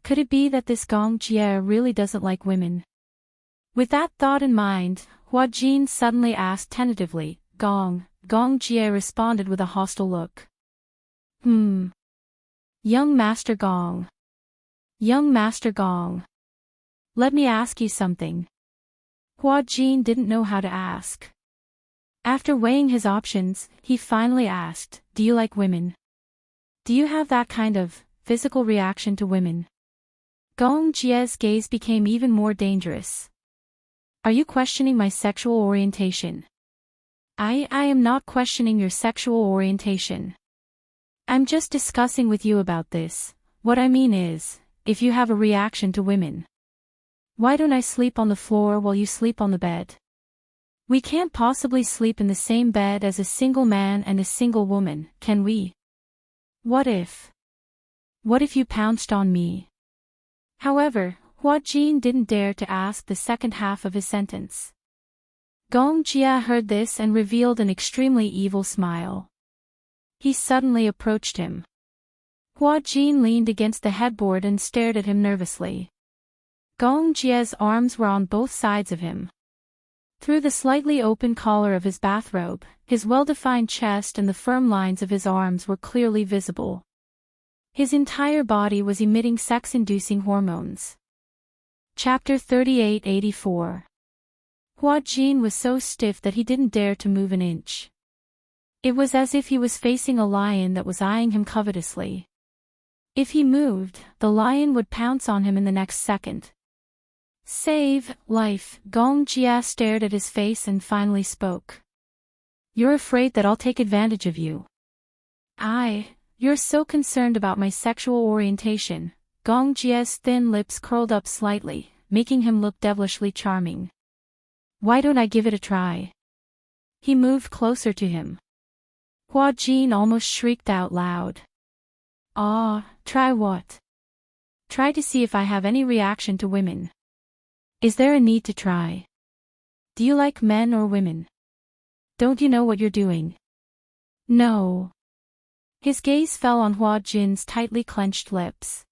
Could it be that this Gong Jie really doesn't like women? With that thought in mind, Hua Jin suddenly asked tentatively, Gong Jie responded with a hostile look. Young Master Gong. Young Master Gong. Let me ask you something. Hua Jin didn't know how to ask. After weighing his options, he finally asked, do you like women? Do you have that kind of physical reaction to women? Gong Jie's gaze became even more dangerous. Are you questioning my sexual orientation? I am not questioning your sexual orientation. I'm just discussing with you about this. What I mean is, if you have a reaction to women, why don't I sleep on the floor while you sleep on the bed? We can't possibly sleep in the same bed as a single man and a single woman, can we? What if you pounced on me? However, Hua Jin didn't dare to ask the second half of his sentence. Gong Jie heard this and revealed an extremely evil smile. He suddenly approached him. Hua Jin leaned against the headboard and stared at him nervously. Gong Jie's arms were on both sides of him. Through the slightly open collar of his bathrobe, his well-defined chest and the firm lines of his arms were clearly visible. His entire body was emitting sex-inducing hormones. Chapter 3884. Hua Jin was so stiff that he didn't dare to move an inch. It was as if he was facing a lion that was eyeing him covetously. If he moved, the lion would pounce on him in the next second. Save life, Gong Jie stared at his face and finally spoke. You're afraid that I'll take advantage of you. You're so concerned about my sexual orientation. Gong Jie's thin lips curled up slightly, making him look devilishly charming. Why don't I give it a try? He moved closer to him. Hua Jin almost shrieked out loud. Try what? Try to see if I have any reaction to women. Is there a need to try? Do you like men or women? Don't you know what you're doing? No. His gaze fell on Hua Jin's tightly clenched lips.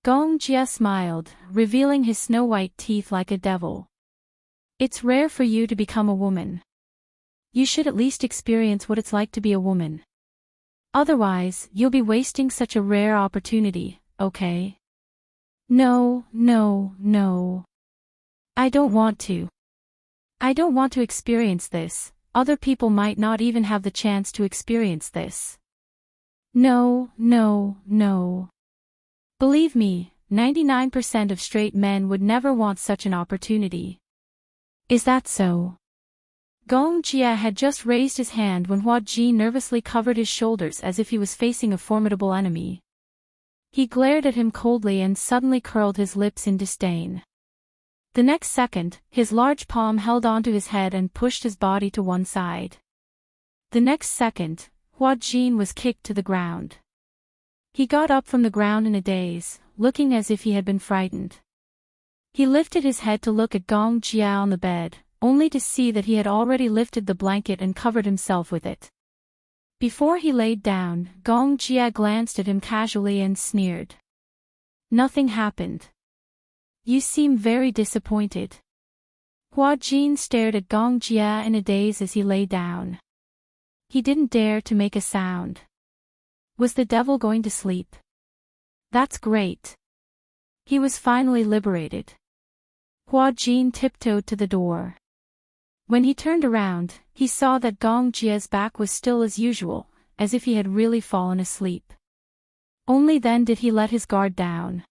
Gong Jie smiled, revealing his snow-white teeth like a devil. It's rare for you to become a woman. You should at least experience what it's like to be a woman. Otherwise, you'll be wasting such a rare opportunity, okay? No. I don't want to. I don't want to experience this. Other people might not even have the chance to experience this. No. Believe me, 99% of straight men would never want such an opportunity. Is that so? Gong Jie had just raised his hand when Hua Jin nervously covered his shoulders as if he was facing a formidable enemy. He glared at him coldly and suddenly curled his lips in disdain. The next second, his large palm held onto his head and pushed his body to one side. The next second, Hua Jin was kicked to the ground. He got up from the ground in a daze, looking as if he had been frightened. He lifted his head to look at Gong Jie on the bed, only to see that he had already lifted the blanket and covered himself with it. Before he laid down, Gong Jie glanced at him casually and sneered. Nothing happened. You seem very disappointed. Hua Jin stared at Gong Jie in a daze as he lay down. He didn't dare to make a sound. Was the devil going to sleep? That's great. He was finally liberated. Hua Jin tiptoed to the door. When he turned around, he saw that Gong Jie's back was still as usual, as if he had really fallen asleep. Only then did he let his guard down.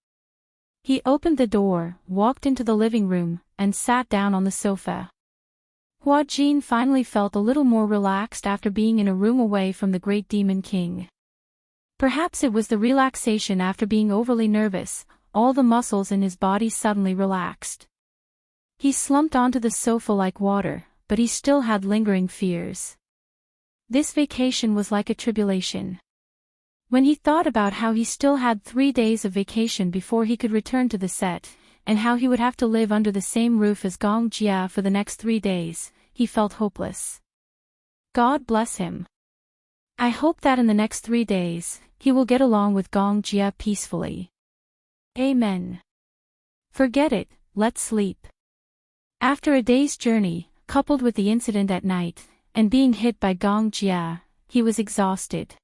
He opened the door, walked into the living room, and sat down on the sofa. Hua Jin finally felt a little more relaxed after being in a room away from the great demon king. Perhaps it was the relaxation after being overly nervous, all the muscles in his body suddenly relaxed. He slumped onto the sofa like water, but he still had lingering fears. This vacation was like a tribulation. When he thought about how he still had 3 days of vacation before he could return to the set, and how he would have to live under the same roof as Gong Jie for the next 3 days, he felt hopeless. God bless him. I hope that in the next 3 days, he will get along with Gong Jie peacefully. Amen. Forget it, let's sleep. After a day's journey, coupled with the incident at night, and being hit by Gong Jia, he was exhausted.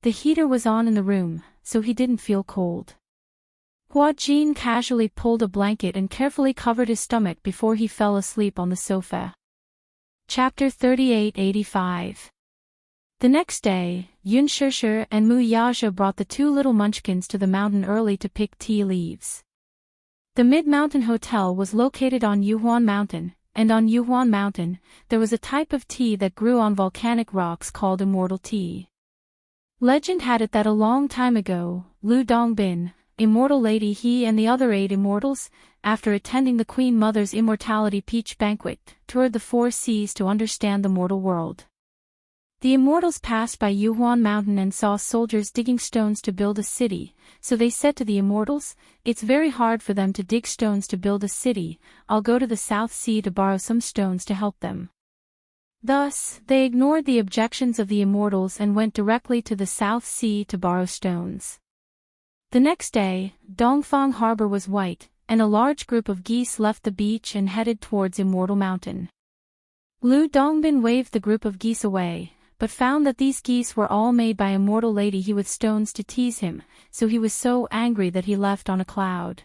The heater was on in the room, so he didn't feel cold. Hua Jin casually pulled a blanket and carefully covered his stomach before he fell asleep on the sofa. Chapter 3885. The next day, Yun Shishir and Mu Yaja brought the two little munchkins to the mountain early to pick tea leaves. The Mid-Mountain Hotel was located on Yuhuan Mountain, and on Yuhuan Mountain, there was a type of tea that grew on volcanic rocks called immortal tea. Legend had it that a long time ago, Lu Dongbin, immortal lady he and the other 8 immortals, after attending the Queen Mother's immortality peach banquet, toured the 4 seas to understand the mortal world. The immortals passed by Yuhuan Mountain and saw soldiers digging stones to build a city, so they said to the immortals, "It's very hard for them to dig stones to build a city, I'll go to the South Sea to borrow some stones to help them." Thus, they ignored the objections of the immortals and went directly to the South Sea to borrow stones. The next day, Dongfang Harbor was white, and a large group of geese left the beach and headed towards Immortal Mountain. Lu Dongbin waved the group of geese away, but found that these geese were all made by Immortal Lady He with stones to tease him, so he was so angry that he left on a cloud.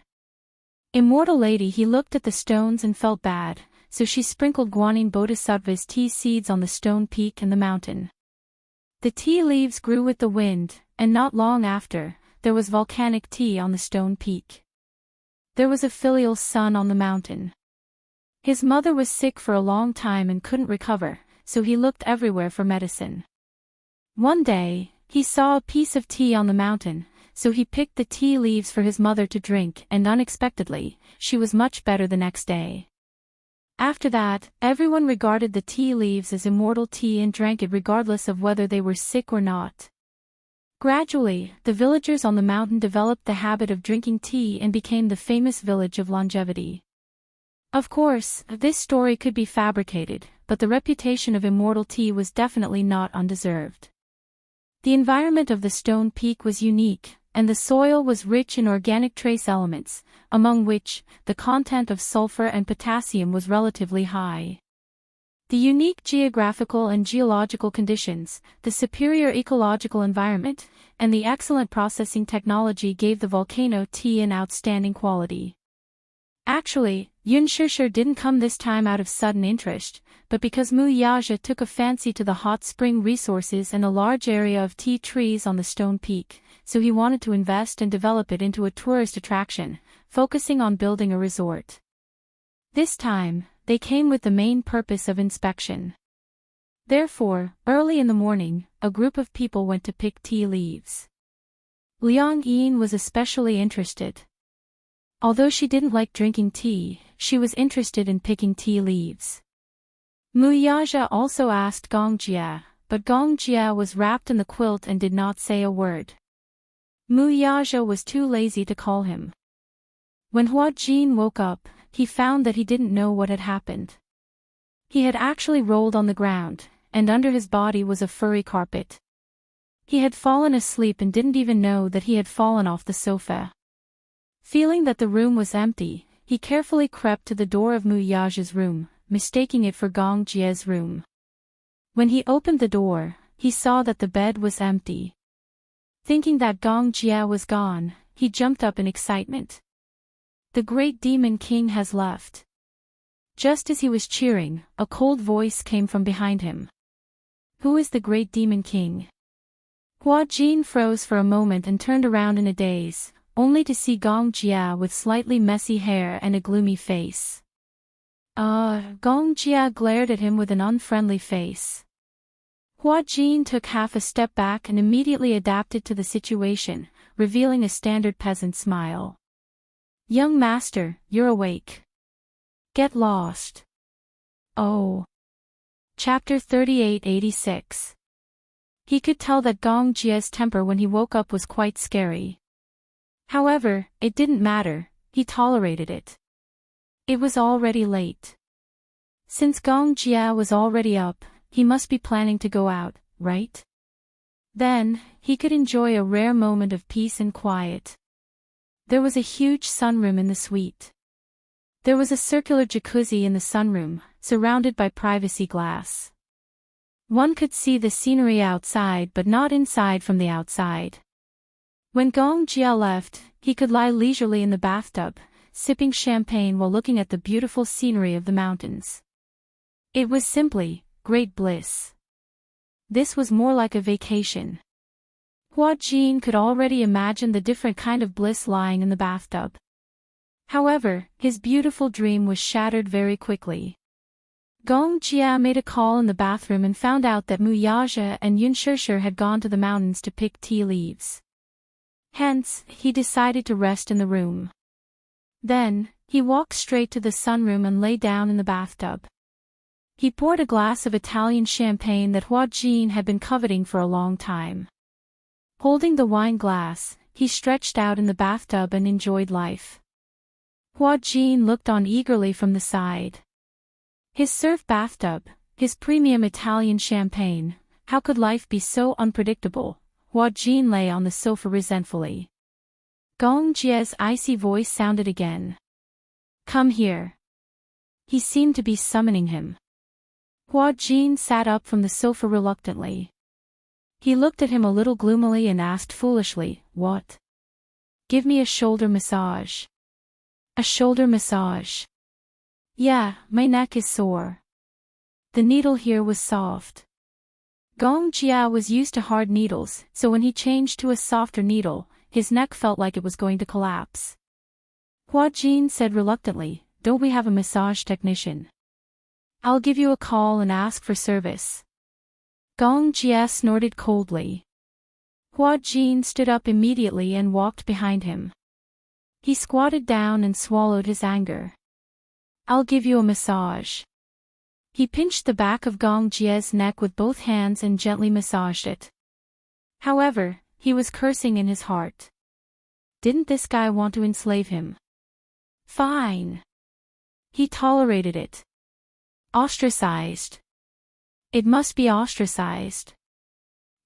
Immortal Lady He looked at the stones and felt bad, so she sprinkled Guanyin Bodhisattva's tea seeds on the stone peak and the mountain. The tea leaves grew with the wind, and not long after, there was volcanic tea on the stone peak. There was a filial son on the mountain. His mother was sick for a long time and couldn't recover, so he looked everywhere for medicine. One day, he saw a piece of tea on the mountain, so he picked the tea leaves for his mother to drink, and unexpectedly, she was much better the next day. After that, everyone regarded the tea leaves as immortal tea and drank it regardless of whether they were sick or not. Gradually, the villagers on the mountain developed the habit of drinking tea and became the famous village of longevity. Of course, this story could be fabricated, but the reputation of immortal tea was definitely not undeserved. The environment of the stone peak was unique, and the soil was rich in organic trace elements, among which, the content of sulfur and potassium was relatively high. The unique geographical and geological conditions, the superior ecological environment, and the excellent processing technology gave the volcano tea an outstanding quality. Actually, Yun Shishir didn't come this time out of sudden interest, but because Mu Yaja took a fancy to the hot spring resources and a large area of tea trees on the stone peak, so he wanted to invest and develop it into a tourist attraction, focusing on building a resort. This time, they came with the main purpose of inspection. Therefore, early in the morning, a group of people went to pick tea leaves. Liang Yin was especially interested. Although she didn't like drinking tea, she was interested in picking tea leaves. Mu Yaja also asked Gong Jia, but Gong Jia was wrapped in the quilt and did not say a word. Mu Yaja was too lazy to call him. When Hua Jin woke up, he found that he didn't know what had happened. He had actually rolled on the ground, and under his body was a furry carpet. He had fallen asleep and didn't even know that he had fallen off the sofa. Feeling that the room was empty, he carefully crept to the door of Mu Yaja's room, mistaking it for Gong Jia's room. When he opened the door, he saw that the bed was empty. Thinking that Gong Jia was gone, he jumped up in excitement. The great demon king has left. Just as he was cheering, a cold voice came from behind him. Who is the great demon king? Hua Jin froze for a moment and turned around in a daze, only to see Gong Jia with slightly messy hair and a gloomy face. Gong Jia glared at him with an unfriendly face. Hua Jin took half a step back and immediately adapted to the situation, revealing a standard peasant smile. Young master, you're awake. Get lost. Oh. Chapter 3886. He could tell that Gong Jia's temper when he woke up was quite scary. However, it didn't matter, he tolerated it. It was already late. Since Gong Jia was already up, he must be planning to go out, right? Then, he could enjoy a rare moment of peace and quiet. There was a huge sunroom in the suite. There was a circular jacuzzi in the sunroom, surrounded by privacy glass. One could see the scenery outside but not inside from the outside. When Gong Jia left, he could lie leisurely in the bathtub, sipping champagne while looking at the beautiful scenery of the mountains. It was simply great bliss. This was more like a vacation. Hua Jin could already imagine the different kind of bliss lying in the bathtub. However, his beautiful dream was shattered very quickly. Gong Jia made a call in the bathroom and found out that Mu Yaja and Yun Shishir had gone to the mountains to pick tea leaves. Hence, he decided to rest in the room. Then, he walked straight to the sunroom and lay down in the bathtub. He poured a glass of Italian champagne that Hua Jin had been coveting for a long time. Holding the wine glass, he stretched out in the bathtub and enjoyed life. Hua Jin looked on eagerly from the side. His surf bathtub, his premium Italian champagne, how could life be so unpredictable? Hua Jin lay on the sofa resentfully. Gong Jia's icy voice sounded again. Come here. He seemed to be summoning him. Hua Jin sat up from the sofa reluctantly. He looked at him a little gloomily and asked foolishly, What? Give me a shoulder massage. A shoulder massage. Yeah, my neck is sore. The needle here was soft. Gong Jia was used to hard needles, so when he changed to a softer needle, his neck felt like it was going to collapse. Hua Jin said reluctantly, Don't we have a massage technician? I'll give you a call and ask for service. Gong Jia snorted coldly. Hua Jin stood up immediately and walked behind him. He squatted down and swallowed his anger. I'll give you a massage. He pinched the back of Gong Jia's neck with both hands and gently massaged it. However, he was cursing in his heart. Didn't this guy want to enslave him? Fine. He tolerated it. Ostracized. It must be ostracized.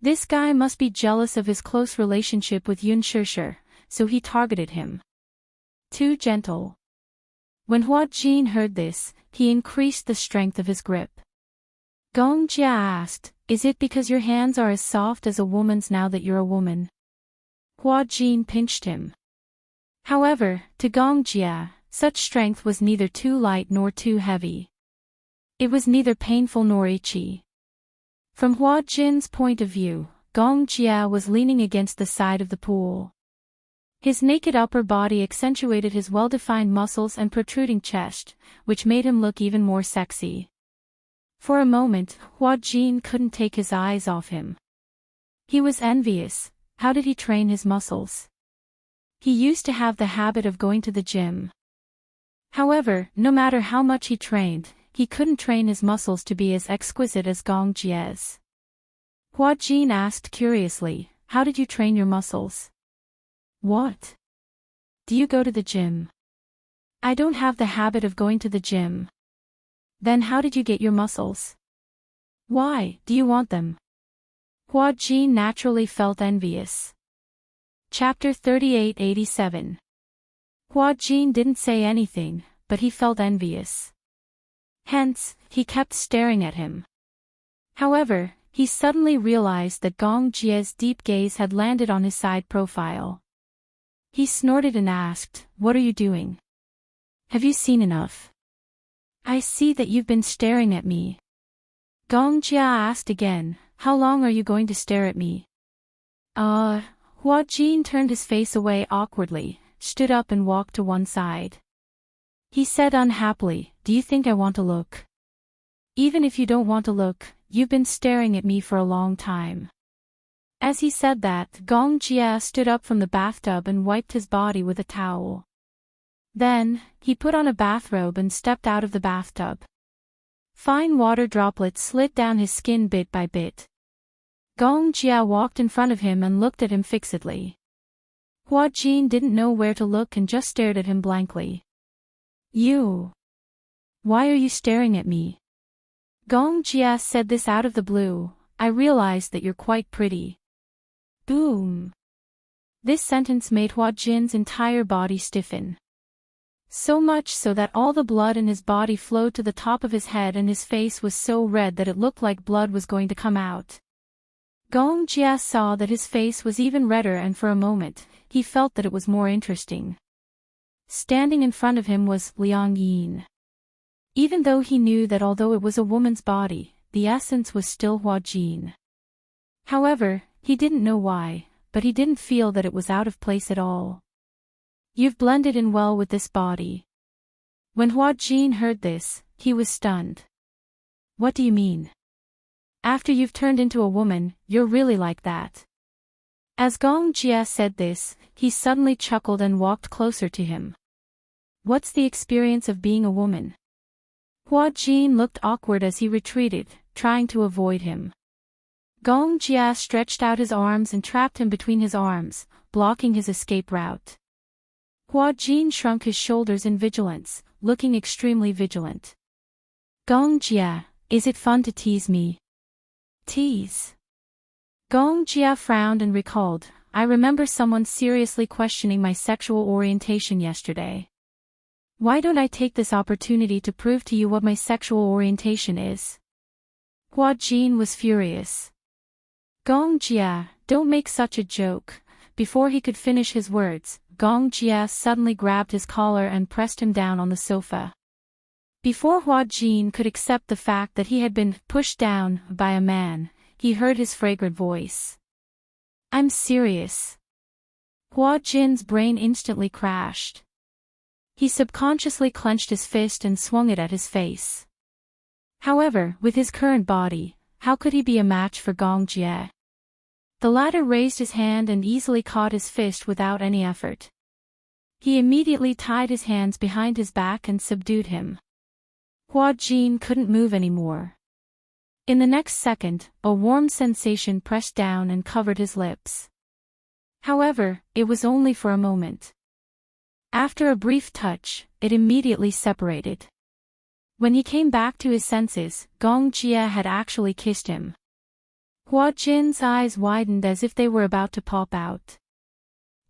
This guy must be jealous of his close relationship with Yun Shishir, so he targeted him. Too gentle. When Hua Jin heard this, he increased the strength of his grip. Gong Jia asked, Is it because your hands are as soft as a woman's now that you're a woman? Hua Jin pinched him. However, to Gong Jia, such strength was neither too light nor too heavy. It was neither painful nor itchy. From Hua Jin's point of view, Gong Jia was leaning against the side of the pool. His naked upper body accentuated his well-defined muscles and protruding chest, which made him look even more sexy. For a moment, Hua Jin couldn't take his eyes off him. He was envious. How did he train his muscles? He used to have the habit of going to the gym. However, no matter how much he trained, he couldn't train his muscles to be as exquisite as Gong Jia's. Hua Jin asked curiously, How did you train your muscles? What? Do you go to the gym? I don't have the habit of going to the gym. Then how did you get your muscles? Why, do you want them? Hua Jin naturally felt envious. Chapter 3887. Hua Jin didn't say anything, but he felt envious. Hence, he kept staring at him. However, he suddenly realized that Gong Jia's deep gaze had landed on his side profile. He snorted and asked, What are you doing? Have you seen enough? I see that you've been staring at me. Gong Jia asked again, How long are you going to stare at me? Hua Jin turned his face away awkwardly, stood up and walked to one side. He said unhappily, Do you think I want to look? Even if you don't want to look, you've been staring at me for a long time. As he said that, Gong Jia stood up from the bathtub and wiped his body with a towel. Then, he put on a bathrobe and stepped out of the bathtub. Fine water droplets slid down his skin bit by bit. Gong Jia walked in front of him and looked at him fixedly. Hua Jin didn't know where to look and just stared at him blankly. You. Why are you staring at me? Gong Jia said this out of the blue. I realized that you're quite pretty. Boom. This sentence made Hua Jin's entire body stiffen. So much so that all the blood in his body flowed to the top of his head and his face was so red that it looked like blood was going to come out. Gong Jia saw that his face was even redder, and for a moment, he felt that it was more interesting. Standing in front of him was Liang Yin. Even though he knew that although it was a woman's body, the essence was still Hua Jin. However, he didn't know why, but he didn't feel that it was out of place at all. You've blended in well with this body. When Hua Jin heard this, he was stunned. What do you mean? After you've turned into a woman, you're really like that. As Gong Jia said this, he suddenly chuckled and walked closer to him. What's the experience of being a woman? Hua Jin looked awkward as he retreated, trying to avoid him. Gong Jia stretched out his arms and trapped him between his arms, blocking his escape route. Hua Jin shrunk his shoulders in vigilance, looking extremely vigilant. Gong Jia, is it fun to tease me? Tease? Gong Jia frowned and recalled, I remember someone seriously questioning my sexual orientation yesterday. Why don't I take this opportunity to prove to you what my sexual orientation is? Hua Jin was furious. Gong Jia, don't make such a joke. Before he could finish his words, Gong Jia suddenly grabbed his collar and pressed him down on the sofa. Before Hua Jin could accept the fact that he had been pushed down by a man, he heard his fragrant voice. I'm serious. Hua Jin's brain instantly crashed. He subconsciously clenched his fist and swung it at his face. However, with his current body, how could he be a match for Gong Jia? The latter raised his hand and easily caught his fist without any effort. He immediately tied his hands behind his back and subdued him. Hua Jin couldn't move anymore. In the next second, a warm sensation pressed down and covered his lips. However, it was only for a moment. After a brief touch, it immediately separated. When he came back to his senses, Gong Jia had actually kissed him. Hua Jin's eyes widened as if they were about to pop out.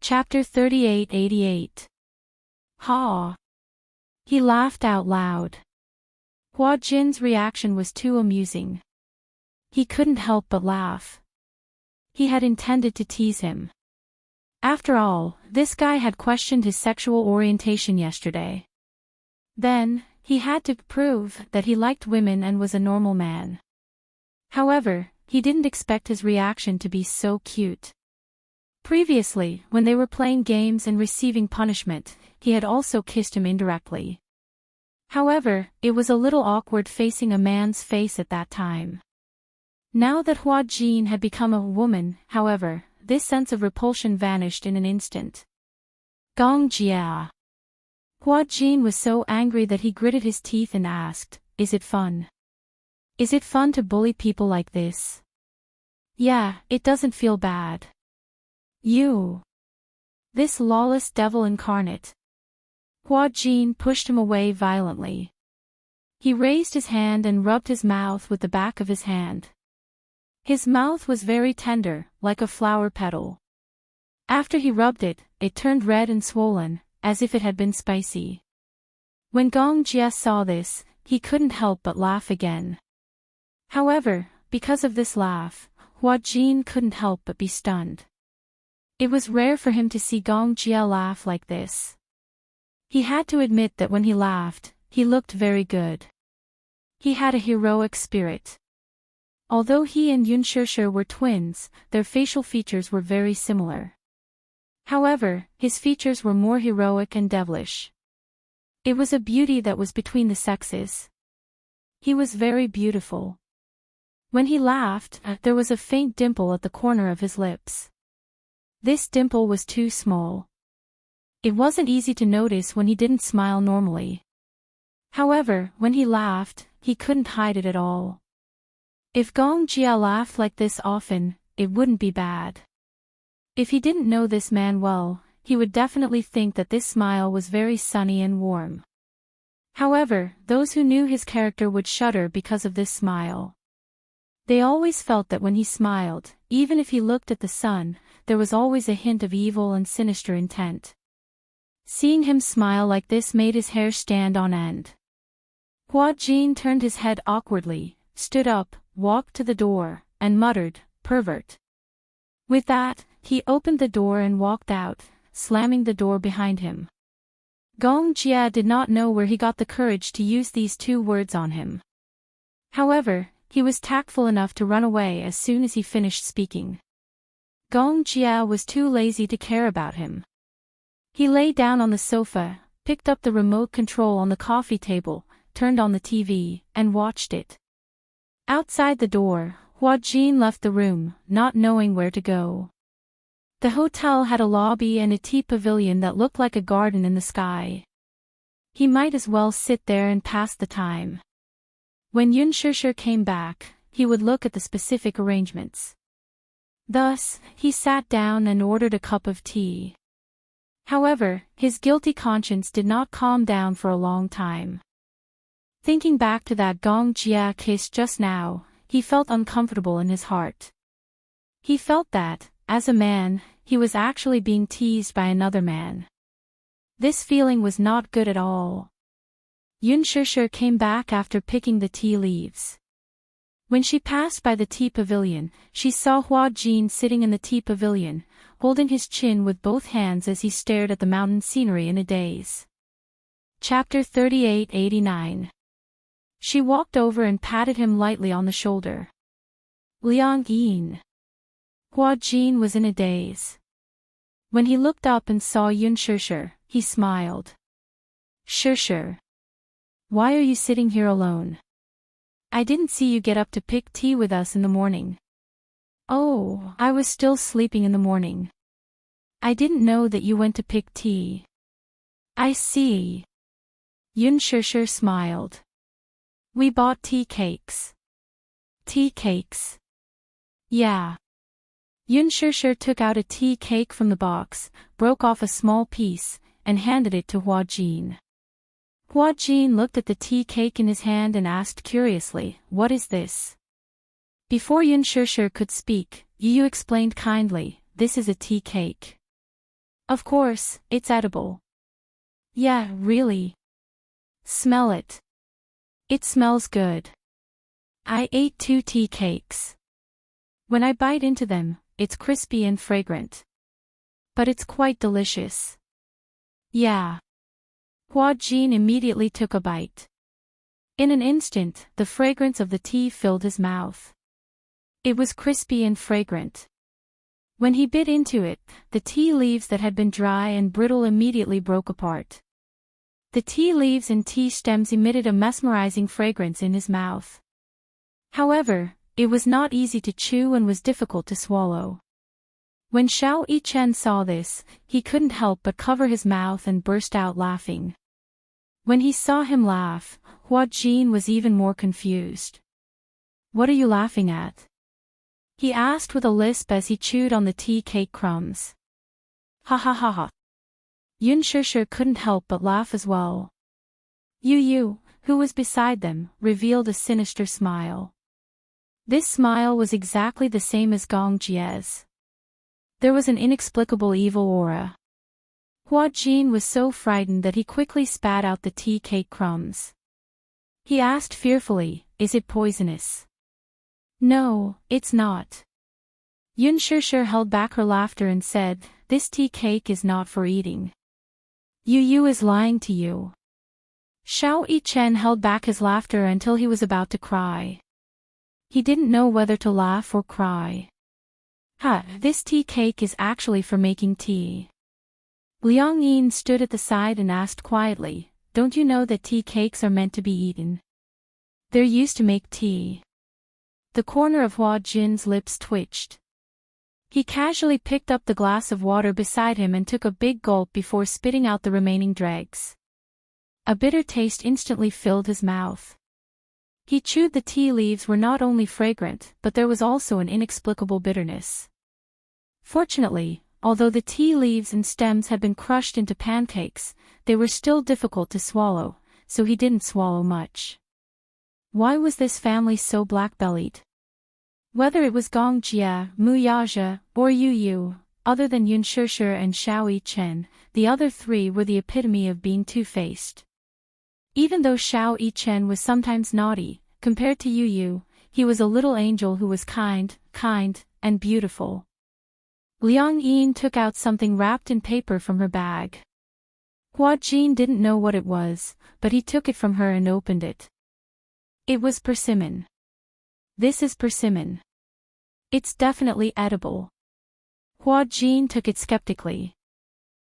Chapter 3888. Ha! He laughed out loud. Hua Jin's reaction was too amusing. He couldn't help but laugh. He had intended to tease him. After all, this guy had questioned his sexual orientation yesterday. Then, he had to prove that he liked women and was a normal man. However, he didn't expect his reaction to be so cute. Previously, when they were playing games and receiving punishment, he had also kissed him indirectly. However, it was a little awkward facing a man's face at that time. Now that Hua Jin had become a woman, however, this sense of repulsion vanished in an instant. Gong Jia. Hua Jin was so angry that he gritted his teeth and asked, Is it fun? Is it fun to bully people like this? Yeah, it doesn't feel bad. You. This lawless devil incarnate. Hua Jin pushed him away violently. He raised his hand and rubbed his mouth with the back of his hand. His mouth was very tender, like a flower petal. After he rubbed it, it turned red and swollen, as if it had been spicy. When Gong Jia saw this, he couldn't help but laugh again. However, because of this laugh, Hua Jin couldn't help but be stunned. It was rare for him to see Gong Jia laugh like this. He had to admit that when he laughed, he looked very good. He had a heroic spirit. Although he and Yun Shishir were twins, their facial features were very similar. However, his features were more heroic and devilish. It was a beauty that was between the sexes. He was very beautiful. When he laughed, there was a faint dimple at the corner of his lips. This dimple was too small. It wasn't easy to notice when he didn't smile normally. However, when he laughed, he couldn't hide it at all. If Gong Jia laughed like this often, it wouldn't be bad. If he didn't know this man well, he would definitely think that this smile was very sunny and warm. However, those who knew his character would shudder because of this smile. They always felt that when he smiled, even if he looked at the sun, there was always a hint of evil and sinister intent. Seeing him smile like this made his hair stand on end. Hua Jin turned his head awkwardly, stood up, walked to the door, and muttered, "Pervert." With that, he opened the door and walked out, slamming the door behind him. Gong Jia did not know where he got the courage to use these two words on him. However, he was tactful enough to run away as soon as he finished speaking. Gong Jia was too lazy to care about him. He lay down on the sofa, picked up the remote control on the coffee table, turned on the TV, and watched it. Outside the door, Hua Jin left the room, not knowing where to go. The hotel had a lobby and a tea pavilion that looked like a garden in the sky. He might as well sit there and pass the time. When Yun Shishir came back, he would look at the specific arrangements. Thus, he sat down and ordered a cup of tea. However, his guilty conscience did not calm down for a long time. Thinking back to that Gong Jia kiss just now, he felt uncomfortable in his heart. He felt that, as a man, he was actually being teased by another man. This feeling was not good at all. Yun Shishir came back after picking the tea leaves. When she passed by the tea pavilion, she saw Hua Jin sitting in the tea pavilion, holding his chin with both hands as he stared at the mountain scenery in a daze. Chapter 38-89. She walked over and patted him lightly on the shoulder. Liang Yin. Hua Jin was in a daze. When he looked up and saw Yun Shishir, he smiled. "Shishir. Why are you sitting here alone? I didn't see you get up to pick tea with us in the morning." "Oh, I was still sleeping in the morning. I didn't know that you went to pick tea." "I see." Yun Shishir smiled. "We bought tea cakes." "Tea cakes?" "Yeah." Yun Shishir took out a tea cake from the box, broke off a small piece, and handed it to Hua Jin. Hua Jin looked at the tea cake in his hand and asked curiously, "What is this?" Before Yun Shishir could speak, Yu explained kindly, "This is a tea cake. Of course, it's edible." "Yeah, really? Smell it. It smells good. I ate 2 tea cakes. When I bite into them, it's crispy and fragrant. But it's quite delicious." "Yeah." Hua Jin immediately took a bite. In an instant, the fragrance of the tea filled his mouth. It was crispy and fragrant. When he bit into it, the tea leaves that had been dry and brittle immediately broke apart. The tea leaves and tea stems emitted a mesmerizing fragrance in his mouth. However, it was not easy to chew and was difficult to swallow. When Xiao Yichen saw this, he couldn't help but cover his mouth and burst out laughing. When he saw him laugh, Hua Jin was even more confused. "What are you laughing at?" he asked with a lisp as he chewed on the tea cake crumbs. "Ha ha ha ha." Yun Shishir couldn't help but laugh as well. Yu, who was beside them, revealed a sinister smile. This smile was exactly the same as Gong Jia's. There was an inexplicable evil aura. Hua Jin was so frightened that he quickly spat out the tea cake crumbs. He asked fearfully, "Is it poisonous?" "No, it's not." Yun Shishir held back her laughter and said, "This tea cake is not for eating. Yu is lying to you." Xiao Yichen held back his laughter until he was about to cry. He didn't know whether to laugh or cry. This tea cake is actually for making tea." Liang Yin stood at the side and asked quietly, "Don't you know that tea cakes are meant to be eaten? They're used to make tea." The corner of Hua Jin's lips twitched. He casually picked up the glass of water beside him and took a big gulp before spitting out the remaining dregs. A bitter taste instantly filled his mouth. He chewed the tea leaves were not only fragrant, but there was also an inexplicable bitterness. Fortunately, although the tea leaves and stems had been crushed into pancakes, they were still difficult to swallow, so he didn't swallow much. Why was this family so black-bellied? Whether it was Gong Jia, Mu Yaja, or Yu Yu, other than Yun Shishir and Xiao Yichen, the other three were the epitome of being two-faced. Even though Xiao Yichen was sometimes naughty, compared to Yu Yu, he was a little angel who was kind, and beautiful. Liang Yin took out something wrapped in paper from her bag. Hua Jin didn't know what it was, but he took it from her and opened it. It was persimmon. This is persimmon. It's definitely edible. Hua Jin took it skeptically.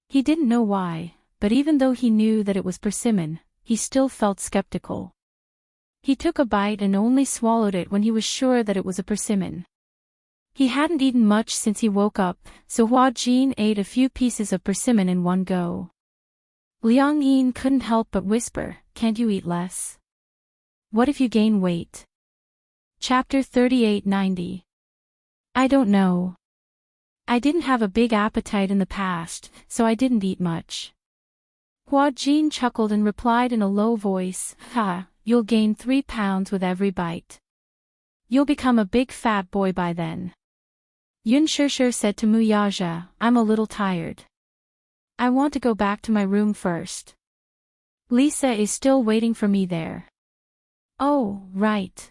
He didn't know why, but even though he knew that it was persimmon, he still felt skeptical. He took a bite and only swallowed it when he was sure that it was a persimmon. He hadn't eaten much since he woke up, so Hua Jin ate a few pieces of persimmon in one go. Liang Yin couldn't help but whisper, "Can't you eat less? What if you gain weight?" Chapter 3890. I don't know. I didn't have a big appetite in the past, so I didn't eat much. Hua Jin chuckled and replied in a low voice, "You'll gain 3 pounds with every bite. You'll become a big fat boy by then." Yun Shishir said to Mu Yaja, "I'm a little tired. I want to go back to my room first. Lisa is still waiting for me there." "Oh, right.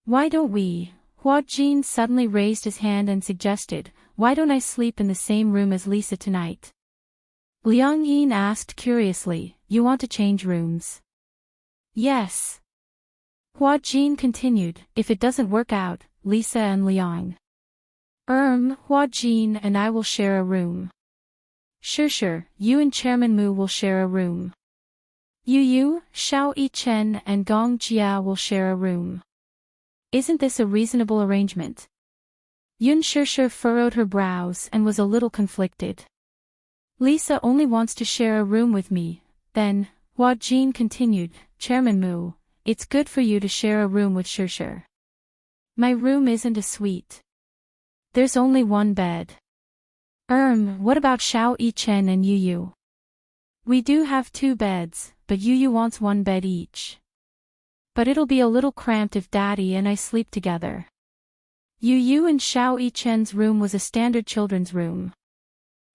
Why don't we?" Hua Jin suddenly raised his hand and suggested, "Why don't I sleep in the same room as Lisa tonight?" Liang Yin asked curiously, "You want to change rooms?" "Yes." Hua Jin continued, "If it doesn't work out, Lisa and Liang. Hua Jin and I will share a room. Sure, you and Chairman Mu will share a room. Yu Yu, Xiao Yichen and Gong Jia will share a room. Isn't this a reasonable arrangement?" Yun Shishir furrowed her brows and was a little conflicted. "Lisa only wants to share a room with me." Then, Hua Jin continued, "Chairman Mu, it's good for you to share a room with Shishir. My room isn't a suite. There's only one bed." What about Xiao Yichen and Yu Yu?" "We do have 2 beds, but Yu Yu wants 1 bed each. But it'll be a little cramped if Daddy and I sleep together." Yu Yu and Xiao Yichen's room was a standard children's room.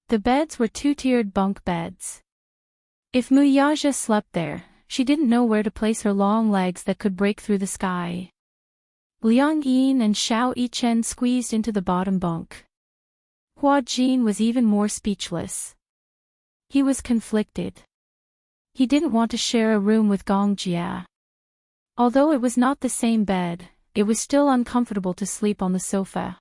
The beds were 2-tiered bunk beds. If Mu Yaja slept there, she didn't know where to place her long legs that could break through the sky. Liang Yin and Xiao Yichen squeezed into the bottom bunk. Hua Jin was even more speechless. He was conflicted. He didn't want to share a room with Gong Jia. Although it was not the same bed, it was still uncomfortable to sleep on the sofa.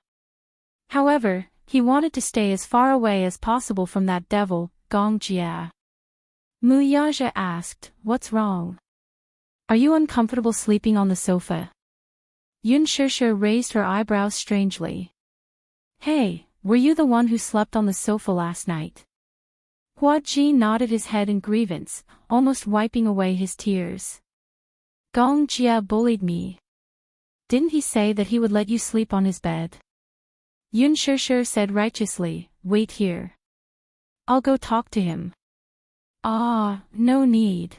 However, he wanted to stay as far away as possible from that devil, Gong Jia. Mu Yaja asked, "What's wrong? Are you uncomfortable sleeping on the sofa?" Yun Shishir raised her eyebrows strangely. "Hey, were you the one who slept on the sofa last night?" Hua Jin nodded his head in grievance, almost wiping away his tears. "Gong Jia bullied me. Didn't he say that he would let you sleep on his bed?" Yun Shishir said righteously, "Wait here. I'll go talk to him." No need."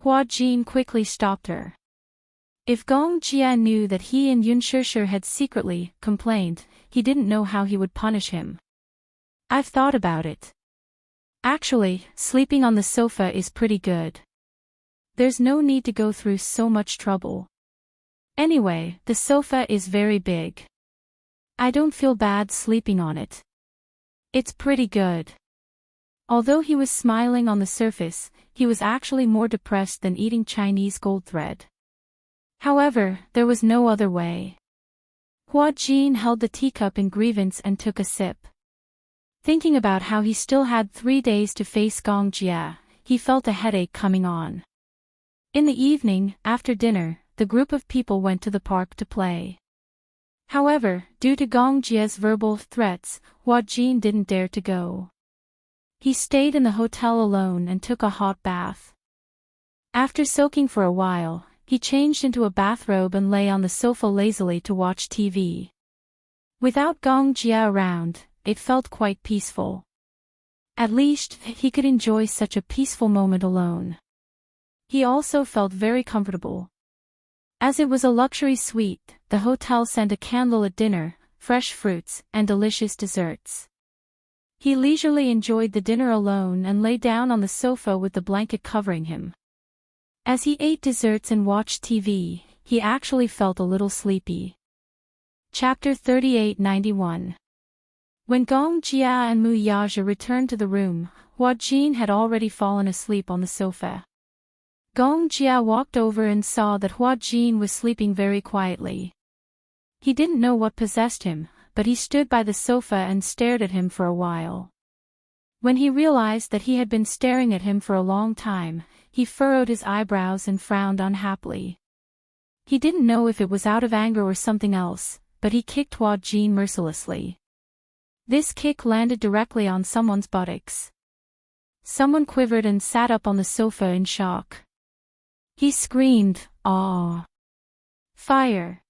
Hua Jin quickly stopped her. If Gong Jia knew that he and Yun Shishir had secretly complained, he didn't know how he would punish him. "I've thought about it. Actually, sleeping on the sofa is pretty good. There's no need to go through so much trouble. Anyway, the sofa is very big. I don't feel bad sleeping on it. It's pretty good." Although he was smiling on the surface, he was actually more depressed than eating Chinese gold thread. However, there was no other way. Hua Jin held the teacup in grievance and took a sip. Thinking about how he still had 3 days to face Gong Jia, he felt a headache coming on. In the evening, after dinner, the group of people went to the park to play. However, due to Gong Jia's verbal threats, Hua Jin didn't dare to go. He stayed in the hotel alone and took a hot bath. After soaking for a while, he changed into a bathrobe and lay on the sofa lazily to watch TV. Without Gong Jia around, it felt quite peaceful. At least, he could enjoy such a peaceful moment alone. He also felt very comfortable. As it was a luxury suite, the hotel sent a candlelit dinner, fresh fruits, and delicious desserts. He leisurely enjoyed the dinner alone and lay down on the sofa with the blanket covering him. As he ate desserts and watched TV, he actually felt a little sleepy. Chapter 3891. When Gong Jia and Mu Yaja returned to the room, Hua Jin had already fallen asleep on the sofa. Gong Jia walked over and saw that Hua Jin was sleeping very quietly. He didn't know what possessed him, but he stood by the sofa and stared at him for a while. When he realized that he had been staring at him for a long time, he furrowed his eyebrows and frowned unhappily. He didn't know if it was out of anger or something else, but he kicked Hua Jin mercilessly. This kick landed directly on someone's buttocks. Someone quivered and sat up on the sofa in shock. He screamed, "Aw! Fire!"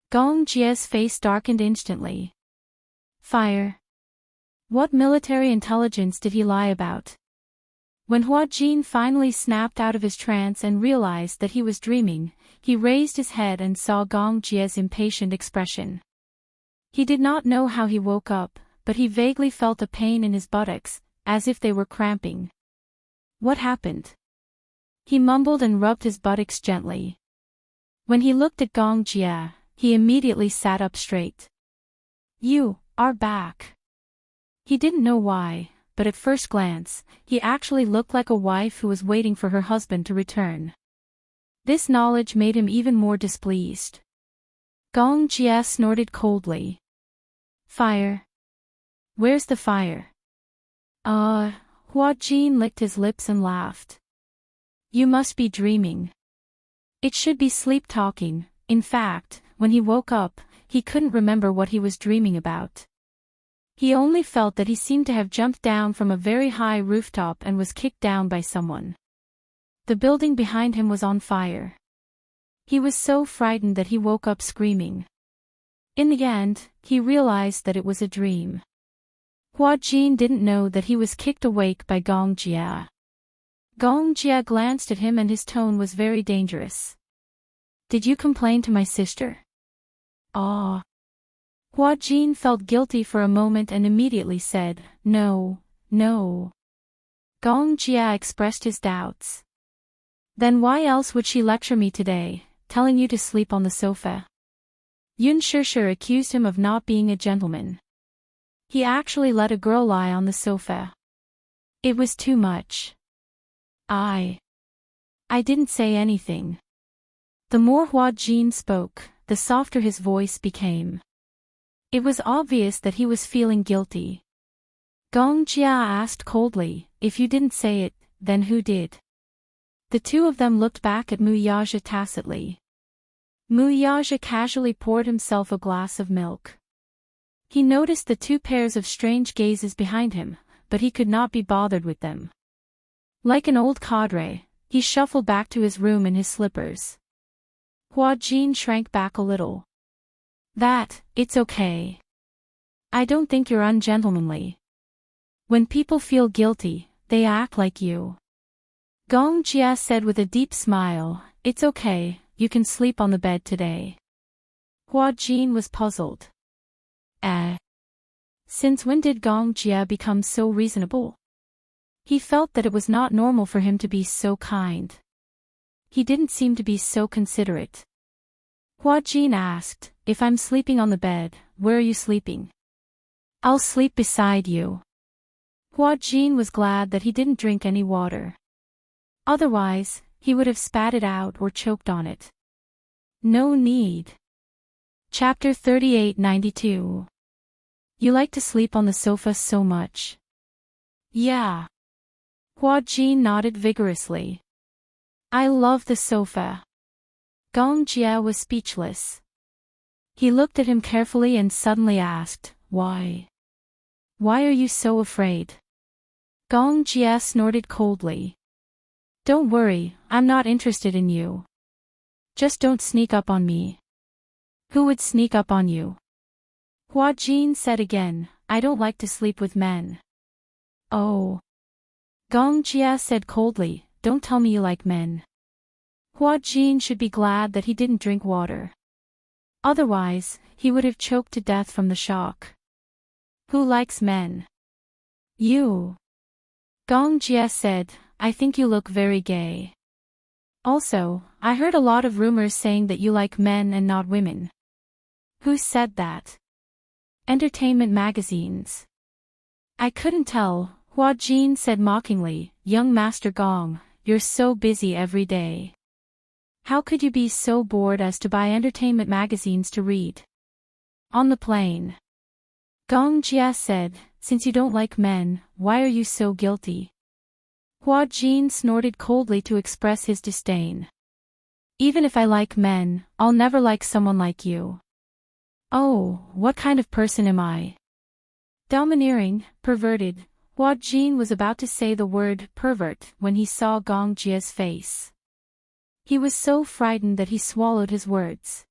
Gong Jia's face darkened instantly. Fire? What military intelligence did he lie about? When Hua Jin finally snapped out of his trance and realized that he was dreaming, he raised his head and saw Gong Jia's impatient expression. He did not know how he woke up, but he vaguely felt a pain in his buttocks, as if they were cramping. What happened? He mumbled and rubbed his buttocks gently. When he looked at Gong Jia, he immediately sat up straight. "You are back." He didn't know why, but at first glance, he actually looked like a wife who was waiting for her husband to return. This knowledge made him even more displeased. Gong Jia snorted coldly. "Fire? Where's the fire?" Hua Jin licked his lips and laughed. "You must be dreaming. It should be sleep talking." In fact, when he woke up, he couldn't remember what he was dreaming about. He only felt that he seemed to have jumped down from a very high rooftop and was kicked down by someone. The building behind him was on fire. He was so frightened that he woke up screaming. In the end, he realized that it was a dream. Hua Jin didn't know that he was kicked awake by Gong Jia. Gong Jia glanced at him and his tone was very dangerous. "Did you complain to my sister?" "Ah." Hua Jin felt guilty for a moment and immediately said, "No, no." Gong Jia expressed his doubts. "Then why else would she lecture me today, telling you to sleep on the sofa?" Yun Shishir accused him of not being a gentleman. He actually let a girl lie on the sofa. It was too much. I didn't say anything." The more Hua Jin spoke, the softer his voice became. It was obvious that he was feeling guilty. Gong Jia asked coldly, "If you didn't say it, then who did?" The two of them looked back at Mu Yaja tacitly. Mu Yaja casually poured himself a glass of milk. He noticed the two pairs of strange gazes behind him, but he could not be bothered with them. Like an old cadre, he shuffled back to his room in his slippers. Hua Jin shrank back a little. It's okay. I don't think you're ungentlemanly. When people feel guilty, they act like you." Gong Jia said with a deep smile, "It's okay, you can sleep on the bed today." Hua Jin was puzzled. Since when did Gong Jia become so reasonable? He felt that it was not normal for him to be so kind. He didn't seem to be so considerate. Hua Jin asked, "If I'm sleeping on the bed, where are you sleeping?" "I'll sleep beside you." Hua Jin was glad that he didn't drink any water. Otherwise, he would have spat it out or choked on it. No need. Chapter 3892. You like to sleep on the sofa so much. Yeah. Hua Jin nodded vigorously. I love the sofa. Gong Jia was speechless. He looked at him carefully and suddenly asked, Why? Why are you so afraid? Gong Jia snorted coldly. Don't worry, I'm not interested in you. Just don't sneak up on me. Who would sneak up on you? Hua Jin said again, I don't like to sleep with men. Oh. Gong Jia said coldly, don't tell me you like men. Hua Jin should be glad that he didn't drink water. Otherwise, he would have choked to death from the shock. Who likes men? You. Gong Jie said, I think you look very gay. Also, I heard a lot of rumors saying that you like men and not women. Who said that? Entertainment magazines. I couldn't tell, Hua Jin said mockingly, young Master Gong, you're so busy every day. How could you be so bored as to buy entertainment magazines to read? On the plane. Gong Jie said, since you don't like men, why are you so guilty? Hua Jin snorted coldly to express his disdain. Even if I like men, I'll never like someone like you. Oh, what kind of person am I? Domineering, perverted. Hua Jin was about to say the word pervert when he saw Gong Jie's face. He was so frightened that he swallowed his words.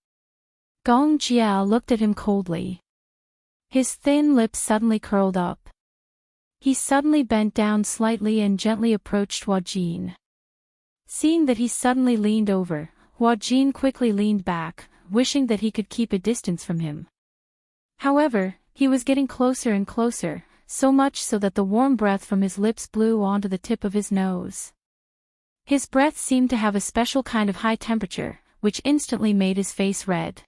Gong Jie looked at him coldly. His thin lips suddenly curled up. He suddenly bent down slightly and gently approached Hua Jin. Seeing that he suddenly leaned over, Hua Jin quickly leaned back, wishing that he could keep a distance from him. However, he was getting closer and closer, so much so that the warm breath from his lips blew onto the tip of his nose. His breath seemed to have a special kind of high temperature, which instantly made his face red.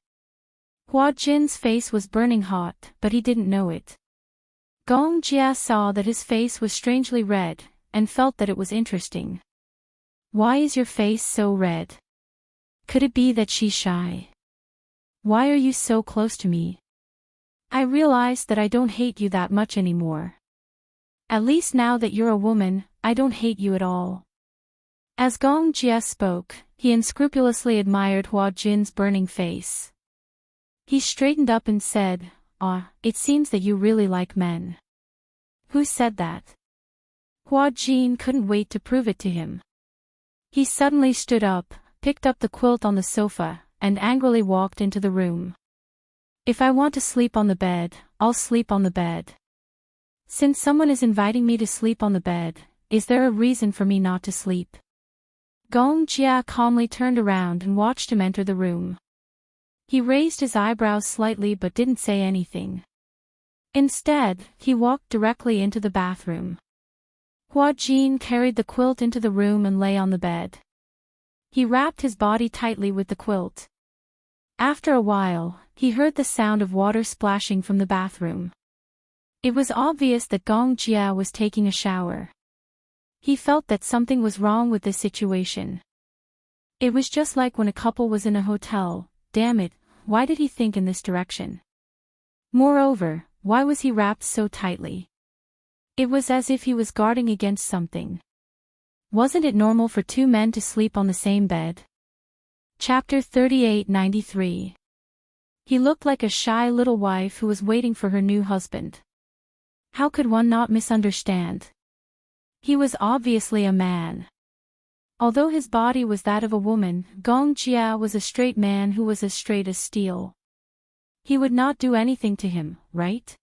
Hua Jin's face was burning hot, but he didn't know it. Gong Jie saw that his face was strangely red, and felt that it was interesting. Why is your face so red? Could it be that she's shy? Why are you so close to me? I realize that I don't hate you that much anymore. At least now that you're a woman, I don't hate you at all. As Gong Jie spoke, he unscrupulously admired Hua Jin's burning face. He straightened up and said, it seems that you really like men. Who said that? Hua Jin couldn't wait to prove it to him. He suddenly stood up, picked up the quilt on the sofa, and angrily walked into the room. If I want to sleep on the bed, I'll sleep on the bed. Since someone is inviting me to sleep on the bed, is there a reason for me not to sleep? Gong Jie calmly turned around and watched him enter the room. He raised his eyebrows slightly but didn't say anything. Instead, he walked directly into the bathroom. Hua Jin carried the quilt into the room and lay on the bed. He wrapped his body tightly with the quilt. After a while, he heard the sound of water splashing from the bathroom. It was obvious that Gong Jie was taking a shower. He felt that something was wrong with this situation. It was just like when a couple was in a hotel. Damn it, why did he think in this direction? Moreover, why was he wrapped so tightly? It was as if he was guarding against something. Wasn't it normal for two men to sleep on the same bed? Chapter 38-93. He looked like a shy little wife who was waiting for her new husband. How could one not misunderstand? He was obviously a man. Although his body was that of a woman, Gong Jie was a straight man who was as straight as steel. He would not do anything to him, right?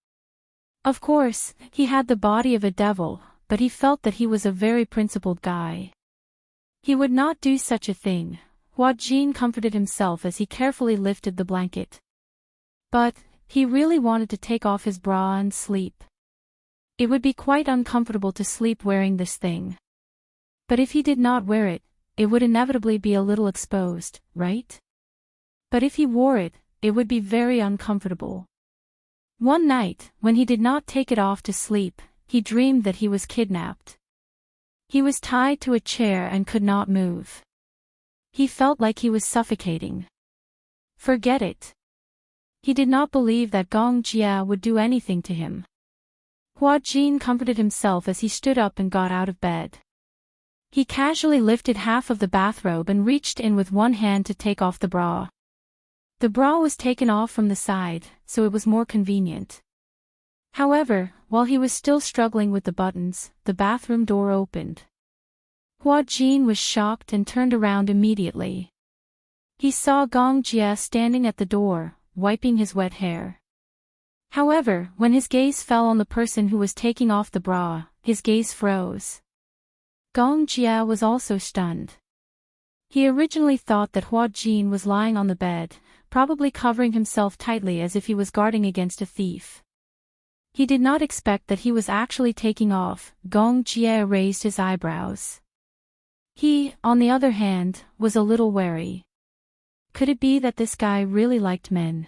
Of course, he had the body of a devil, but he felt that he was a very principled guy. He would not do such a thing. Hua Jin comforted himself as he carefully lifted the blanket. But, he really wanted to take off his bra and sleep. It would be quite uncomfortable to sleep wearing this thing. But if he did not wear it, it would inevitably be a little exposed, right? But if he wore it, it would be very uncomfortable. One night, when he did not take it off to sleep, he dreamed that he was kidnapped. He was tied to a chair and could not move. He felt like he was suffocating. Forget it. He did not believe that Gong Jie would do anything to him. Hua Jin comforted himself as he stood up and got out of bed. He casually lifted half of the bathrobe and reached in with one hand to take off the bra. The bra was taken off from the side, so it was more convenient. However, while he was still struggling with the buttons, the bathroom door opened. Hua Jin was shocked and turned around immediately. He saw Gong Jie standing at the door, wiping his wet hair. However, when his gaze fell on the person who was taking off the bra, his gaze froze. Gong Jie was also stunned. He originally thought that Hua Jin was lying on the bed, probably covering himself tightly as if he was guarding against a thief. He did not expect that he was actually taking off. Gong Jie raised his eyebrows. He, on the other hand, was a little wary. Could it be that this guy really liked men?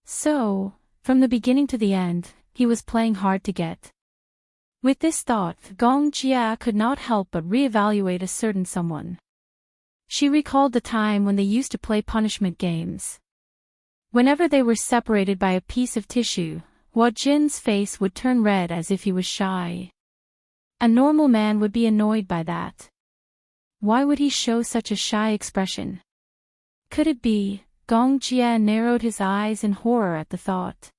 So, from the beginning to the end, he was playing hard to get. With this thought, Gong Jia could not help but reevaluate a certain someone. She recalled the time when they used to play punishment games. Whenever they were separated by a piece of tissue, Hua Jin's face would turn red as if he was shy. A normal man would be annoyed by that. Why would he show such a shy expression? Could it be? Gong Jia narrowed his eyes in horror at the thought.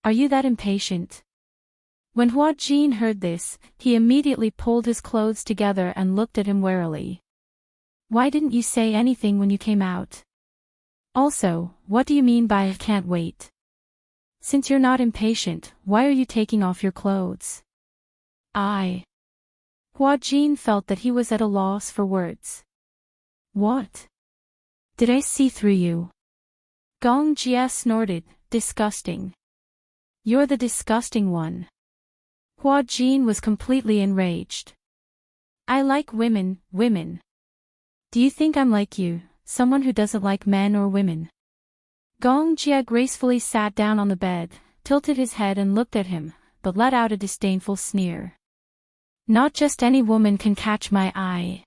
Are you that impatient? When Hua Jin heard this, he immediately pulled his clothes together and looked at him warily. Why didn't you say anything when you came out? Also, what do you mean by I can't wait? Since you're not impatient, why are you taking off your clothes? Hua Jin felt that he was at a loss for words. What? Did I see through you? Gong Jia snorted, disgusting. You're the disgusting one. Hua Jin was completely enraged. I like women. Do you think I'm like you, someone who doesn't like men or women? Gong Jia gracefully sat down on the bed, tilted his head and looked at him, but let out a disdainful sneer. Not just any woman can catch my eye.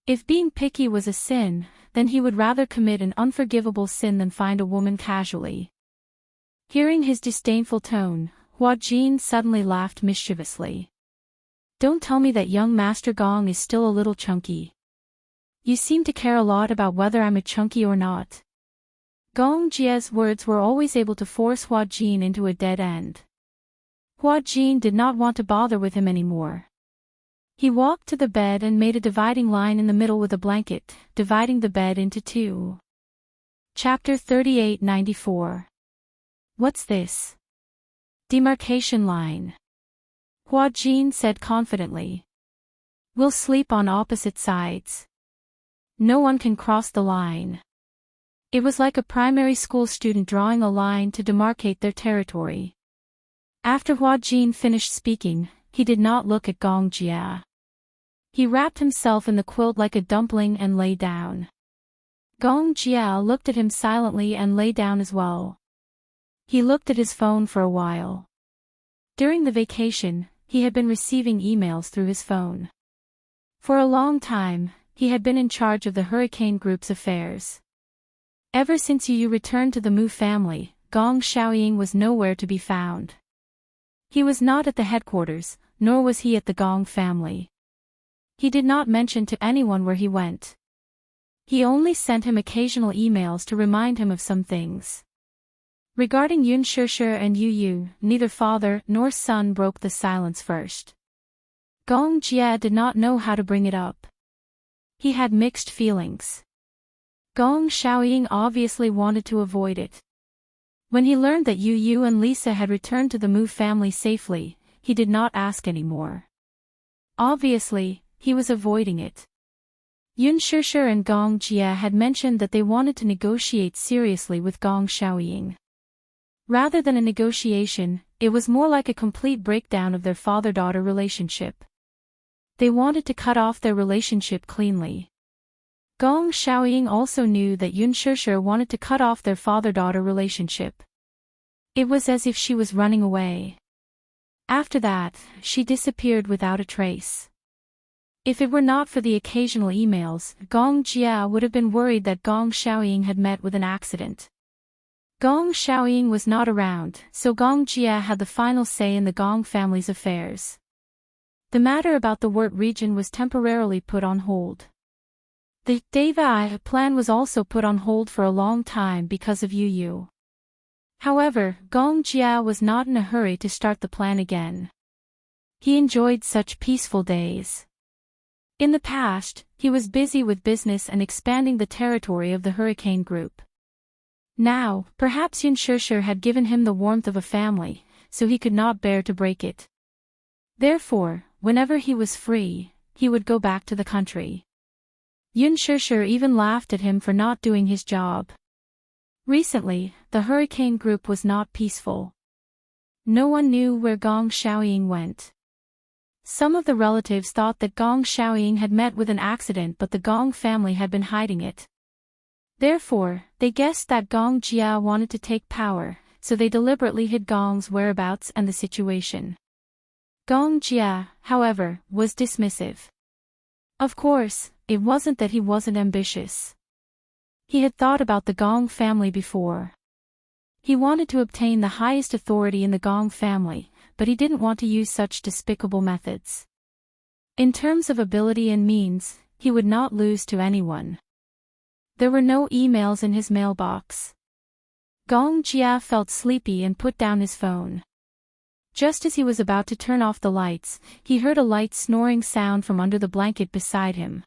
If being picky was a sin, then he would rather commit an unforgivable sin than find a woman casually. Hearing his disdainful tone, Hua Jin suddenly laughed mischievously. Don't tell me that young Master Gong is still a little chunky. You seem to care a lot about whether I'm a chunky or not. Gong Jia's words were always able to force Hua Jin into a dead end. Hua Jin did not want to bother with him anymore. He walked to the bed and made a dividing line in the middle with a blanket, dividing the bed into two. Chapter 3894. What's this? Demarcation line. Hua Jin said confidently. We'll sleep on opposite sides. No one can cross the line. It was like a primary school student drawing a line to demarcate their territory. After Hua Jin finished speaking, he did not look at Gong Jia. He wrapped himself in the quilt like a dumpling and lay down. Gong Jia looked at him silently and lay down as well. He looked at his phone for a while. During the vacation, he had been receiving emails through his phone. For a long time, he had been in charge of the Hurricane Group's affairs. Ever since Yu returned to the Mu family, Gong Xiaoying was nowhere to be found. He was not at the headquarters, nor was he at the Gong family. He did not mention to anyone where he went. He only sent him occasional emails to remind him of some things. Regarding Yun Shishir and Yu, neither father nor son broke the silence first. Gong Jia did not know how to bring it up. He had mixed feelings. Gong Xiaoying obviously wanted to avoid it. When he learned that Yu and Lisa had returned to the Mu family safely, he did not ask anymore. Obviously, he was avoiding it. Yun Shishir and Gong Jia had mentioned that they wanted to negotiate seriously with Gong Xiaoying. Rather than a negotiation, it was more like a complete breakdown of their father-daughter relationship. They wanted to cut off their relationship cleanly. Gong Xiaoying also knew that Yun Shishir wanted to cut off their father-daughter relationship. It was as if she was running away. After that, she disappeared without a trace. If it were not for the occasional emails, Gong Jia would have been worried that Gong Xiaoying had met with an accident. Gong Xiaoying was not around, so Gong Jia had the final say in the Gong family's affairs. The matter about the Wurt region was temporarily put on hold. The Deva plan was also put on hold for a long time because of Yu. However, Gong Jia was not in a hurry to start the plan again. He enjoyed such peaceful days. In the past, he was busy with business and expanding the territory of the Hurricane Group. Now, perhaps Yun Shishir had given him the warmth of a family, so he could not bear to break it. Therefore, whenever he was free, he would go back to the country. Yun Shishir even laughed at him for not doing his job. Recently, the hurricane group was not peaceful. No one knew where Gong Xiaoying went. Some of the relatives thought that Gong Xiaoying had met with an accident, but the Gong family had been hiding it. Therefore, they guessed that Gong Jia wanted to take power, so they deliberately hid Gong's whereabouts and the situation. Gong Jia, however, was dismissive. Of course, it wasn't that he wasn't ambitious. He had thought about the Gong family before. He wanted to obtain the highest authority in the Gong family, but he didn't want to use such despicable methods. In terms of ability and means, he would not lose to anyone. There were no emails in his mailbox. Gong Jia felt sleepy and put down his phone. Just as he was about to turn off the lights, he heard a light snoring sound from under the blanket beside him.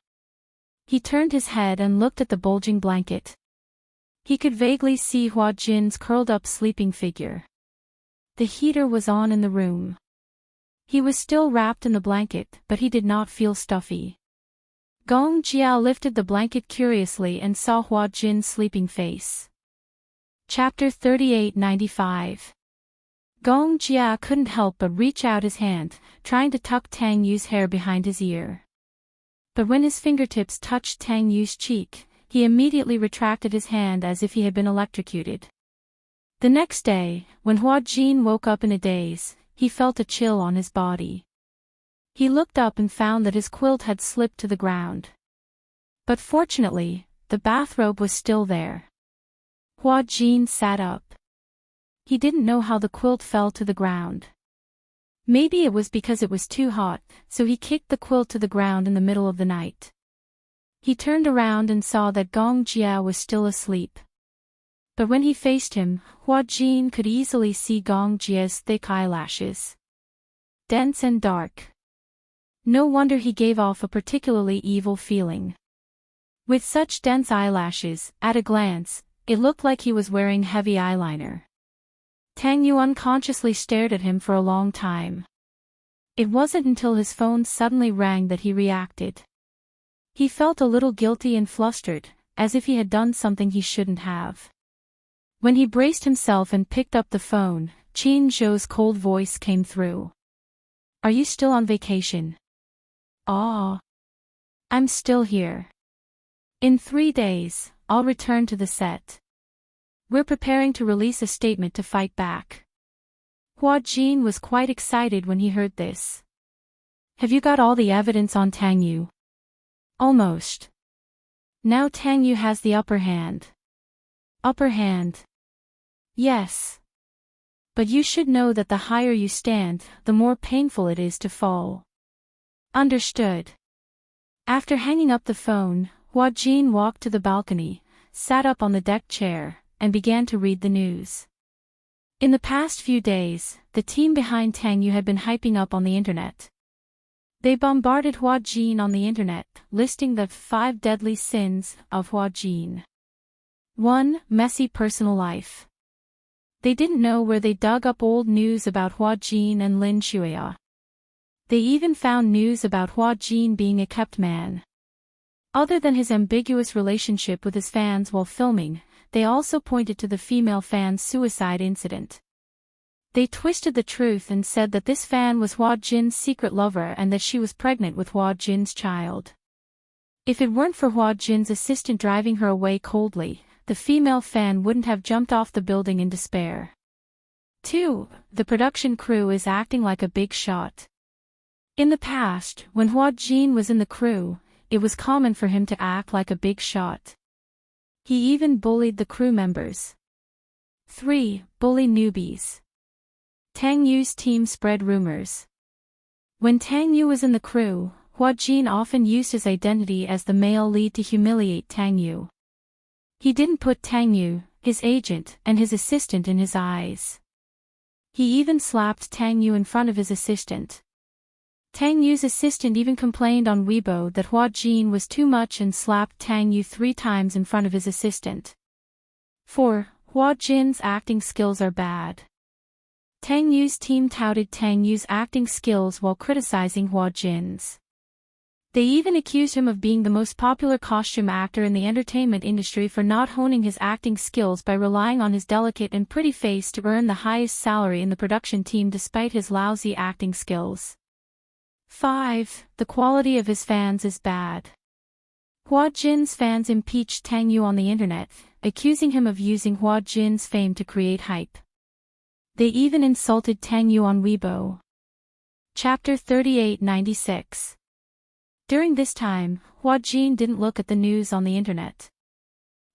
He turned his head and looked at the bulging blanket. He could vaguely see Hua Jin's curled-up sleeping figure. The heater was on in the room. He was still wrapped in the blanket, but he did not feel stuffy. Gong Jia lifted the blanket curiously and saw Hua Jin's sleeping face. Chapter 3895. Gong Jia couldn't help but reach out his hand, trying to tuck Tang Yu's hair behind his ear. But when his fingertips touched Tang Yu's cheek, he immediately retracted his hand as if he had been electrocuted. The next day, when Hua Jin woke up in a daze, he felt a chill on his body. He looked up and found that his quilt had slipped to the ground. But fortunately, the bathrobe was still there. Hua Jin sat up. He didn't know how the quilt fell to the ground. Maybe it was because it was too hot, so he kicked the quilt to the ground in the middle of the night. He turned around and saw that Gong Jia was still asleep. But when he faced him, Hua Jin could easily see Gong Jia's thick eyelashes. Dense and dark. No wonder he gave off a particularly evil feeling. With such dense eyelashes, at a glance, it looked like he was wearing heavy eyeliner. Tang Yu unconsciously stared at him for a long time. It wasn't until his phone suddenly rang that he reacted. He felt a little guilty and flustered, as if he had done something he shouldn't have. When he braced himself and picked up the phone, Qin Zhou's cold voice came through. "Are you still on vacation?" "Ah. I'm still here. In 3 days, I'll return to the set. We're preparing to release a statement to fight back." Hua Jin was quite excited when he heard this. "Have you got all the evidence on Tang Yu?" "Almost. Now Tang Yu has the upper hand." "Upper hand?" "Yes. But you should know that the higher you stand, the more painful it is to fall." "Understood." After hanging up the phone, Hua Jin walked to the balcony, sat up on the deck chair, and began to read the news. In the past few days, the team behind Tang Yu had been hyping up on the internet. They bombarded Hua Jin on the internet, listing the 5 deadly sins of Hua Jin. 1. Messy personal life. They didn't know where they dug up old news about Hua Jin and Lin Shuya. They even found news about Hua Jin being a kept man. Other than his ambiguous relationship with his fans while filming, they also pointed to the female fan's suicide incident. They twisted the truth and said that this fan was Hua Jin's secret lover and that she was pregnant with Hua Jin's child. If it weren't for Hua Jin's assistant driving her away coldly, the female fan wouldn't have jumped off the building in despair. 2. The production crew is acting like a big shot. In the past, when Hua Jin was in the crew, it was common for him to act like a big shot. He even bullied the crew members. 3. Bully newbies. Tang Yu's team spread rumors. When Tang Yu was in the crew, Hua Jin often used his identity as the male lead to humiliate Tang Yu. He didn't put Tang Yu, his agent, and his assistant in his eyes. He even slapped Tang Yu in front of his assistant. Tang Yu's assistant even complained on Weibo that Hua Jin was too much and slapped Tang Yu 3 times in front of his assistant. 4. Hua Jin's acting skills are bad. Tang Yu's team touted Tang Yu's acting skills while criticizing Hua Jin's. They even accused him of being the most popular costume actor in the entertainment industry for not honing his acting skills by relying on his delicate and pretty face to earn the highest salary in the production team despite his lousy acting skills. 5. The quality of his fans is bad. Hua Jin's fans impeached Tang Yu on the internet, accusing him of using Hua Jin's fame to create hype. They even insulted Tang Yu on Weibo. Chapter 3896. During this time, Hua Jin didn't look at the news on the internet.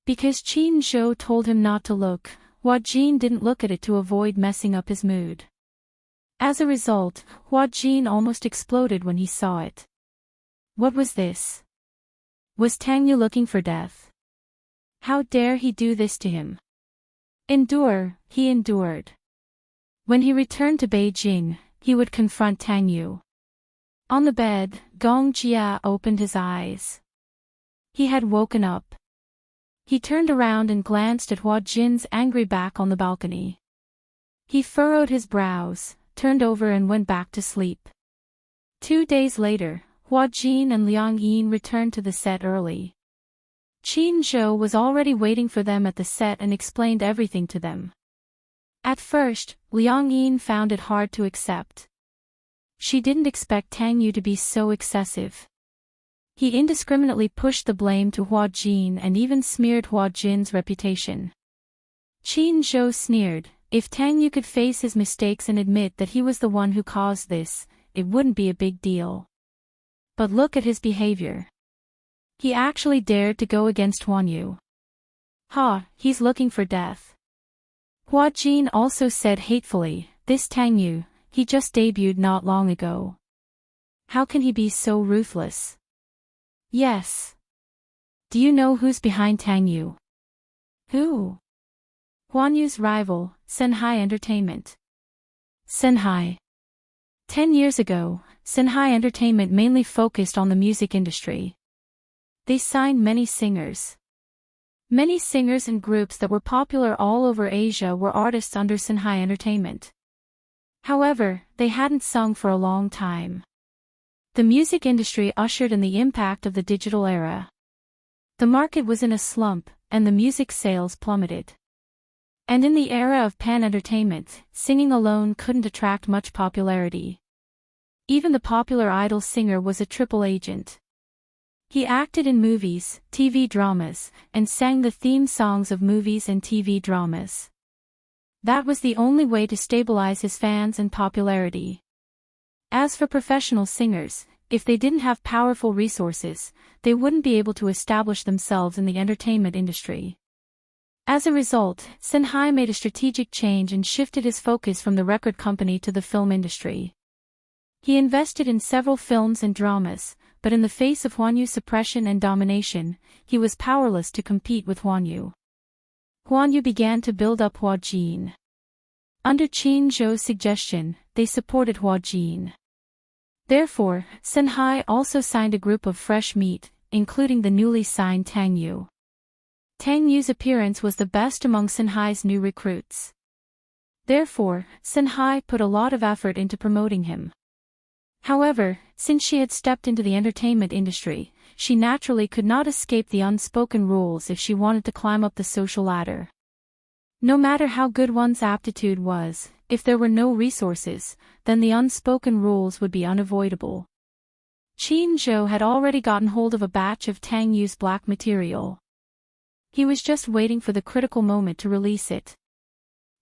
Because Qin Zhou told him not to look, Hua Jin didn't look at it to avoid messing up his mood. As a result, Hua Jin almost exploded when he saw it. What was this? Was Tang Yu looking for death? How dare he do this to him? Endure, he endured. When he returned to Beijing, he would confront Tang Yu. On the bed, Gong Jia opened his eyes. He had woken up. He turned around and glanced at Hua Jin's angry back on the balcony. He furrowed his brows, turned over and went back to sleep. 2 days later, Hua Jin and Liang Yin returned to the set early. Qin Zhou was already waiting for them at the set and explained everything to them. At first, Liang Yin found it hard to accept. She didn't expect Tang Yu to be so excessive. He indiscriminately pushed the blame to Hua Jin and even smeared Hua Jin's reputation. Qin Zhou sneered, if Tang Yu could face his mistakes and admit that he was the one who caused this, it wouldn't be a big deal. But look at his behavior. He actually dared to go against Huan Yu. He's looking for death. Hua Jin also said hatefully, this Tang Yu, he just debuted not long ago. How can he be so ruthless? Yes. Do you know who's behind Tang Yu? Who? Huan Yu's rival, Senhai Entertainment. Senhai. 10 years ago, Senhai Entertainment mainly focused on the music industry. They signed many singers. Many singers and groups that were popular all over Asia were artists under Senhai Entertainment. However, they hadn't sung for a long time. The music industry ushered in the impact of the digital era. The market was in a slump, and the music sales plummeted. And in the era of pan-entertainment, singing alone couldn't attract much popularity. Even the popular idol singer was a triple agent. He acted in movies, TV dramas, and sang the theme songs of movies and TV dramas. That was the only way to stabilize his fans and popularity. As for professional singers, if they didn't have powerful resources, they wouldn't be able to establish themselves in the entertainment industry. As a result, Senhai made a strategic change and shifted his focus from the record company to the film industry. He invested in several films and dramas, but in the face of Huan Yu's suppression and domination, he was powerless to compete with Huan Yu. Huan Yu began to build up Hua Jin. Under Qin Zhou's suggestion, they supported Hua Jin. Therefore, Senhai also signed a group of fresh meat, including the newly signed Tang Yu. Tang Yu's appearance was the best among Senhai's new recruits. Therefore, Senhai put a lot of effort into promoting him. However, since she had stepped into the entertainment industry, she naturally could not escape the unspoken rules if she wanted to climb up the social ladder. No matter how good one's aptitude was, if there were no resources, then the unspoken rules would be unavoidable. Qin Zhou had already gotten hold of a batch of Tang Yu's black material. He was just waiting for the critical moment to release it.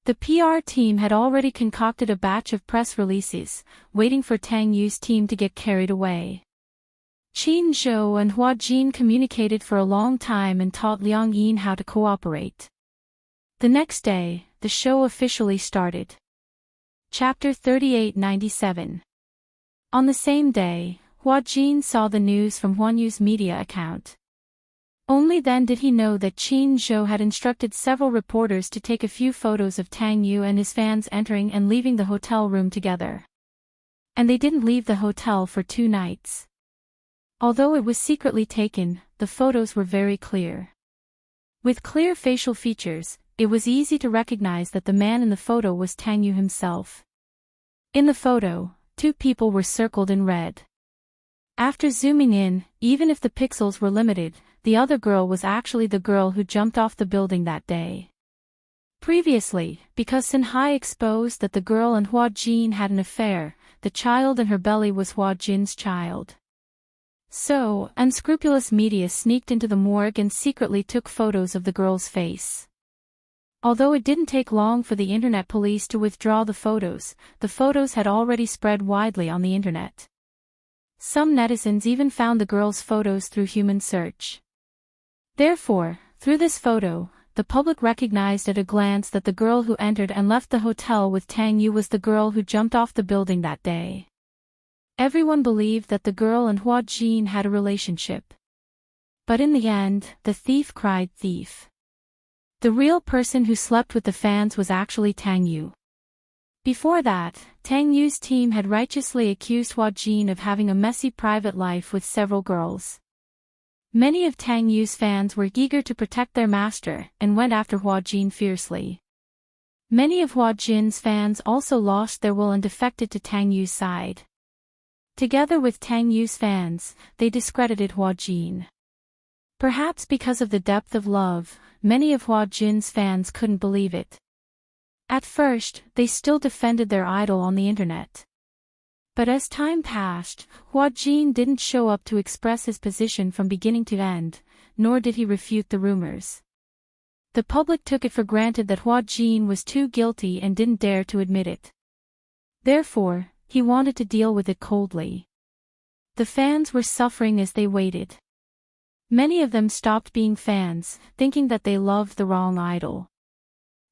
The PR team had already concocted a batch of press releases, waiting for Tang Yu's team to get carried away. Qin Zhou and Hua Jin communicated for a long time and taught Liang Yin how to cooperate. The next day, the show officially started. Chapter 3897. On the same day, Hua Jin saw the news from Huan Yu's media account. Only then did he know that Qin Zhou had instructed several reporters to take a few photos of Tang Yu and his fans entering and leaving the hotel room together. And they didn't leave the hotel for 2 nights. Although it was secretly taken, the photos were very clear. With clear facial features, it was easy to recognize that the man in the photo was Tang Yu himself. In the photo, 2 people were circled in red. After zooming in, even if the pixels were limited, the other girl was actually the girl who jumped off the building that day. Previously, because Sinhai exposed that the girl and Hua Jin had an affair, the child in her belly was Hua Jin's child. So, unscrupulous media sneaked into the morgue and secretly took photos of the girl's face. Although it didn't take long for the internet police to withdraw the photos had already spread widely on the internet. Some netizens even found the girl's photos through human search. Therefore, through this photo, the public recognized at a glance that the girl who entered and left the hotel with Tang Yu was the girl who jumped off the building that day. Everyone believed that the girl and Hua Jin had a relationship. But in the end, the thief cried thief. The real person who slept with the fans was actually Tang Yu. Before that, Tang Yu's team had righteously accused Hua Jin of having a messy private life with several girls. Many of Tang Yu's fans were eager to protect their master and went after Hua Jin fiercely. Many of Hua Jin's fans also lost their will and defected to Tang Yu's side. Together with Tang Yu's fans, they discredited Hua Jin. Perhaps because of the depth of love, many of Hua Jin's fans couldn't believe it. At first, they still defended their idol on the internet. But as time passed, Hua Jin didn't show up to express his position from beginning to end, nor did he refute the rumors. The public took it for granted that Hua Jin was too guilty and didn't dare to admit it. Therefore, he wanted to deal with it coldly. The fans were suffering as they waited. Many of them stopped being fans, thinking that they loved the wrong idol.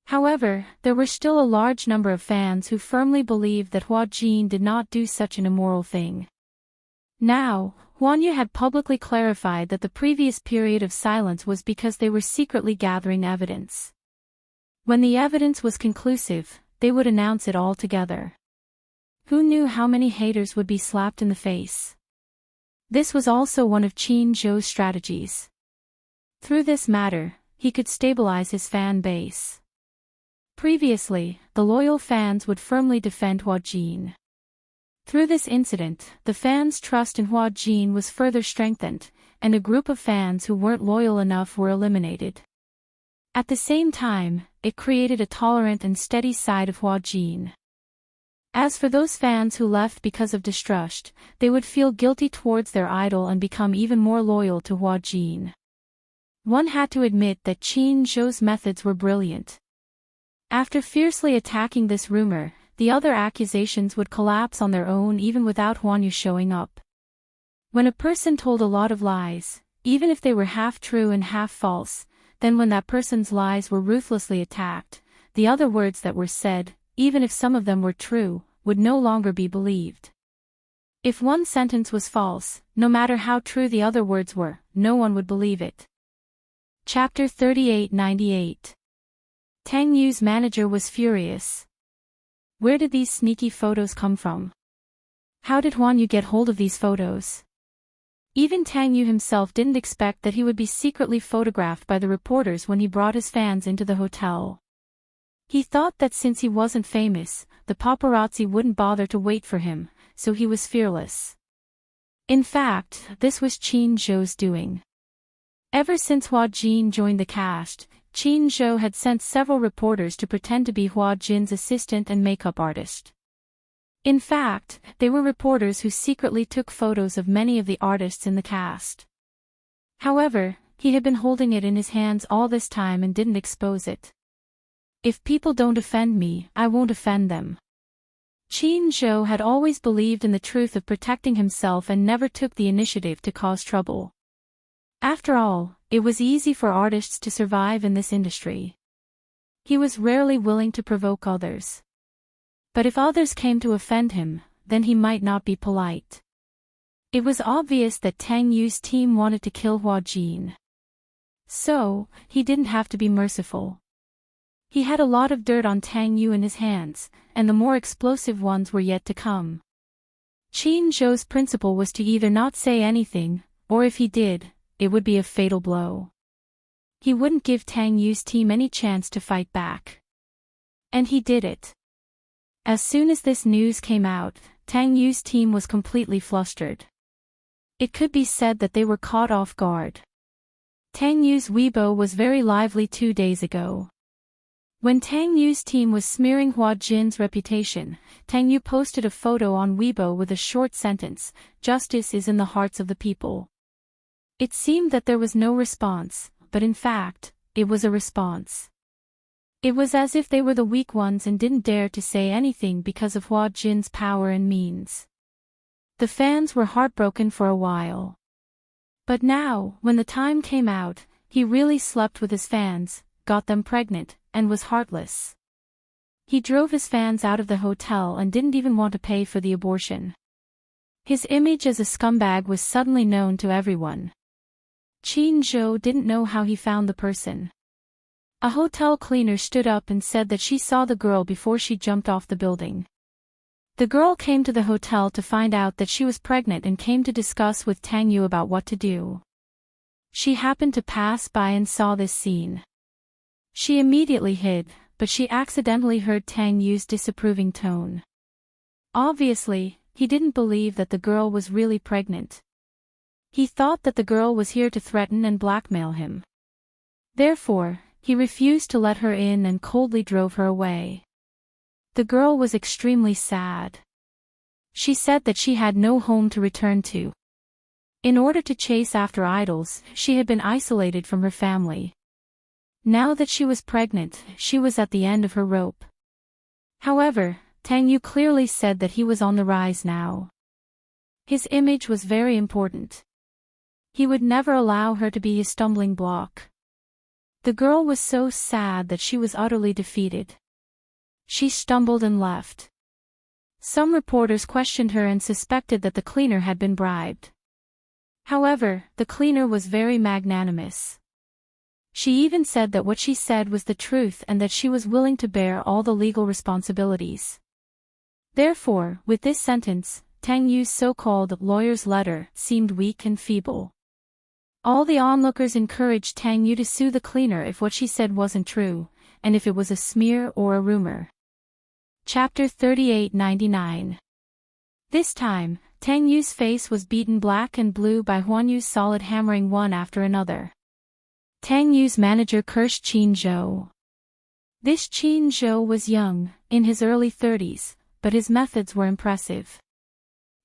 However, there were still a large number of fans who firmly believed that Hua Jin did not do such an immoral thing. Now, Huan Yu had publicly clarified that the previous period of silence was because they were secretly gathering evidence. When the evidence was conclusive, they would announce it all together. Who knew how many haters would be slapped in the face? This was also one of Qin Zhou's strategies. Through this matter, he could stabilize his fan base. Previously, the loyal fans would firmly defend Hua Jin. Through this incident, the fans' trust in Hua Jin was further strengthened, and a group of fans who weren't loyal enough were eliminated. At the same time, it created a tolerant and steady side of Hua Jin. As for those fans who left because of distrust, they would feel guilty towards their idol and become even more loyal to Hua Jin. One had to admit that Qin Zhou's methods were brilliant. After fiercely attacking this rumor, the other accusations would collapse on their own even without Huan Yu showing up. When a person told a lot of lies, even if they were half true and half false, then when that person's lies were ruthlessly attacked, the other words that were said, even if some of them were true, would no longer be believed. If one sentence was false, no matter how true the other words were, no one would believe it. Chapter 3898. Tang Yu's manager was furious. Where did these sneaky photos come from? How did Huan Yu get hold of these photos? Even Tang Yu himself didn't expect that he would be secretly photographed by the reporters when he brought his fans into the hotel. He thought that since he wasn't famous, the paparazzi wouldn't bother to wait for him, so he was fearless. In fact, this was Qin Zhou's doing. Ever since Hua Jin joined the cast, Qin Zhou had sent several reporters to pretend to be Hua Jin's assistant and makeup artist. In fact, they were reporters who secretly took photos of many of the artists in the cast. However, he had been holding it in his hands all this time and didn't expose it. If people don't offend me, I won't offend them. Qin Zhou had always believed in the truth of protecting himself and never took the initiative to cause trouble. After all, it was easy for artists to survive in this industry. He was rarely willing to provoke others. But if others came to offend him, then he might not be polite. It was obvious that Tang Yu's team wanted to kill Hua Jin. So, he didn't have to be merciful. He had a lot of dirt on Tang Yu in his hands, and the more explosive ones were yet to come. Qin Zhou's principle was to either not say anything, or if he did, it would be a fatal blow. He wouldn't give Tang Yu's team any chance to fight back. And he did it. As soon as this news came out, Tang Yu's team was completely flustered. It could be said that they were caught off guard. Tang Yu's Weibo was very lively 2 days ago. When Tang Yu's team was smearing Hua Jin's reputation, Tang Yu posted a photo on Weibo with a short sentence, "Justice is in the hearts of the people." It seemed that there was no response, but in fact, it was a response. It was as if they were the weak ones and didn't dare to say anything because of Hua Jin's power and means. The fans were heartbroken for a while. But now, when the time came out, he really slept with his fans, got them pregnant, and was heartless. He drove his fans out of the hotel and didn't even want to pay for the abortion. His image as a scumbag was suddenly known to everyone. Qin Zhou didn't know how he found the person. A hotel cleaner stood up and said that she saw the girl before she jumped off the building. The girl came to the hotel to find out that she was pregnant and came to discuss with Tang Yu about what to do. She happened to pass by and saw this scene. She immediately hid, but she accidentally heard Tang Yu's disapproving tone. Obviously, he didn't believe that the girl was really pregnant. He thought that the girl was here to threaten and blackmail him. Therefore, he refused to let her in and coldly drove her away. The girl was extremely sad. She said that she had no home to return to. In order to chase after idols, she had been isolated from her family. Now that she was pregnant, she was at the end of her rope. However, Tang Yu clearly said that he was on the rise now. His image was very important. He would never allow her to be his stumbling block. The girl was so sad that she was utterly defeated. She stumbled and left. Some reporters questioned her and suspected that the cleaner had been bribed. However, the cleaner was very magnanimous. She even said that what she said was the truth and that she was willing to bear all the legal responsibilities. Therefore, with this sentence, Tang Yu's so-called lawyer's letter seemed weak and feeble. All the onlookers encouraged Tang Yu to sue the cleaner if what she said wasn't true, and if it was a smear or a rumor. Chapter 3899. This time, Tang Yu's face was beaten black and blue by Huan Yu's solid hammering one after another. Tang Yu's manager cursed Qin Zhou. This Qin Zhou was young, in his early 30s, but his methods were impressive.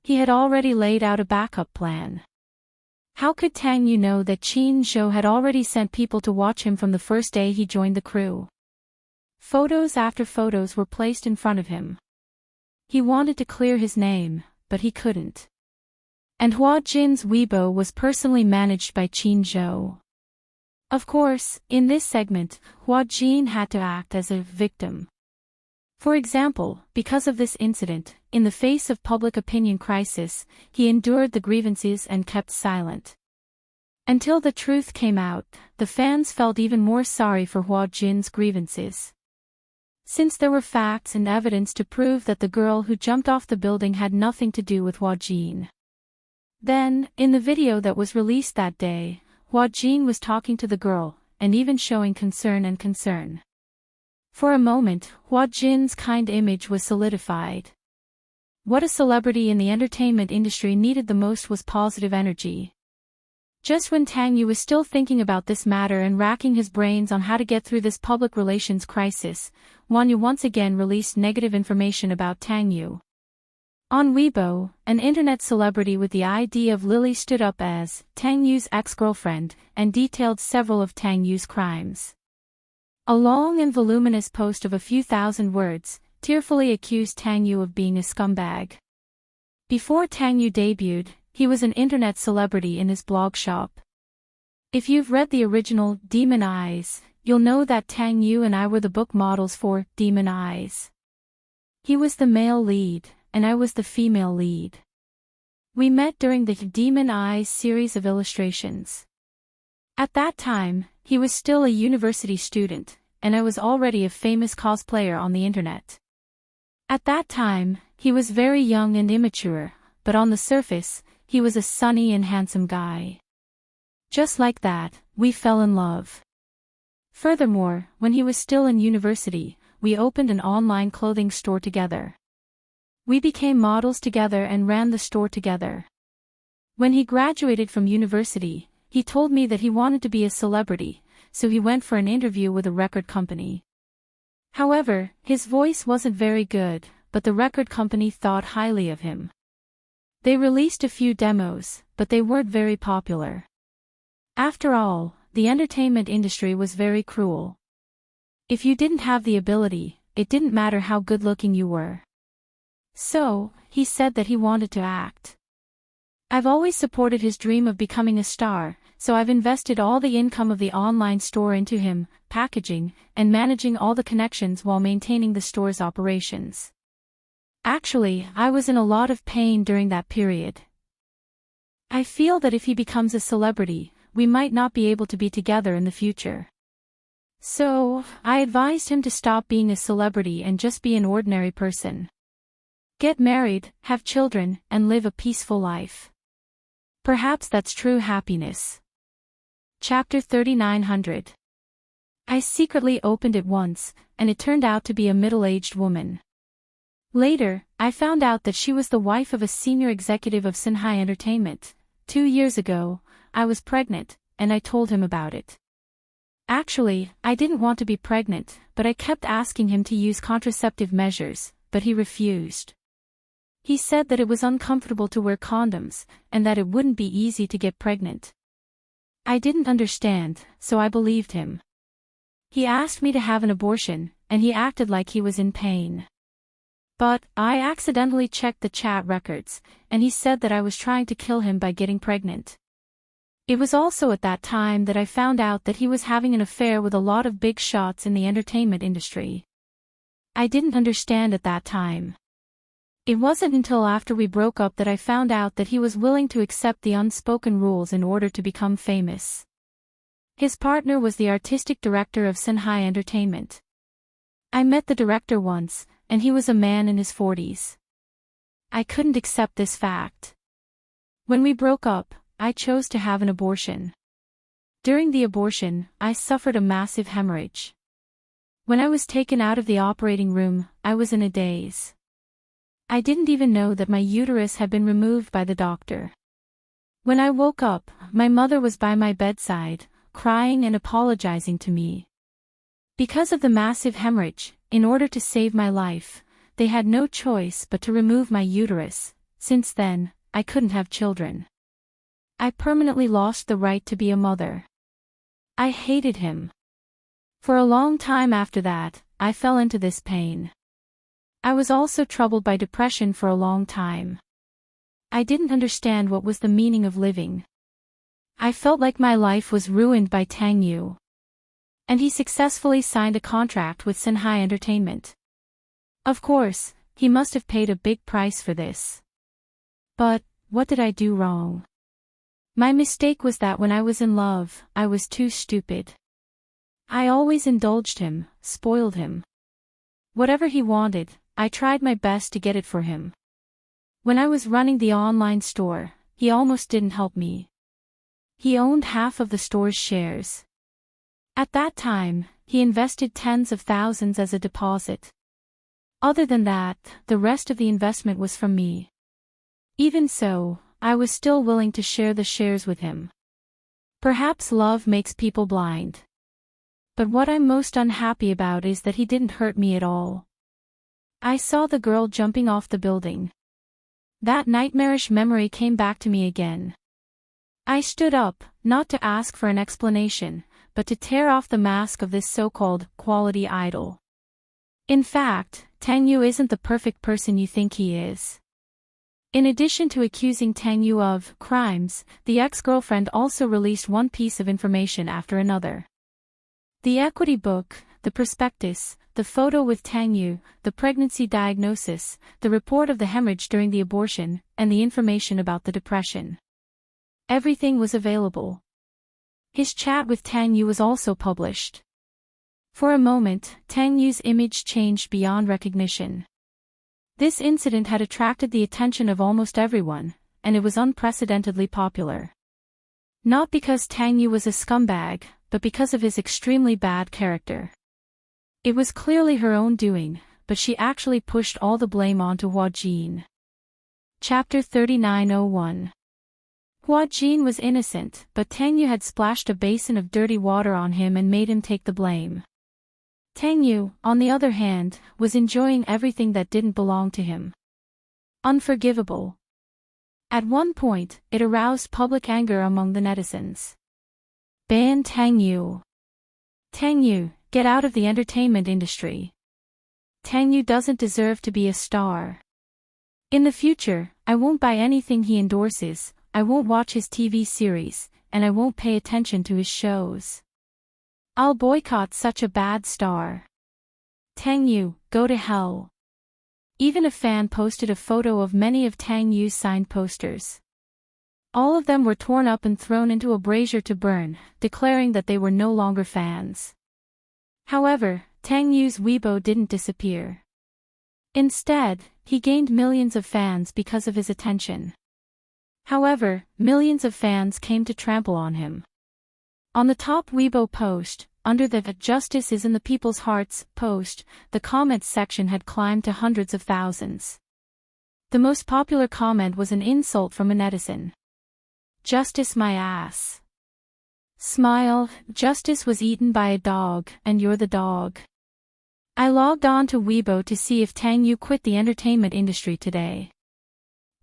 He had already laid out a backup plan. How could Tang Yu know that Qin Zhou had already sent people to watch him from the first day he joined the crew? Photos after photos were placed in front of him. He wanted to clear his name, but he couldn't. And Hua Jin's Weibo was personally managed by Qin Zhou. Of course, in this segment, Hua Jin had to act as a victim. For example, because of this incident, in the face of public opinion crisis, he endured the grievances and kept silent. Until the truth came out, the fans felt even more sorry for Hua Jin's grievances. Since there were facts and evidence to prove that the girl who jumped off the building had nothing to do with Hua Jin. Then, in the video that was released that day, Hua Jin was talking to the girl, and even showing concern. For a moment, Hua Jin's kind image was solidified. What a celebrity in the entertainment industry needed the most was positive energy. Just when Tang Yu was still thinking about this matter and racking his brains on how to get through this public relations crisis, Huan Yu once again released negative information about Tang Yu. On Weibo, an internet celebrity with the ID of Lily stood up as Tang Yu's ex-girlfriend and detailed several of Tang Yu's crimes. A long and voluminous post of a few thousand words tearfully accused Tang Yu of being a scumbag. Before Tang Yu debuted, he was an internet celebrity in his blog shop. If you've read the original Demon Eyes, you'll know that Tang Yu and I were the book models for Demon Eyes. He was the male lead, and I was the female lead. We met during the Demon Eyes series of illustrations. At that time, he was still a university student, and I was already a famous cosplayer on the internet. At that time, he was very young and immature, but on the surface, he was a sunny and handsome guy. Just like that, we fell in love. Furthermore, when he was still in university, we opened an online clothing store together. We became models together and ran the store together. When he graduated from university, he told me that he wanted to be a celebrity, so he went for an interview with a record company. However, his voice wasn't very good, but the record company thought highly of him. They released a few demos, but they weren't very popular. After all, the entertainment industry was very cruel. If you didn't have the ability, it didn't matter how good-looking you were. So, he said that he wanted to act. I've always supported his dream of becoming a star, so I've invested all the income of the online store into him, packaging, and managing all the connections while maintaining the store's operations. Actually, I was in a lot of pain during that period. I feel that if he becomes a celebrity, we might not be able to be together in the future. So, I advised him to stop being a celebrity and just be an ordinary person. Get married, have children, and live a peaceful life. Perhaps that's true happiness. Chapter 3900. I secretly opened it once, and it turned out to be a middle-aged woman. Later, I found out that she was the wife of a senior executive of Shanghai Entertainment. 2 years ago, I was pregnant, and I told him about it. Actually, I didn't want to be pregnant, but I kept asking him to use contraceptive measures, but he refused. He said that it was uncomfortable to wear condoms, and that it wouldn't be easy to get pregnant. I didn't understand, so I believed him. He asked me to have an abortion, and he acted like he was in pain. But, I accidentally checked the chat records, and he said that I was trying to kill him by getting pregnant. It was also at that time that I found out that he was having an affair with a lot of big shots in the entertainment industry. I didn't understand at that time. It wasn't until after we broke up that I found out that he was willing to accept the unspoken rules in order to become famous. His partner was the artistic director of Shanghai Entertainment. I met the director once, and he was a man in his 40s. I couldn't accept this fact. When we broke up, I chose to have an abortion. During the abortion, I suffered a massive hemorrhage. When I was taken out of the operating room, I was in a daze. I didn't even know that my uterus had been removed by the doctor. When I woke up, my mother was by my bedside, crying and apologizing to me. Because of the massive hemorrhage, in order to save my life, they had no choice but to remove my uterus. Since then, I couldn't have children. I permanently lost the right to be a mother. I hated him. For a long time after that, I fell into this pain. I was also troubled by depression for a long time. I didn't understand what was the meaning of living. I felt like my life was ruined by Tang Yu. And he successfully signed a contract with Shanghai Entertainment. Of course, he must have paid a big price for this. But, what did I do wrong? My mistake was that when I was in love, I was too stupid. I always indulged him, spoiled him. Whatever he wanted, I tried my best to get it for him. When I was running the online store, he almost didn't help me. He owned half of the store's shares. At that time, he invested tens of thousands as a deposit. Other than that, the rest of the investment was from me. Even so, I was still willing to share the shares with him. Perhaps love makes people blind. But what I'm most unhappy about is that he didn't hurt me at all. I saw the girl jumping off the building. That nightmarish memory came back to me again. I stood up, not to ask for an explanation, but to tear off the mask of this so-called quality idol. In fact, Tang Yu isn't the perfect person you think he is. In addition to accusing Tang Yu of crimes, the ex-girlfriend also released one piece of information after another. The equity book, the prospectus, the photo with Tang Yu, the pregnancy diagnosis, the report of the hemorrhage during the abortion, and the information about the depression. Everything was available. His chat with Tang Yu was also published. For a moment, Tang Yu's image changed beyond recognition. This incident had attracted the attention of almost everyone, and it was unprecedentedly popular. Not because Tang Yu was a scumbag, but because of his extremely bad character. It was clearly her own doing, but she actually pushed all the blame onto Hua Jin. Chapter 3901. Hua Jin was innocent, but Tang Yu had splashed a basin of dirty water on him and made him take the blame. Tang Yu, on the other hand, was enjoying everything that didn't belong to him. Unforgivable. At one point, it aroused public anger among the netizens. Ban Tang Yu. Tang Yu, get out of the entertainment industry. Tang Yu doesn't deserve to be a star. In the future, I won't buy anything he endorses, I won't watch his TV series, and I won't pay attention to his shows. I'll boycott such a bad star. Tang Yu, go to hell. Even a fan posted a photo of many of Tang Yu's signed posters. All of them were torn up and thrown into a brazier to burn, declaring that they were no longer fans. However, Tang Yu's Weibo didn't disappear. Instead, he gained millions of fans because of his attention. However, millions of fans came to trample on him. On the top Weibo post, under the "Justice is in the People's Hearts" post, the comments section had climbed to hundreds of thousands. The most popular comment was an insult from a netizen. Justice my ass. Smile, Justice was eaten by a dog, and you're the dog. I logged on to Weibo to see if Tang Yu quit the entertainment industry today.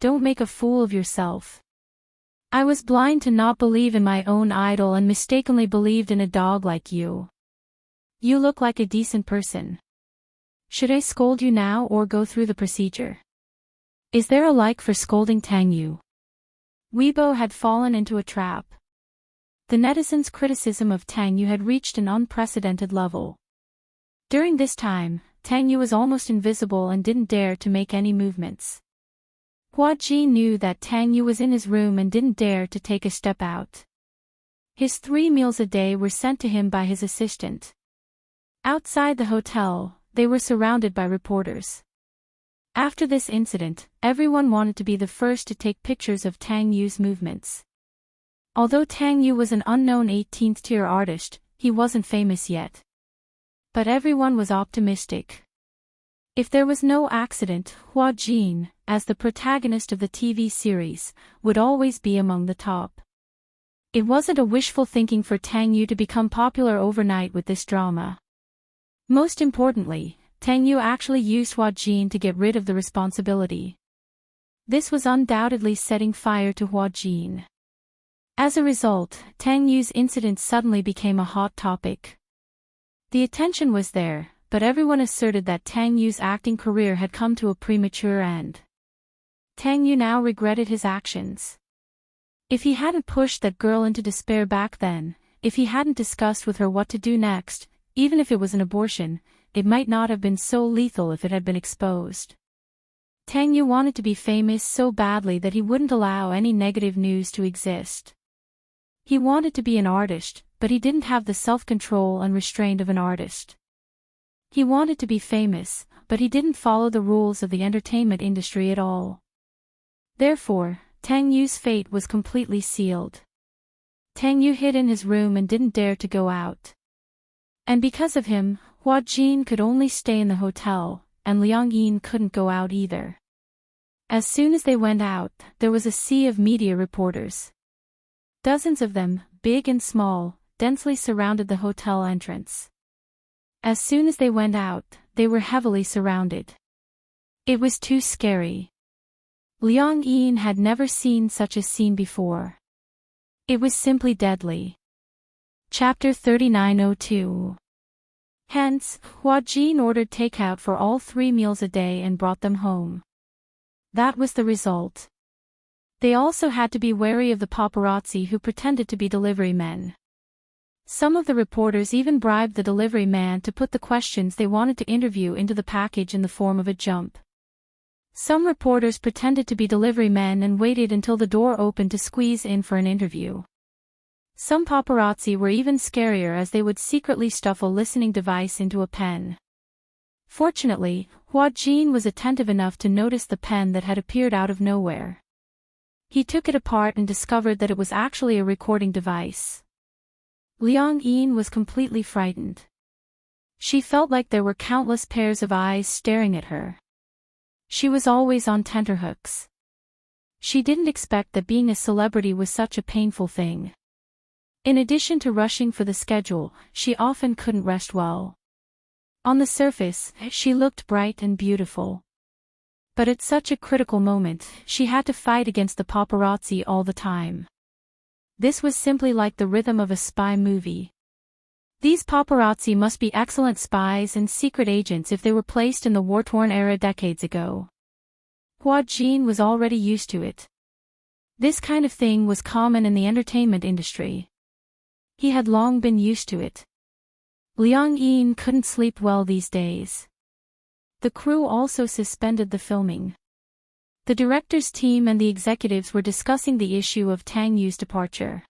Don't make a fool of yourself. I was blind to not believe in my own idol and mistakenly believed in a dog like you. You look like a decent person. Should I scold you now or go through the procedure? Is there a like for scolding Tang Yu? Weibo had fallen into a trap. The netizens' criticism of Tang Yu had reached an unprecedented level. During this time, Tang Yu was almost invisible and didn't dare to make any movements. Hua Ji knew that Tang Yu was in his room and didn't dare to take a step out. His 3 meals a day were sent to him by his assistant. Outside the hotel, they were surrounded by reporters. After this incident, everyone wanted to be the first to take pictures of Tang Yu's movements. Although Tang Yu was an unknown 18th-tier artist, he wasn't famous yet. But everyone was optimistic. If there was no accident, Hua Jin, as the protagonist of the TV series, would always be among the top. It wasn't a wishful thinking for Tang Yu to become popular overnight with this drama. Most importantly, Tang Yu actually used Hua Jin to get rid of the responsibility. This was undoubtedly setting fire to Hua Jin. As a result, Tang Yu's incident suddenly became a hot topic. The attention was there, but everyone asserted that Tang Yu's acting career had come to a premature end. Tang Yu now regretted his actions. If he hadn't pushed that girl into despair back then, if he hadn't discussed with her what to do next, even if it was an abortion, it might not have been so lethal if it had been exposed. Tang Yu wanted to be famous so badly that he wouldn't allow any negative news to exist. He wanted to be an artist, but he didn't have the self-control and restraint of an artist. He wanted to be famous, but he didn't follow the rules of the entertainment industry at all. Therefore, Tang Yu's fate was completely sealed. Tang Yu hid in his room and didn't dare to go out. And because of him, Hua Jin could only stay in the hotel, and Liang Yin couldn't go out either. As soon as they went out, there was a sea of media reporters. Dozens of them, big and small, densely surrounded the hotel entrance. As soon as they went out, they were heavily surrounded. It was too scary. Liang Yin had never seen such a scene before. It was simply deadly. Chapter 3902. Hence, Hua Jin ordered takeout for all 3 meals a day and brought them home. That was the result. They also had to be wary of the paparazzi who pretended to be delivery men. Some of the reporters even bribed the delivery man to put the questions they wanted to interview into the package in the form of a jump. Some reporters pretended to be delivery men and waited until the door opened to squeeze in for an interview. Some paparazzi were even scarier as they would secretly stuff a listening device into a pen. Fortunately, Hua Jin was attentive enough to notice the pen that had appeared out of nowhere. He took it apart and discovered that it was actually a recording device. Liang Yin was completely frightened. She felt like there were countless pairs of eyes staring at her. She was always on tenterhooks. She didn't expect that being a celebrity was such a painful thing. In addition to rushing for the schedule, she often couldn't rest well. On the surface, she looked bright and beautiful. But at such a critical moment, she had to fight against the paparazzi all the time. This was simply like the rhythm of a spy movie. These paparazzi must be excellent spies and secret agents if they were placed in the war-torn era decades ago. Hua Jin was already used to it. This kind of thing was common in the entertainment industry. He had long been used to it. Liang Yin couldn't sleep well these days. The crew also suspended the filming. The director's team and the executives were discussing the issue of Tang Yu's departure.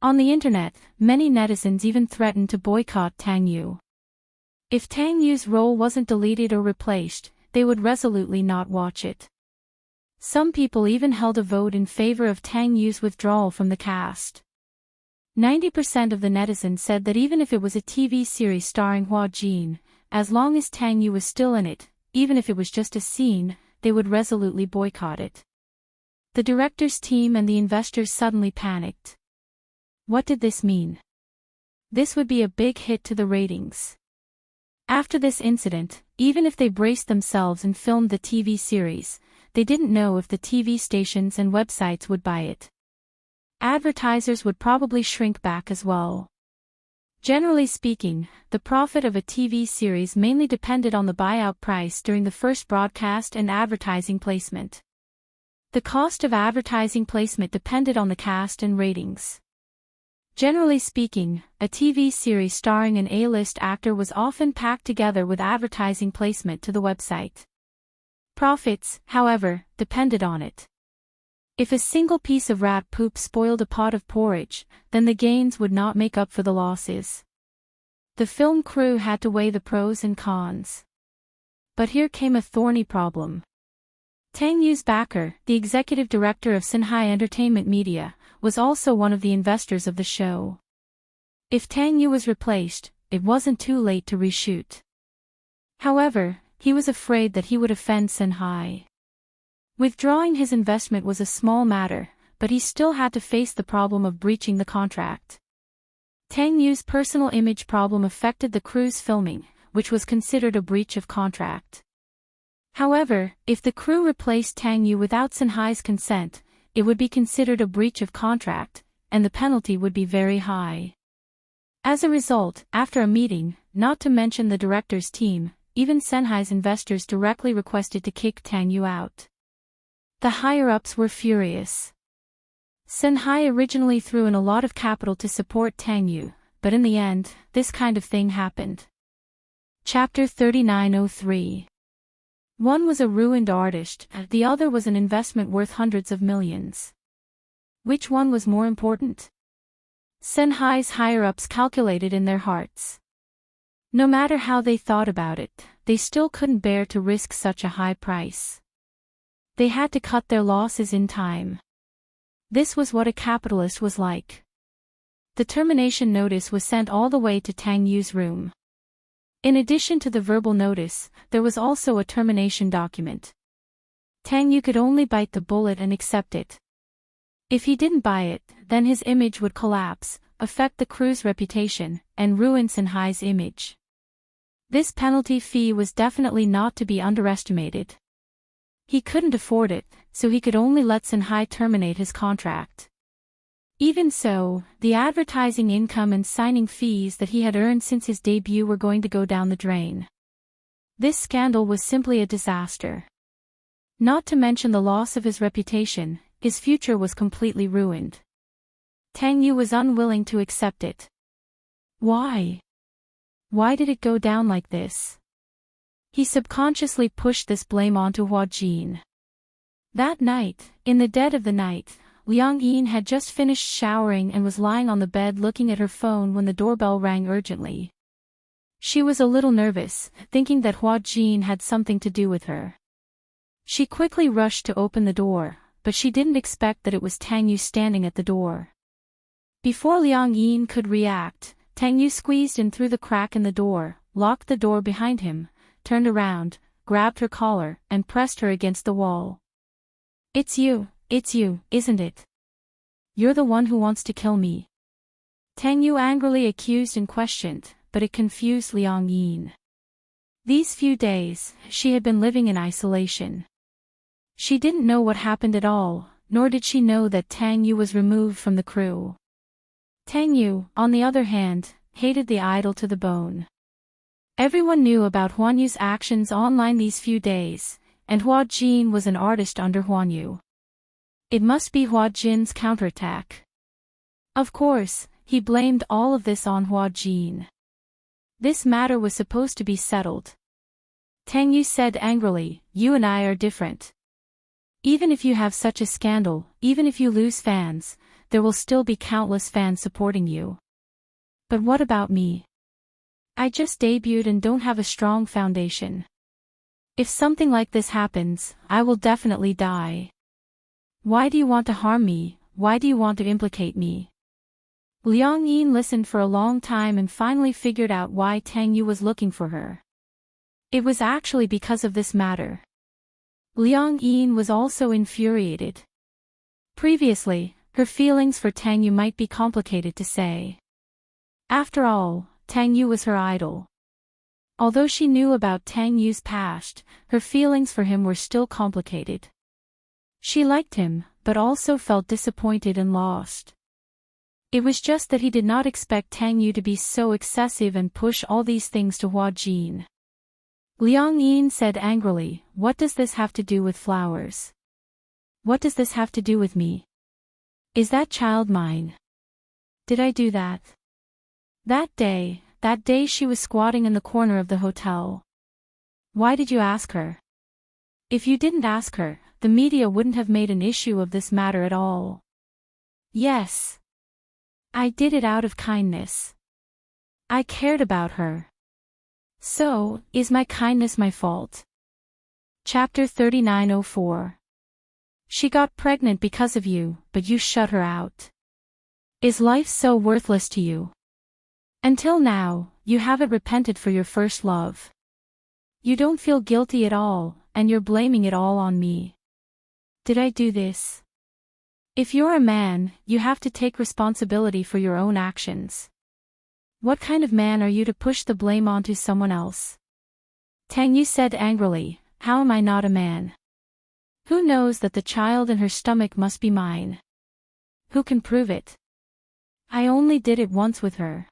On the internet, many netizens even threatened to boycott Tang Yu. If Tang Yu's role wasn't deleted or replaced, they would resolutely not watch it. Some people even held a vote in favor of Tang Yu's withdrawal from the cast. 90% of the netizens said that even if it was a TV series starring Hua Jin, as long as Tang Yu was still in it, even if it was just a scene, they would resolutely boycott it. The director's team and the investors suddenly panicked. What did this mean? This would be a big hit to the ratings. After this incident, even if they braced themselves and filmed the TV series, they didn't know if the TV stations and websites would buy it. Advertisers would probably shrink back as well. Generally speaking, the profit of a TV series mainly depended on the buyout price during the first broadcast and advertising placement. The cost of advertising placement depended on the cast and ratings. Generally speaking, a TV series starring an A-list actor was often packed together with advertising placement to the website. Profits, however, depended on it. If a single piece of rat poop spoiled a pot of porridge, then the gains would not make up for the losses. The film crew had to weigh the pros and cons. But here came a thorny problem. Tang Yu's backer, the executive director of Sinhai Entertainment Media, was also one of the investors of the show. If Tang Yu was replaced, it wasn't too late to reshoot. However, he was afraid that he would offend Sinhai. Withdrawing his investment was a small matter, but he still had to face the problem of breaching the contract. Tang Yu's personal image problem affected the crew's filming, which was considered a breach of contract. However, if the crew replaced Tang Yu without Sinhai's consent, it would be considered a breach of contract, and the penalty would be very high. As a result, after a meeting, not to mention the director's team, even Sinhai's investors directly requested to kick Tang Yu out. The higher-ups were furious. Sinhai originally threw in a lot of capital to support Tang Yu, but in the end, this kind of thing happened. Chapter 3903. One was a ruined artist, the other was an investment worth hundreds of millions. Which one was more important? Sinhai's higher-ups calculated in their hearts. No matter how they thought about it, they still couldn't bear to risk such a high price. They had to cut their losses in time. This was what a capitalist was like. The termination notice was sent all the way to Tang Yu's room. In addition to the verbal notice, there was also a termination document. Tang Yu could only bite the bullet and accept it. If he didn't buy it, then his image would collapse, affect the crew's reputation, and ruin Sinhai's image. This penalty fee was definitely not to be underestimated. He couldn't afford it, so he could only let Sinhai terminate his contract. Even so, the advertising income and signing fees that he had earned since his debut were going to go down the drain. This scandal was simply a disaster. Not to mention the loss of his reputation, his future was completely ruined. Tang Yu was unwilling to accept it. Why? Why did it go down like this? He subconsciously pushed this blame onto Hua Jin. That night, in the dead of the night, Liang Yin had just finished showering and was lying on the bed looking at her phone when the doorbell rang urgently. She was a little nervous, thinking that Hua Jin had something to do with her. She quickly rushed to open the door, but she didn't expect that it was Tang Yu standing at the door. Before Liang Yin could react, Tang Yu squeezed in through the crack in the door, locked the door behind him, turned around, grabbed her collar, and pressed her against the wall. It's you, It's you, isn't it? You're the one who wants to kill me. Tang Yu angrily accused and questioned, but it confused Liang Yin. These few days, she had been living in isolation. She didn't know what happened at all, nor did she know that Tang Yu was removed from the crew. Tang Yu, on the other hand, hated the idol to the bone. Everyone knew about Huan Yu's actions online these few days, and Hua Jin was an artist under Huan Yu. It must be Hua Jin's counterattack. Of course, he blamed all of this on Hua Jin. This matter was supposed to be settled. Tang Yu said angrily, "You and I are different. Even if you have such a scandal, even if you lose fans, there will still be countless fans supporting you. But what about me? I just debuted and don't have a strong foundation. If something like this happens, I will definitely die. Why do you want to harm me? Why do you want to implicate me?" Liang Yin listened for a long time and finally figured out why Tang Yu was looking for her. It was actually because of this matter. Liang Yin was also infuriated. Previously, her feelings for Tang Yu might be complicated to say. After all, Tang Yu was her idol. Although she knew about Tang Yu's past, her feelings for him were still complicated. She liked him, but also felt disappointed and lost. It was just that he did not expect Tang Yu to be so excessive and push all these things to Hua Jin. Liang Yin said angrily, "What does this have to do with flowers? What does this have to do with me? Is that child mine? Did I do that?" That day she was squatting in the corner of the hotel. Why did you ask her? If you didn't ask her, the media wouldn't have made an issue of this matter at all. Yes. I did it out of kindness. I cared about her. So, is my kindness my fault? Chapter 3904. She got pregnant because of you, but you shut her out. Is life so worthless to you? Until now, you haven't repented for your first love. You don't feel guilty at all, and you're blaming it all on me. Did I do this? If you're a man, you have to take responsibility for your own actions. What kind of man are you to push the blame onto someone else? Tang Yu said angrily, "How am I not a man? Who knows that the child in her stomach must be mine? Who can prove it? I only did it once with her.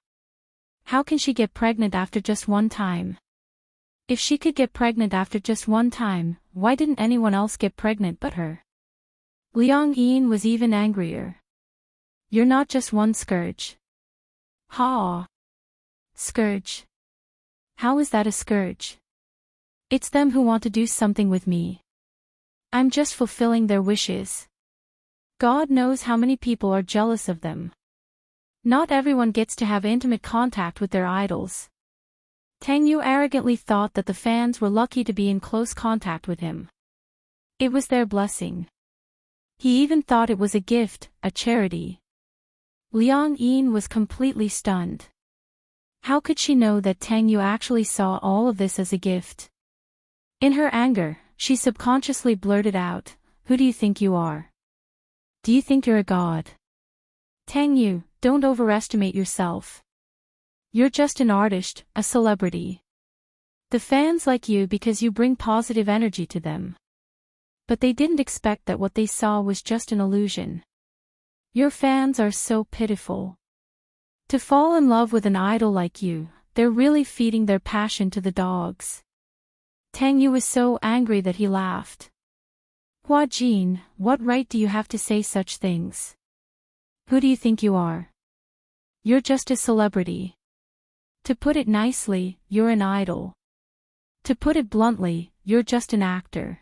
How can she get pregnant after just one time? If she could get pregnant after just one time, why didn't anyone else get pregnant but her?" Liang Yin was even angrier. "You're not just one scourge." Ha! Scourge? How is that a scourge? It's them who want to do something with me. I'm just fulfilling their wishes. God knows how many people are jealous of them. Not everyone gets to have intimate contact with their idols. Tang Yu arrogantly thought that the fans were lucky to be in close contact with him. It was their blessing. He even thought it was a gift, a charity. Liang Yin was completely stunned. How could she know that Tang Yu actually saw all of this as a gift? In her anger, she subconsciously blurted out, "Who do you think you are? Do you think you're a god? Tang Yu, don't overestimate yourself. You're just an artist, a celebrity. The fans like you because you bring positive energy to them. But they didn't expect that what they saw was just an illusion. Your fans are so pitiful. To fall in love with an idol like you, they're really feeding their passion to the dogs." Tang Yu was so angry that he laughed. "Hua Jin, what right do you have to say such things? Who do you think you are? You're just a celebrity. To put it nicely, you're an idol. To put it bluntly, you're just an actor.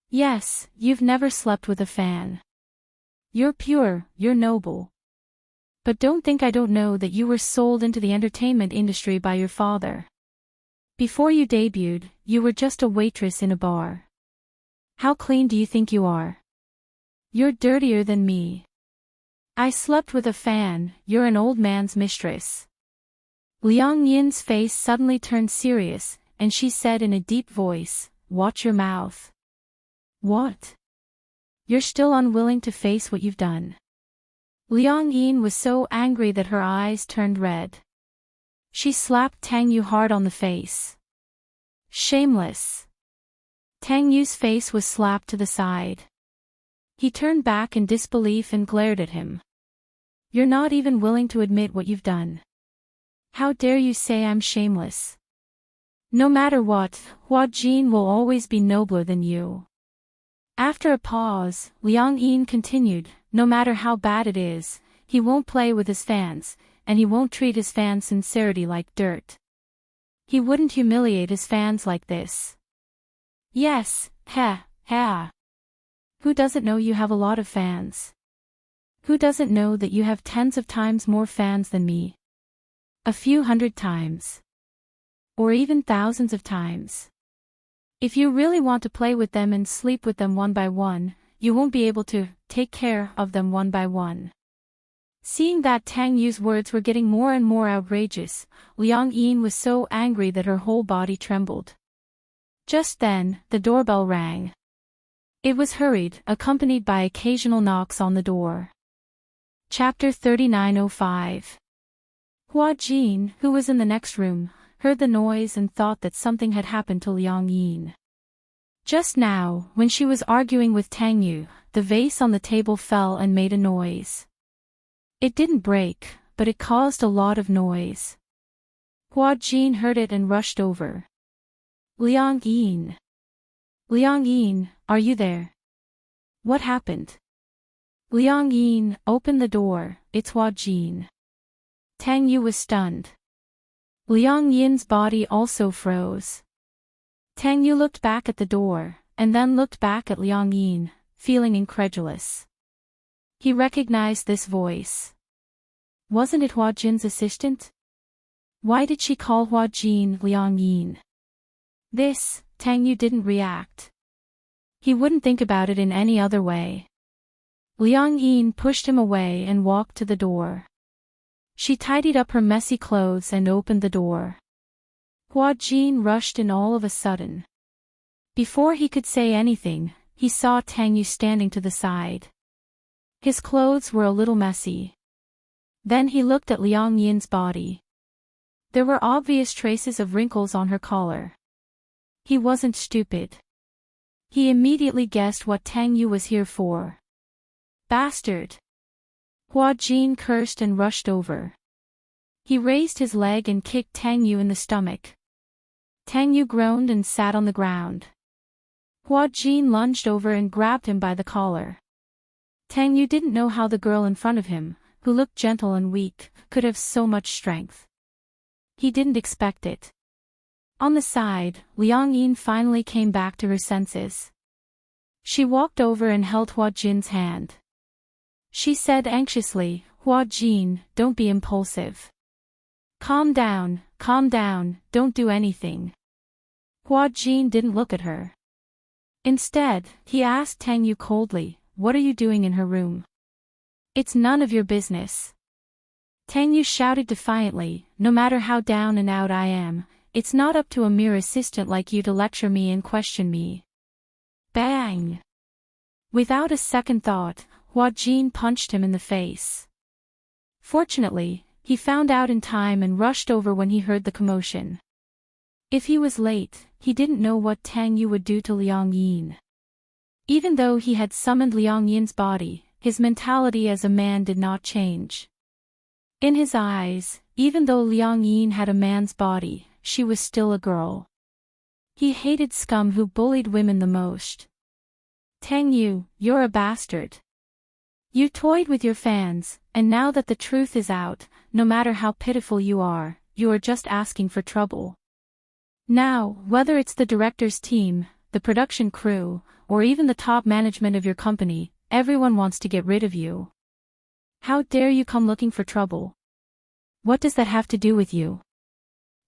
Yes, you've never slept with a fan. You're pure, you're noble. But don't think I don't know that you were sold into the entertainment industry by your father. Before you debuted, you were just a waitress in a bar. How clean do you think you are? You're dirtier than me. I slept with a fan, you're an old man's mistress." Liang Yin's face suddenly turned serious, and she said in a deep voice, "Watch your mouth." "What? You're still unwilling to face what you've done. Liang Yin was so angry that her eyes turned red. She slapped Tang Yu hard on the face. Shameless. Tang Yu's face was slapped to the side. He turned back in disbelief and glared at him. You're not even willing to admit what you've done. How dare you say I'm shameless? No matter what, Hua Jin will always be nobler than you. After a pause, Liang Yin continued, no matter how bad it is, he won't play with his fans, and he won't treat his fans' sincerity like dirt. He wouldn't humiliate his fans like this. Yes, ha. Who doesn't know you have a lot of fans? Who doesn't know that you have tens of times more fans than me? A few hundred times. Or even thousands of times. If you really want to play with them and sleep with them one by one, you won't be able to take care of them one by one. Seeing that Tang Yu's words were getting more and more outrageous, Liang Yin was so angry that her whole body trembled. Just then, the doorbell rang. It was hurried, accompanied by occasional knocks on the door. Chapter 3905. Hua Jin, who was in the next room, heard the noise and thought that something had happened to Liang Yin. Just now, when she was arguing with Tang Yu, the vase on the table fell and made a noise. It didn't break, but it caused a lot of noise. Hua Jin heard it and rushed over. Liang Yin. Liang Yin, are you there? What happened? Liang Yin, open the door, it's Hua Jin. Tang Yu was stunned. Liang Yin's body also froze. Tang Yu looked back at the door, and then looked back at Liang Yin, feeling incredulous. He recognized this voice. Wasn't it Hua Jin's assistant? Why did she call Hua Jin Liang Yin? This, Tang Yu didn't react. He wouldn't think about it in any other way. Liang Yin pushed him away and walked to the door. She tidied up her messy clothes and opened the door. Hua Jin rushed in all of a sudden. Before he could say anything, he saw Tang Yu standing to the side. His clothes were a little messy. Then he looked at Liang Yin's body. There were obvious traces of wrinkles on her collar. He wasn't stupid. He immediately guessed what Tang Yu was here for. Bastard! Hua Jin cursed and rushed over. He raised his leg and kicked Tang Yu in the stomach. Tang Yu groaned and sat on the ground. Hua Jin lunged over and grabbed him by the collar. Tang Yu didn't know how the girl in front of him, who looked gentle and weak, could have so much strength. He didn't expect it. On the side, Liang Yin finally came back to her senses. She walked over and held Hua Jin's hand. She said anxiously, Hua Jin, don't be impulsive. Calm down, don't do anything. Hua Jin didn't look at her. Instead, he asked Tang Yu coldly, what are you doing in her room? It's none of your business. Tang Yu shouted defiantly, no matter how down and out I am, it's not up to a mere assistant like you to lecture me and question me. Bang! Without a second thought, Hua Jin punched him in the face. Fortunately, he found out in time and rushed over when he heard the commotion. If he was late, he didn't know what Tang Yu would do to Liang Yin. Even though he had summoned Liang Yin's body, his mentality as a man did not change. In his eyes, even though Liang Yin had a man's body, she was still a girl. He hated scum who bullied women the most. Tang Yu, you're a bastard. You toyed with your fans, and now that the truth is out, no matter how pitiful you are just asking for trouble. Now, whether it's the director's team, the production crew, or even the top management of your company, everyone wants to get rid of you. How dare you come looking for trouble? What does that have to do with you?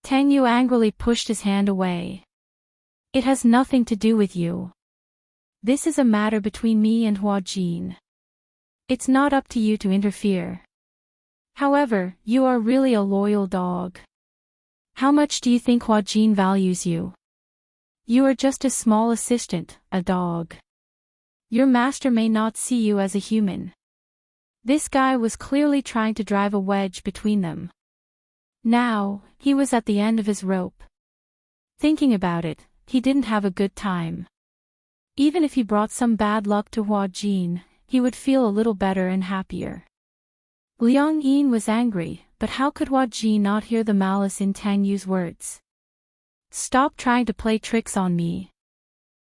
Tang Yu angrily pushed his hand away. It has nothing to do with you. This is a matter between me and Hua Jin. It's not up to you to interfere. However, you are really a loyal dog. How much do you think Hua Jin values you? You are just a small assistant, a dog. Your master may not see you as a human. This guy was clearly trying to drive a wedge between them. Now, he was at the end of his rope. Thinking about it, he didn't have a good time. Even if he brought some bad luck to Hua Jin, he would feel a little better and happier. Liang Yin was angry, but how could Hua Jin not hear the malice in Tang Yu's words? Stop trying to play tricks on me.